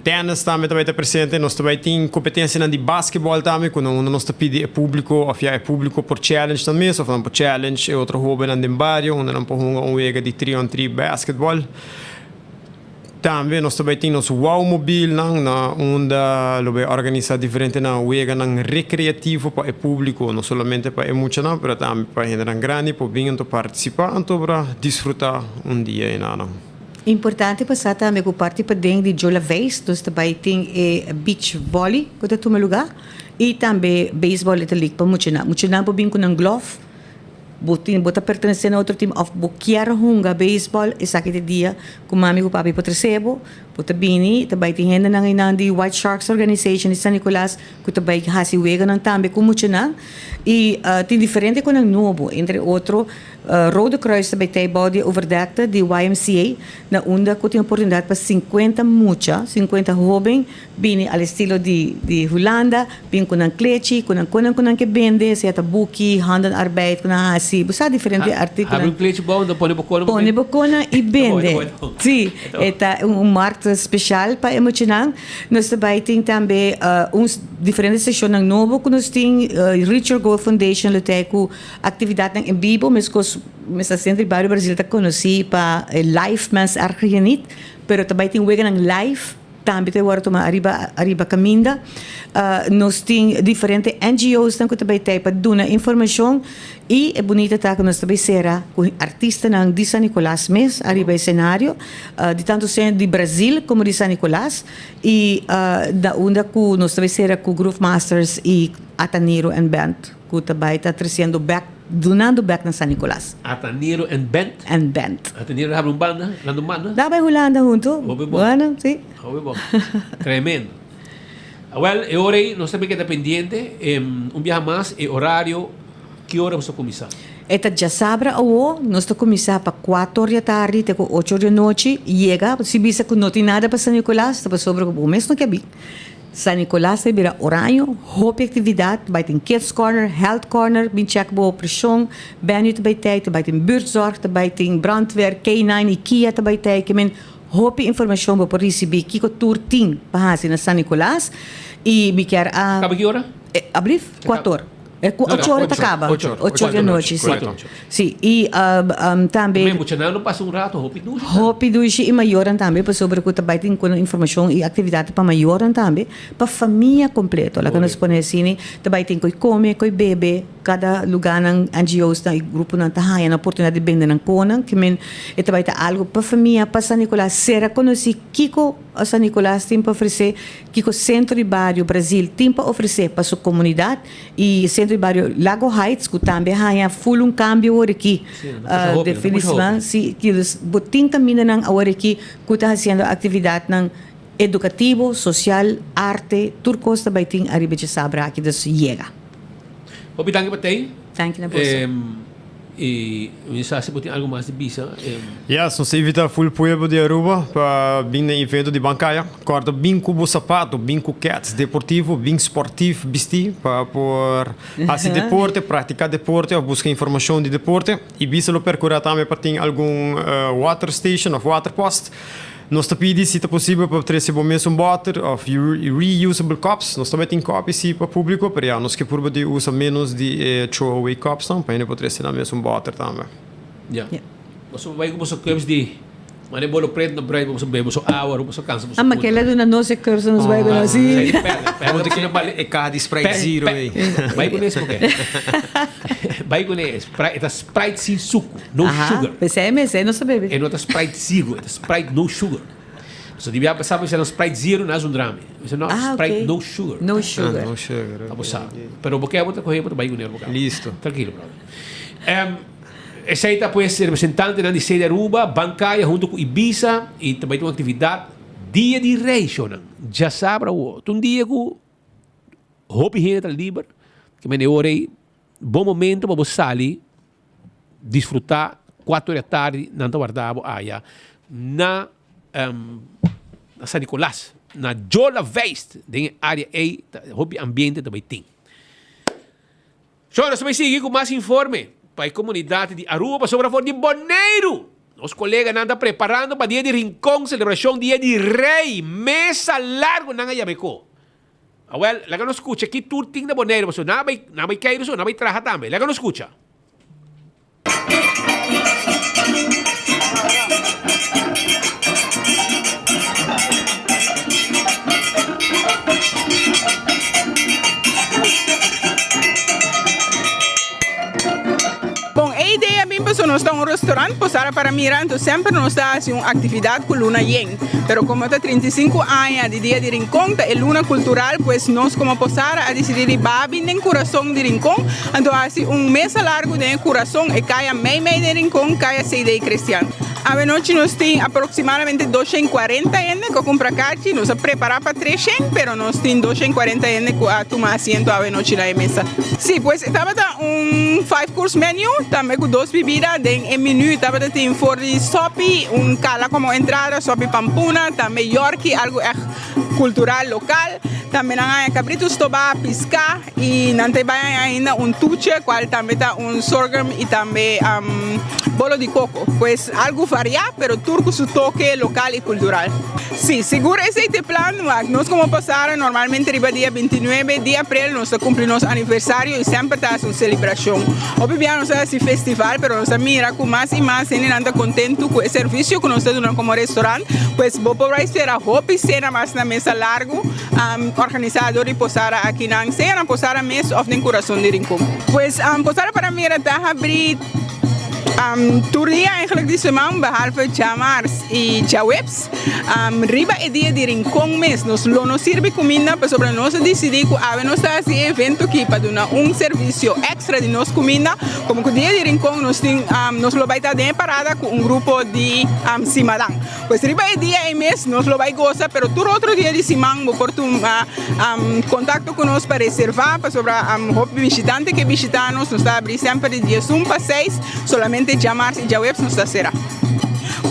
Tênis também vai estar presente. Nós também temos competência de basquetebol também, quando nós pedimos público, ou é público por challenge também, só falando por challenge, é outro hobby no bairro, onde nós podemos jogar de 3-on-3 basquetebol. Também nós também temos o Wow Mobile, onde nós organizamos diferente jogo recreativo para o público, não somente para emocionar, mas também para gente grande, para vir participar, para desfrutar dia e nada. Importante passar também com parte para dentro de Jola Vez, nós também tem beach volley, que está no lugar, e também beisebol e liga para emocionar. Emocionar para vir com um glove, bota pertencendo a outro time, of boquear hunga baseball, e sabe que dia, com mami e papi para recebo, bota bini, também tem gente na de White Sharks Organization de San Nicolás, que também hasi wega não também com emocionar, e tem diferente com um novo, entre outro, Rode Kruis também tem body overdekte de YMCA, na onda que tem oportunidade para 50 jovens, bini al estilo de Holanda, bini com um kletje, com um que vende, se ata buki, handenarbeid, com um hasi, você diferente artículos. Abre kletje bom, dan pone bocona e vende. Sim, é markt especial para emocionar. Nós também tem também uns diferentes sessões novo, que nós tem Reach Your Goal Foundation, que com atividade em vivo, mas está sempre o Brasil está conhecido para live, mas argenit, pero também tem wega ng live. Também tem agora arriba caminda. Nós temos diferentes NGOs que também têm para dar informação e é bonito que nós também será com artistas de San Nicolás mesmo, arriba cenário, de tanto sendo de Brasil como de San Nicolás e da onda que nós também será com Groove Masters e Ataniro and Band, que também está trazendo donando back na San Nicolás. Ataniro and Band? And Band. Ataniro have banda? Lando banda? Dá para Holanda junto. Bueno, sí. Bom. Tremendo. Well, e ora nós também que está pendiente, viaje mais, e horário, que hora vamos começar? Eta já sabe, nós estamos começar para 4 horas da tarde, até 8 horas da noite, chega, se bisa que não tem nada para San Nicolás, está sobre o mês não quer vir. San Nicolás tem horário, roupa atividade, vai ter Kids Corner, Health Corner, bin check boa pressão, banho também tem buurtzorg, também tem brandweer, K9, IKEA também tem, que men roupa informação para receber que tour tem para na San Nicolás e me quer a... Acaba que hora? Abrir 4 horas. 8 horas acaba. 8 horas da noite, sim. Sim, e também... Não passa rato, roupa duche e maioram também, para sobre que também tem informação e atividade para maioram também, para família completa. Lá que nós põe assim, também tem que comer, que bebe, cada lugar ng NGOs na grupo ng tahayan na oportunidade de vender ng konang, que men, e também tem algo para família, para San Nicolás, será conhecido Kiko a San Nicolás tem para oferecer, Kiko Centro de Barrio Brasil tem para oferecer para sua comunidade e Centro de Barrio Lago Heights, que também há full câmbio aqui, de felizmente, que eles botem também ng agora aqui, que está fazendo atividade ng educativo, social, arte, turcos também tem arriba de sabra aqui das chega. Obrigado para ti. Thank you na você. E se você tem algo mais de visa? Yes, nós invita full pueblo de Aruba para vir no evento de Bancaia. Corta bem com sapato, bem com cats, deportivo, bem esportivo, vestir para por fazer deporte, praticar deporte, ou buscar informação de deporte. E visa lo percorrer também para ter algum water station ou water post. Nós pedimos, se é possível, para trazer o mesmo water of reusable cups. Nós também temos copos para o público, para nós que por de usa menos de throwaway cups, para poder trazer o mesmo water também. Você vai com os copos de Mane bolo preto na bread, você bebe, você água, você cansa, você. Mas aquela do nosso curso nos vai ver assim. Vamos ter que é cada Sprite Zero aí. Vai com esse porque. Vai com esse. É Sprite sem suco, no sugar. PCMS, não sabe. É nota Sprite Zero, é Sprite no sugar. So devia passar por um Sprite Zero na drama. Isso não Sprite ok. no sugar. No sugar. No sugar. Abusar. Pero porque é outra coisa, vai unir boca. Listo. Tranquilo, brother. Aceita pues representante na de Aruba, Bancaya junto com Ibiza e também tem uma atividade dia de rei, Shonan. Já sabe, um dia que hope gente livre, que me orei bom momento para você sair, desfrutar 4 da tarde, na guardava aia na San Nicolás, na Jola West, de área aí, hope ambiente também tem. Shonan, também seguir com mais informe para a comunidade de Aruba sobre a forma de Boneiro. Os colegas andam preparando para dia de Rincón, celebração dia de Rei, mesa largo na Yabeco. Well, laga não escuta, que tudo tem de Boneiro, mas não vai cair isso, não vai trazer também. Laga não escuta. Bom, a ideia bem pessoal, nós estamos em um restaurante, posara para mirar, então sempre nós estamos em uma atividade com Luna Yen. Pero como está 35 anos de dia de Rincón, é Luna Cultural, pues nós como posara a decidir ir babi no coração de Rincón, então assim mesa largo de coração e caia meio de Rincón, caia 6 de cristiano. A noite nós temos aproximadamente 240 ienes que compra carne, nós preparamos para 300, pero nós temos 240 ienes que tomar assento a noite na mesa. Sim, pues estava um 5-course menu, também com 2 bebidas, em menu estava tem for sopi, cala como entrada, sopi pampuna, também yorki, algo cultural local, também há cabritos toba, pisca e não tem ainda tuche, qual também está sorghum e também bolo de coco, pues algo variado, pero turco su toque local y cultural. Sí, seguro ese es el plan, nos como pasar normalmente arriba día 29 de abril, nos cumplimos aniversario y siempre está una celebración. Obviamente no es un festival, pero nos mira con más y más, y anda contento con el servicio que nos dan como restaurante, pues vos podrás esperar hopi cena más na mesa largo, organizador y posara aquí en cena, posara mes of den corazón de Rincón. Pues posara para mí está abrir Toeria eigenlijk die semana, behalve Jamars e Jawebs. Riba é dia de Rincón mes, nos sirve comida, para sobre nós decidir que a nós está esse evento aqui para dar serviço extra de nós comida, como que o dia de Rincón nós lo vai estar de parada com grupo de Simadang. Pues riba é dia mês, nós lo vai gozar, pero todo outro dia de semana, vou por contato com nós para reservar, para sobre visitante que visitar-nos, nós está abrir sempre de dia 1 para 6, solamente Jamars e Jawebs nos será.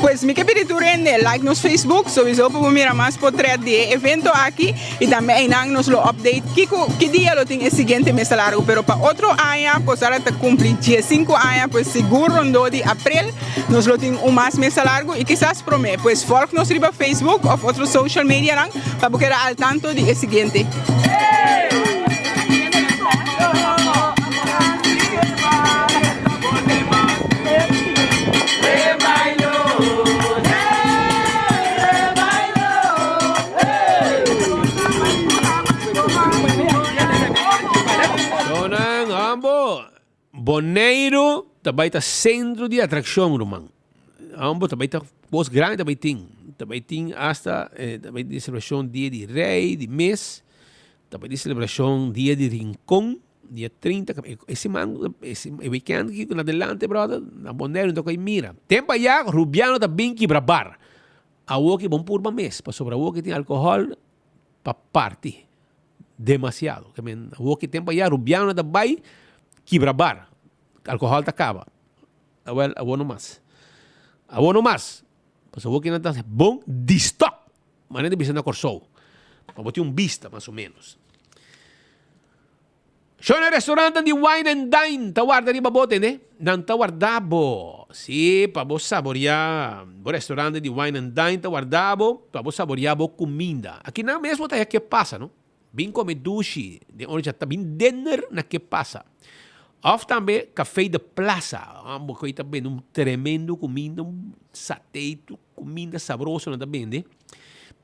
Pues me pedido like nos Facebook, sowieso para mirar mais portrait de evento aqui e também nos lo update que dia lo tem o seguinte mês largo, pero para outro ano, pues ahora te cumplir 5 anos, pues seguro no de abril nos lo tem mais mês largo e quizás promete, pues folg nos riba Facebook ou outro social media lang para ficar al tanto de o seguinte. Boneiro também está centro de atração, irmão. Ambos também está voz grande, também tem hasta também de celebração dia de rei, de mês, também de celebração dia de Rincón, dia 30. Esse weekend aqui na adelante, brother, na Boneiro, então que mira. Tempo já, Rubiano também quebrabar. A que bom por uma mês, para sobre a que tem álcool para party. Demasiado. A que tempo já, Rubiano também quebrabar. Alcohol acaba. Well, abono mais. Pues o que não está bom de stock. Mas não precisa na corsou. Para botar vista, mais ou menos. Show no restaurante de Wine and Dine. Tawarda riba bote, né? Não tawardabo. Sim, para você saborear. O restaurante de Wine and Dine, tawardabo. Para você saborear a comida. Aqui não mesmo tá que passa, não? Bem comer dushi. De onde já está bem dinner na que passa. Of também café de plaza, que também tremendo comida, sateito, comida sabrosa também, né?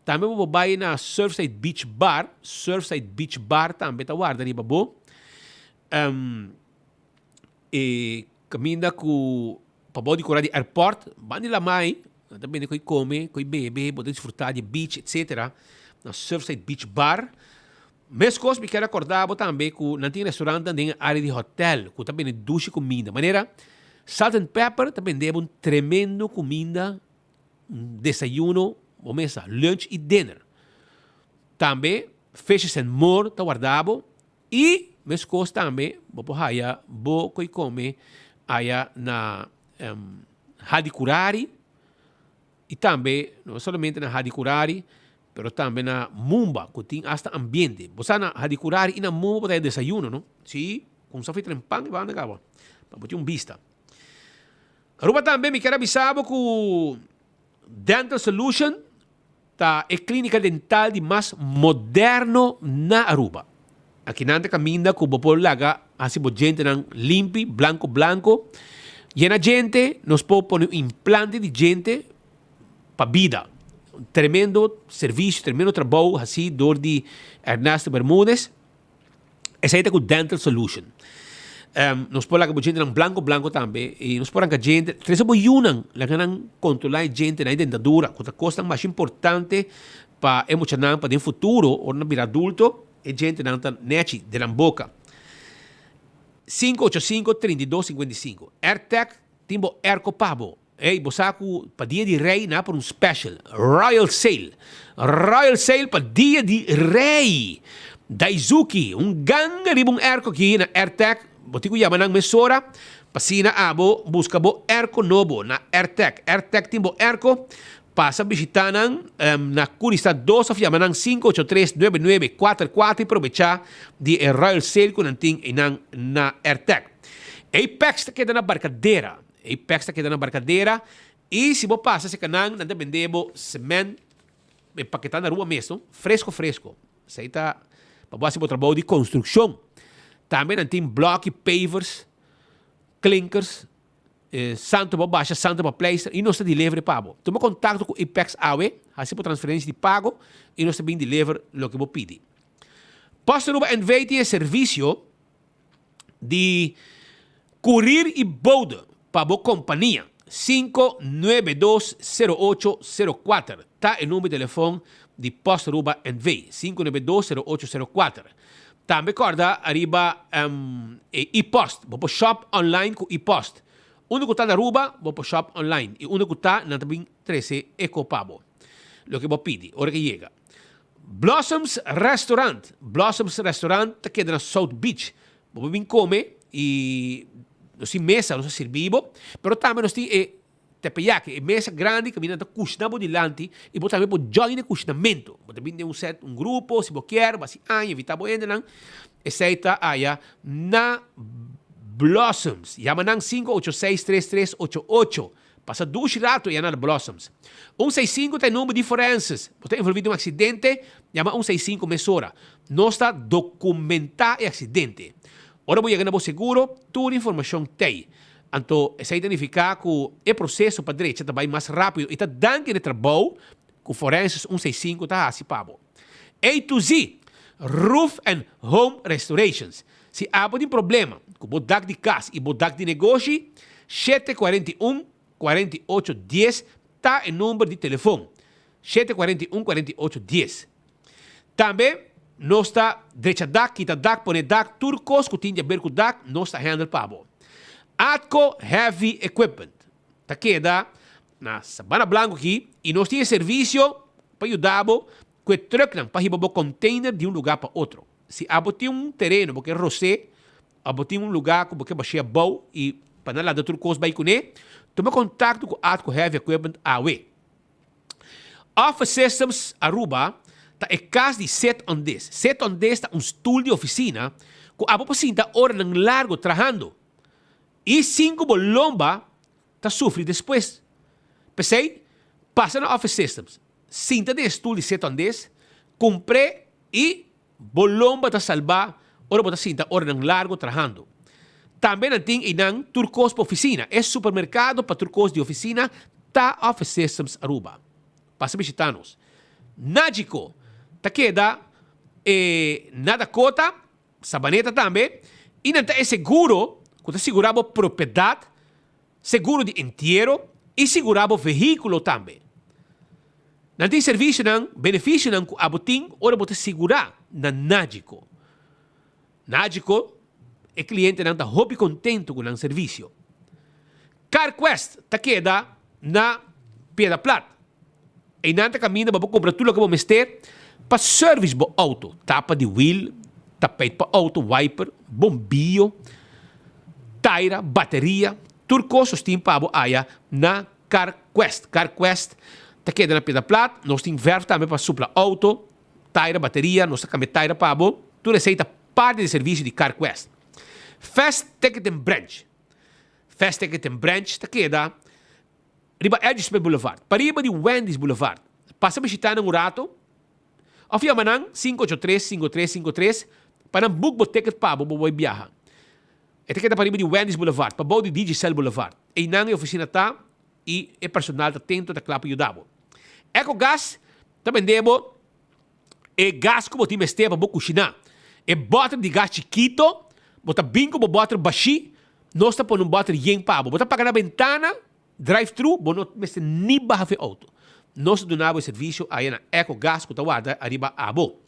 Também vou vai na Surfside Beach Bar também tá guarda ali babo. E comida com para body cura de airport, bani la mai, também koi come, koi bebe, pode desfrutar de beach, etc. Na Surfside Beach Bar. Mas coisas me quero acordar também que não tem restaurante nem área de hotel, que também é duche comida. Maneira, Salt and Pepper também deve tremendo comida, desayuno, ou mesa, lunch e dinner. Também, Fishes and More, tá guardado. E, mas coisas também, vou haya, vou come, haya na Hadikurari, e também, não somente na Hadikurari, pero também na Mumba, que tem hasta ambiente. Você na Hadikurari e na Mumba tem desayuno, não? Sim, com só feito pão e vai na cava. Para botar vista. Aruba também me quero avisar que Dental Solution tá é clínica dental de mais moderno na Aruba. Aqui nanta caminha que o popolo laga, assim bo gente nang limpi, blanco. E na gente, nós podemos pôr implante de gente para vida. Tremendo serviço, tremendo trabalho, assim, dor de Ernesto Bermúdez. Essa é a Dental Solution. Nós podemos gente nang blanco também. E nós podemos gente, três boiunan, lá nang controlar gente na dentadura, que costa mais importante para emocionar para o futuro, ou na vida adulto, e gente na nete de la boca. 585-3255. AirTag, timbo Erco Pabo. Ei, bosaku pa dia de rei na por special. Royal Sale pa dia de rei. Daizuki, ganga ribong Erco aqui na AirTag. Botico yaman ang mesora. Pasina abo, busca bo Erco nobo na AirTag. AirTag timbo Erco. Passa visitando na Curista 2 of yaman ang 583-9944 e aprovechar de Royal Sale kung nanting inang na AirTag. Apex ta queda na barcadeira. E se você passa esse canal, nós vendemos cimento, empaquetado na rua mesmo, fresco. Isso aí está para você trabalho de construção. Também nós temos bloco, pavers, clinkers, santo para baixa, santo para plaster, e nós temos delivery pago. Toma contato com o Apex AWE, assim por transferência de pago, e nós também deliver o que você pede. Posto Aruba NV tem serviço de courier e boda para a companhia. 592-0804. Está o número de telefone de Posto Aruba NV. 592-0804. Também recorda, arriba e-post. Vou shop online com e-post. Um que está na Aruba, vou shop online. E um que está na também 13 Ecopabo. Lo que vou pedir, hora que chega. Blossoms Restaurant. Está queda na South Beach. Vou vir comer e nós temos mesa, nós servimos, mas também nós temos tepeyaque, mesa grande, que nós cozinhamos delante, e nós também podemos jogar no cozinamento. Nós também temos um grupo, se você quer, mas evitar boiando, aceita aí na Blossoms. Chama 586-3388. Passa 2 ratos e na Blossoms. 165 tem número de diferenças. Você está envolvido em um acidente, chama 165 mesora. Nós está documentar o acidente. Ora vou chegar no seguro, toda a informação tem. Então, isso significa que o processo para a direita está bem mais rápido e está dando de trabalho que o Forenses 165 está assim para A to Z, Roof and Home Restorations. Se há um problema com o bodac de casa e bodac de negócio, 741-4810 está o número de telefone. 741-4810. Também, nós está direita DAC, quita DAC, põe DAC, turcos, que tinha a ver com DAC, nós está handle pabo. Atco Heavy Equipment. Está queda na Sabana Blanco aqui, e nós temos serviço para ajudar com o truck para ir para container de um lugar para outro. Se abotir terreno, porque é rosé, abotir lugar que você baixia bom e para lá de turcos vai com ele, toma contato com Atco Heavy Equipment AWE. Office Systems Aruba, tá é caso de set on this. Set on this tá stool de oficina que a população tá hora largo trabalhando. E 5 bolomba tá sofre depois. Pensei, passa na Office Systems. Cinta de stool de set on this, comprei e bolomba tá salvar, hora bota cinta hora largo trabalhando. Também não tem inang turcos para oficina. É supermercado para turcos de oficina, tá Office Systems Aruba. Passa visitanos. Nágico. Tá queda nada cota, sabaneta também, e não é seguro, que tá segurado propriedade, seguro de entierro, E segurar o veículo também. Não tem serviço, não, benefício, não, abotim, ora botar segurar na Nagico. Nagico é cliente, não está hobby contento com o serviço. CarQuest está queda na Piedra Plata. E não está caminhando para comprar tudo que vamos ter para service do auto. Tapa de wheel, tapete para auto, wiper, bombillo, taira, bateria, turco, sostim para aia na CarQuest. CarQuest está queda na Piedra Plata. Nós temos verbo também para supla auto, taira, bateria, nós temos taira para tu receita parte de serviço de CarQuest. Fast Ticket and Branch. Fast Ticket and Branch está queda riba Edgesby Boulevard, para riba de Wendy's Boulevard. Passa a visitar um rato, ou fica manang 583-5353 para book o ticket para o viajar. Esta queda para riba de Wendy's Boulevard, para o de Digicel Boulevard. E não a oficina está e o personal está atento a claro para ajudar. EcoGas também debo e gás como time este para cozinhar. E bottle de gás chiquito, bota bingo para bottle baixi, nós está por um bottle yen para bota pagar na ventana, drive-thru, bom não meste nem barra de auto. Nós donamos serviço aí na EcoGas que está guarda arriba a bo.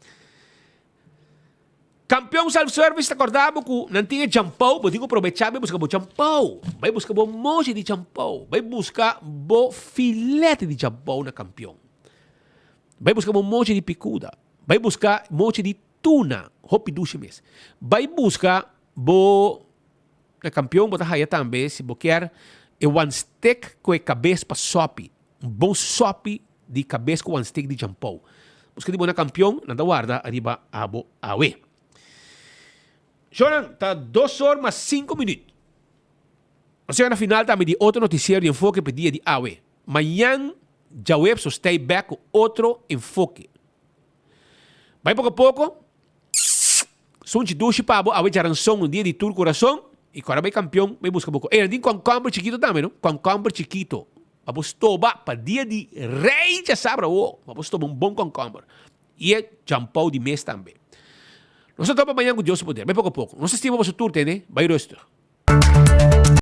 Campeão self-service, está acordado que não tinha champão, mas tenho que aproveitar, vai buscar o champão, vai buscar o moche de champão, vai buscar o filete de champão na campeão. Vai buscar o moche de picuda, vai buscar moche de tuna, hopi duche mesmo. Vai buscar o na campeão, botar aí também, se você quer, é one stick com a cabeça para sopi. Bom sopi de cabeça com one stick de champão. Busca de boa na campeão, na guarda, arriba a bo awe. Jonan, está 2 horas mais 5 minutos. Ou seja, na final também de outro noticiário de enfoque pedia de AWE. Amanhã, já o web stay back com outro enfoque. Vai pouco a pouco, sunte duche para a AWE jaranção no dia de tour coração, e agora vai campeão, vai buscar pouco. E tem concombre chiquito também, não? Concombre chiquito. Vamos tomar para dia de rei, já sabe, vamos tomar bom concombre. E é champão de mês também. Nós estamos amanhã com Deus poder, vai pouco a pouco. Nós estimamos o tour, né? Vai rosto.